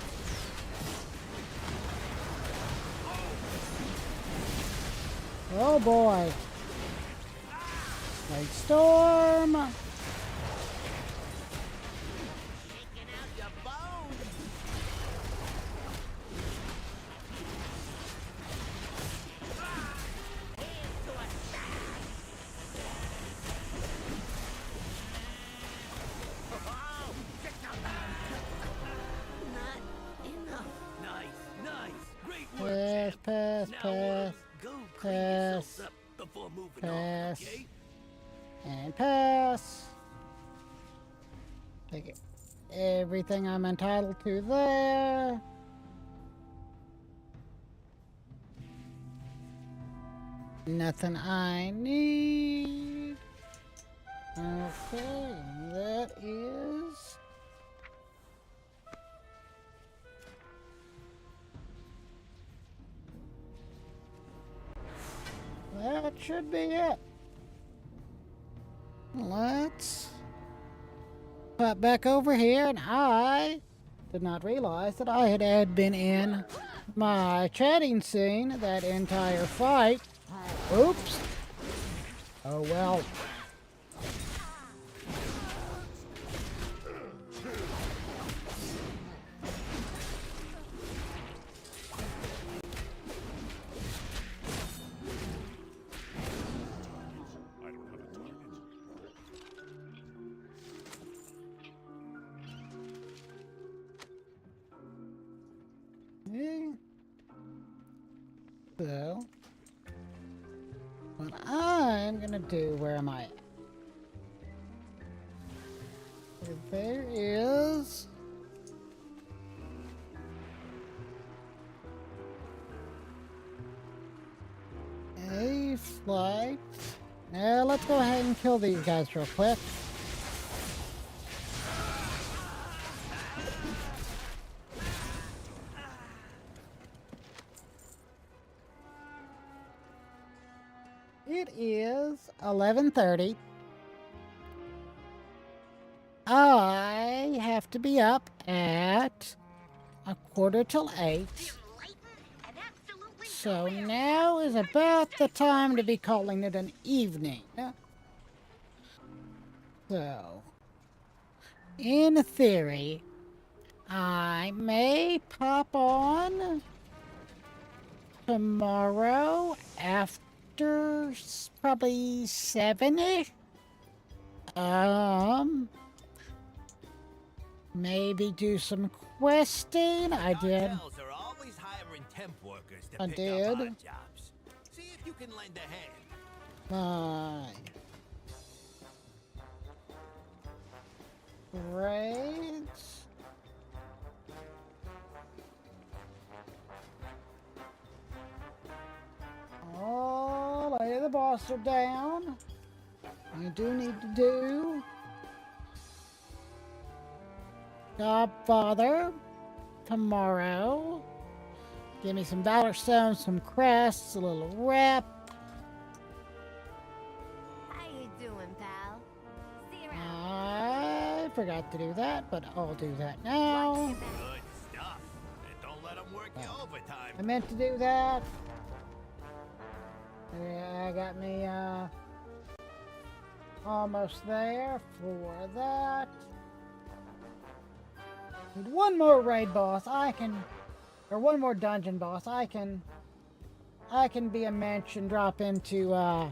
Oh boy. Big storm. Shaking out your bones. Here's to a stash. Oh, check out that. Not enough. Nice. Great Pass, pass, Now, pass, go clean yourselves up before moving on, pass, okay? and pass. Take everything I'm entitled to there. Nothing I need. Okay, that is... That should be it. Let's pop back over here, and I did not realize that I had been in my chatting scene that entire fight. Oops. Oh well. I don't have a target. Okay. So, what I'm gonna do, where am I? There is a flight. Now let's go ahead and kill these guys real quick. It is 11:30. I have to be up at 7:45. So now is about the time to be calling it an evening. So, in theory, I may pop on tomorrow after probably 7-ish. Maybe do some questing. I did. Cartels are always hiring temp workers to I pick did. up odd jobs. See if you can lend a hand. Fine. Great. Oh, lay the boss are down. You do need to do Godfather tomorrow. Give me some dollar stones, some crests, a little rep. How you doing, pal? See you around. I forgot to do that, but I'll do that now. Good stuff. And don't let them work you overtime. I meant to do that. Yeah, I got me almost there for that. Need one more raid boss. Or one more dungeon boss. I can be a mensch and drop into a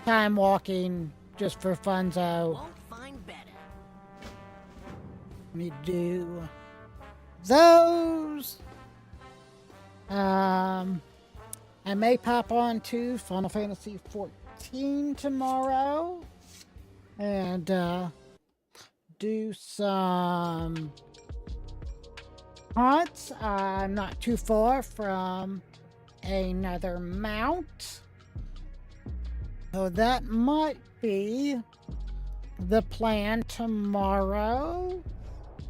time walking just for funzo. Won't find better. Let me do those. I may pop on to Final Fantasy 14 tomorrow and do some hunts. I'm not too far from another mount, so that might be the plan tomorrow.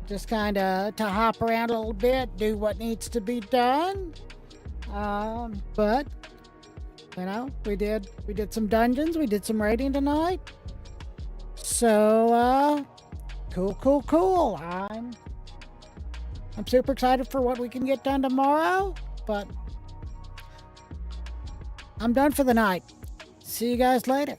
Just kind of to hop around a little bit, do what needs to be done. But you know, we did some dungeons, we did some raiding tonight. So cool. I'm super excited for what we can get done tomorrow, but I'm done for the night. See you guys later.